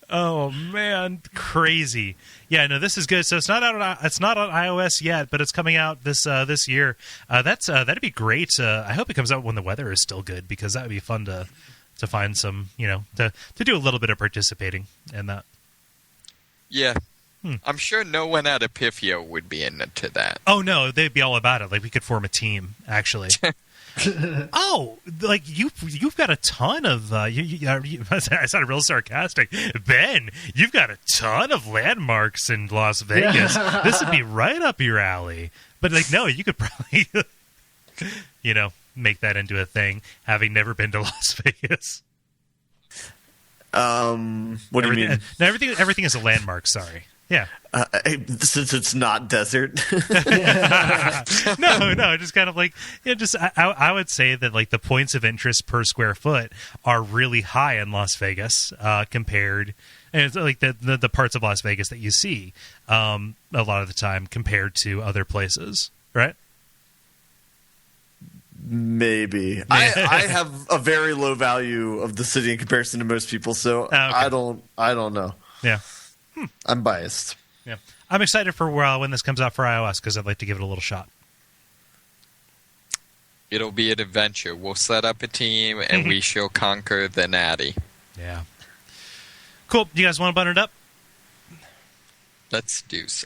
Oh man, crazy! Yeah, no, this is good. So it's not out on iOS yet, but it's coming out this year. That'd be great. I hope it comes out when the weather is still good, because that would be fun to to find some, to do a little bit of participating in that. Yeah. I'm sure no one at Epifio would be into that. Oh, no, they'd be all about it. Like, we could form a team, actually. Oh, like, you've got a ton of... I sounded real sarcastic. Ben, you've got a ton of landmarks in Las Vegas. Yeah. This would be right up your alley. But, like, no, you could probably, make that into a thing, having never been to Las Vegas. What do you mean? No, everything is a landmark, sorry. Yeah. Since it's not desert. No, just kind of like, I would say that like the points of interest per square foot are really high in Las Vegas compared, and it's like the parts of Las Vegas that you see a lot of the time compared to other places, right? Maybe. I have a very low value of the city in comparison to most people, so okay. I don't know. Yeah. I'm biased. Yeah, I'm excited for when this comes out for iOS because I'd like to give it a little shot. It'll be an adventure. We'll set up a team and we shall conquer the natty. Yeah. Cool. You guys want to button it up? Let's do so.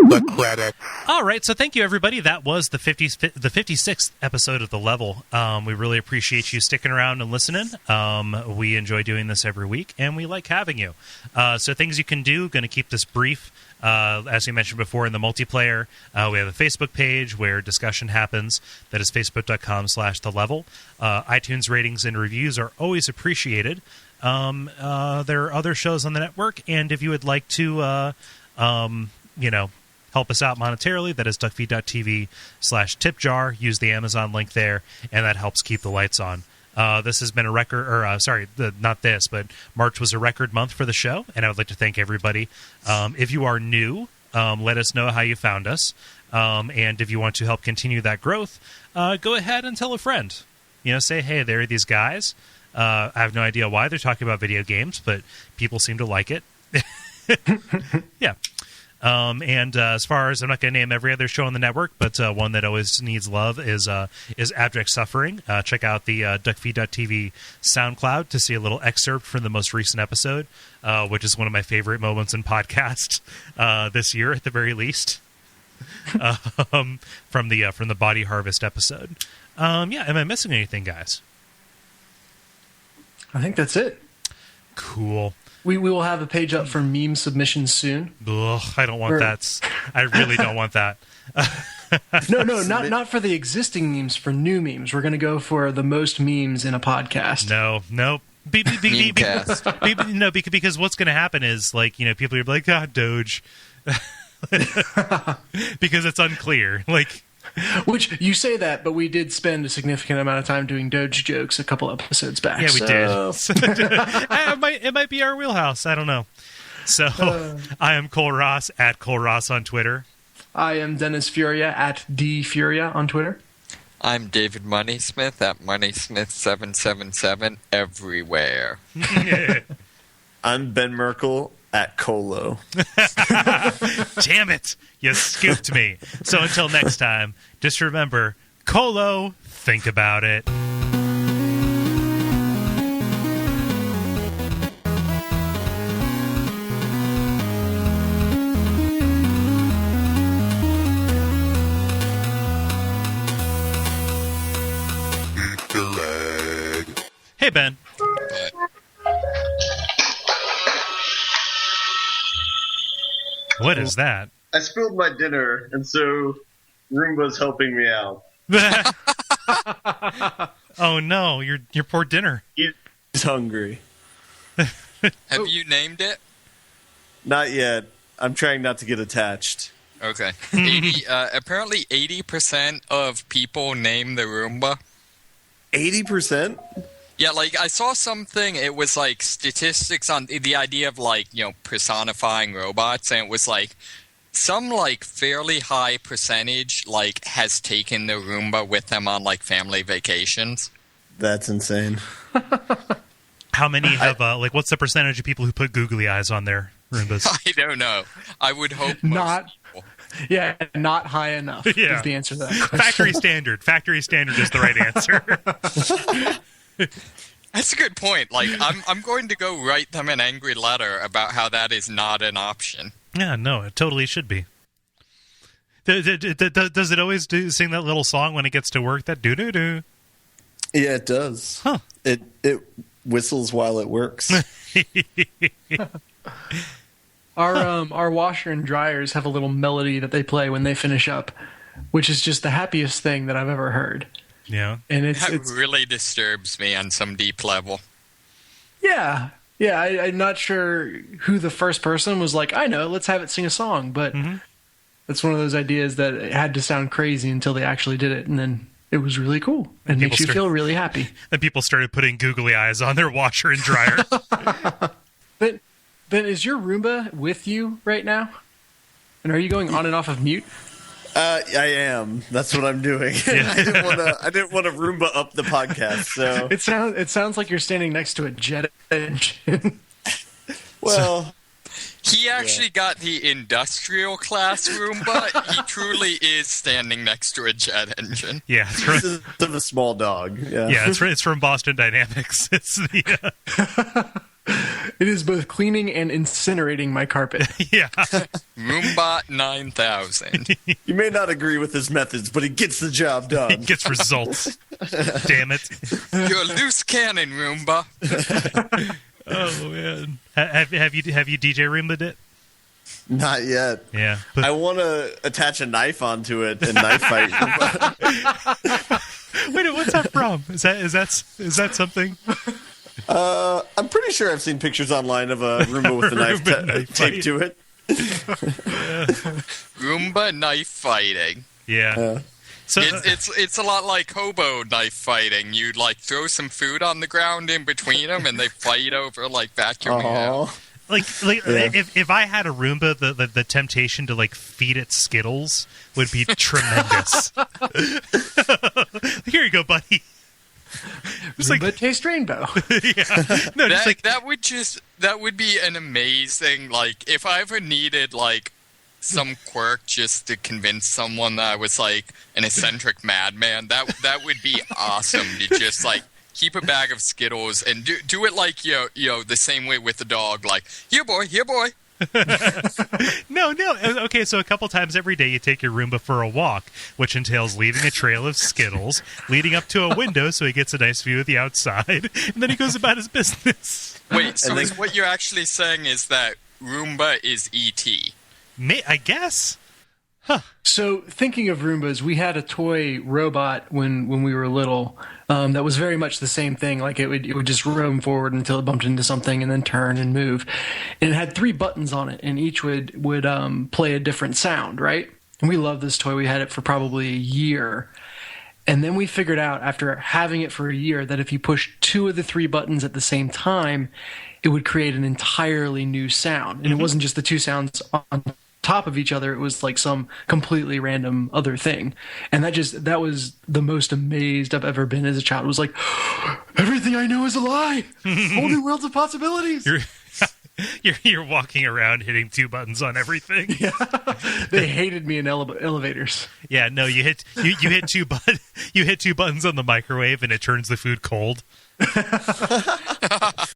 The credit. All right, so thank you, everybody. That was the 56th episode of The Level. We really appreciate you sticking around and listening. We enjoy doing this every week, and we like having you. So things you can do, going to keep this brief. As we mentioned before in the multiplayer, we have a Facebook page where discussion happens. That is facebook.com/thelevel. iTunes ratings and reviews are always appreciated. There are other shows on the network, and if you would like to, help us out monetarily, that is Duckfeed.tv/tipjar. Use the Amazon link there, and that helps keep the lights on. This has been a record, not this, but March was a record month for the show, and I would like to thank everybody. If you are new, let us know how you found us, and if you want to help continue that growth, go ahead and tell a friend. Say, hey, there are these guys. I have no idea why they're talking about video games, but people seem to like it. Yeah. And as far as, I'm not going to name every other show on the network, but one that always needs love is Abject Suffering. Check out the Duckfeed.tv SoundCloud to see a little excerpt from the most recent episode, which is one of my favorite moments in podcast this year, at the very least, from the Body Harvest episode. Am I missing anything, guys? I think that's it. Cool. We will have a page up for meme submissions soon. Ugh, I don't want that. I really don't want that. No, not for the existing memes, for new memes. We're going to go for the most memes in a podcast. No. Because what's going to happen is, like, people are like, God, Doge. Because it's unclear. Like, which, you say that, but we did spend a significant amount of time doing Doge jokes a couple episodes back. Yeah, we did. It might be our wheelhouse. I don't know. So, I am Kole Ross, at Kole Ross on Twitter. I am Dennis Furia, at DFuria on Twitter. I'm David Moneysmith, at Moneysmith777 everywhere. I'm Ben Merkel, at Kole. Damn it! You scooped me. So until next time, just remember, Kole, think about it. Hey, Ben. What is that? I spilled my dinner, and so Roomba's helping me out. Oh no, your poor dinner. He's hungry. Have you named it? Not yet. I'm trying not to get attached. Okay. Apparently 80% of people name the Roomba. 80%? Yeah, like, I saw something, it was, like, statistics on the idea of, like, personifying robots, and it was, like, some, like, fairly high percentage, like, has taken the Roomba with them on, like, family vacations. That's insane. How many have, what's the percentage of people who put googly eyes on their Roombas? I don't know. I would hope not people. Yeah, not high enough is the answer to that question. Factory standard. Factory standard is the right answer. That's a good point. Like, I'm going to go write them an angry letter about how that is not an option. Yeah, no, it totally should be. Does it always sing that little song when it gets to work? That doo-doo-doo? Yeah, it does. Huh. It whistles while it works. Our washer and dryers have a little melody that they play when they finish up, which is just the happiest thing that I've ever heard. Yeah. And That really disturbs me on some deep level. Yeah. I'm not sure who the first person was like, I know, let's have it sing a song. But it's one of those ideas that it had to sound crazy until they actually did it. And then it was really cool. It makes you feel really happy. Then people started putting googly eyes on their washer and dryer. Ben, is your Roomba with you right now? And are you going on and off of mute? I am. That's what I'm doing. I didn't want to Roomba up the podcast. So it sounds like you're standing next to a jet engine. Well, he actually got the industrial class Roomba. He truly is standing next to a jet engine. Yeah, this is of a small dog. Yeah, it's from Boston Dynamics. It's the. It is both cleaning and incinerating my carpet. Yeah. Roomba 9000. You may not agree with his methods, but he gets the job done. He gets results. Damn it. You're a loose cannon, Roomba. Oh, man. Have you DJ Roomba'd it? Not yet. Yeah. I want to attach a knife onto it and knife fight. Wait, what's that from? Is that something? I'm pretty sure I've seen pictures online of a Roomba with a knife taped to it. Roomba knife fighting. Yeah. So it's a lot like hobo knife fighting. You like throw some food on the ground in between them, and they fight over like vacuuming out. If I had a Roomba, the temptation to like feed it Skittles would be tremendous. Here you go, buddy. Just Roomba taste rainbow. Yeah. No, that would be an amazing, like, if I ever needed like some quirk just to convince someone that I was like an eccentric madman, that would be awesome to just like keep a bag of Skittles and do it like you know the same way with the dog, like here boy. No. Okay, so a couple times every day you take your Roomba for a walk, which entails leaving a trail of Skittles, leading up to a window so he gets a nice view of the outside, and then he goes about his business. Wait, so what you're actually saying is that Roomba is E.T.? I guess. Huh. So, thinking of Roombas, we had a toy robot when we were little that was very much the same thing. Like it would just roam forward until it bumped into something and then turn and move. And it had 3 buttons on it, and each would play a different sound, right? And we loved this toy. We had it for probably a year. And then we figured out, after having it for a year, that if you push 2 of the 3 buttons at the same time, it would create an entirely new sound. And it wasn't just the 2 sounds on top of each other. It was like some completely random other thing. And that was the most amazed I've ever been as a child. It was like, everything I know is a lie. Whole new worlds of possibilities. You're walking around hitting 2 buttons on everything. Yeah. They hated me in elevators. Yeah, no, you hit 2 buttons on the microwave and it turns the food cold.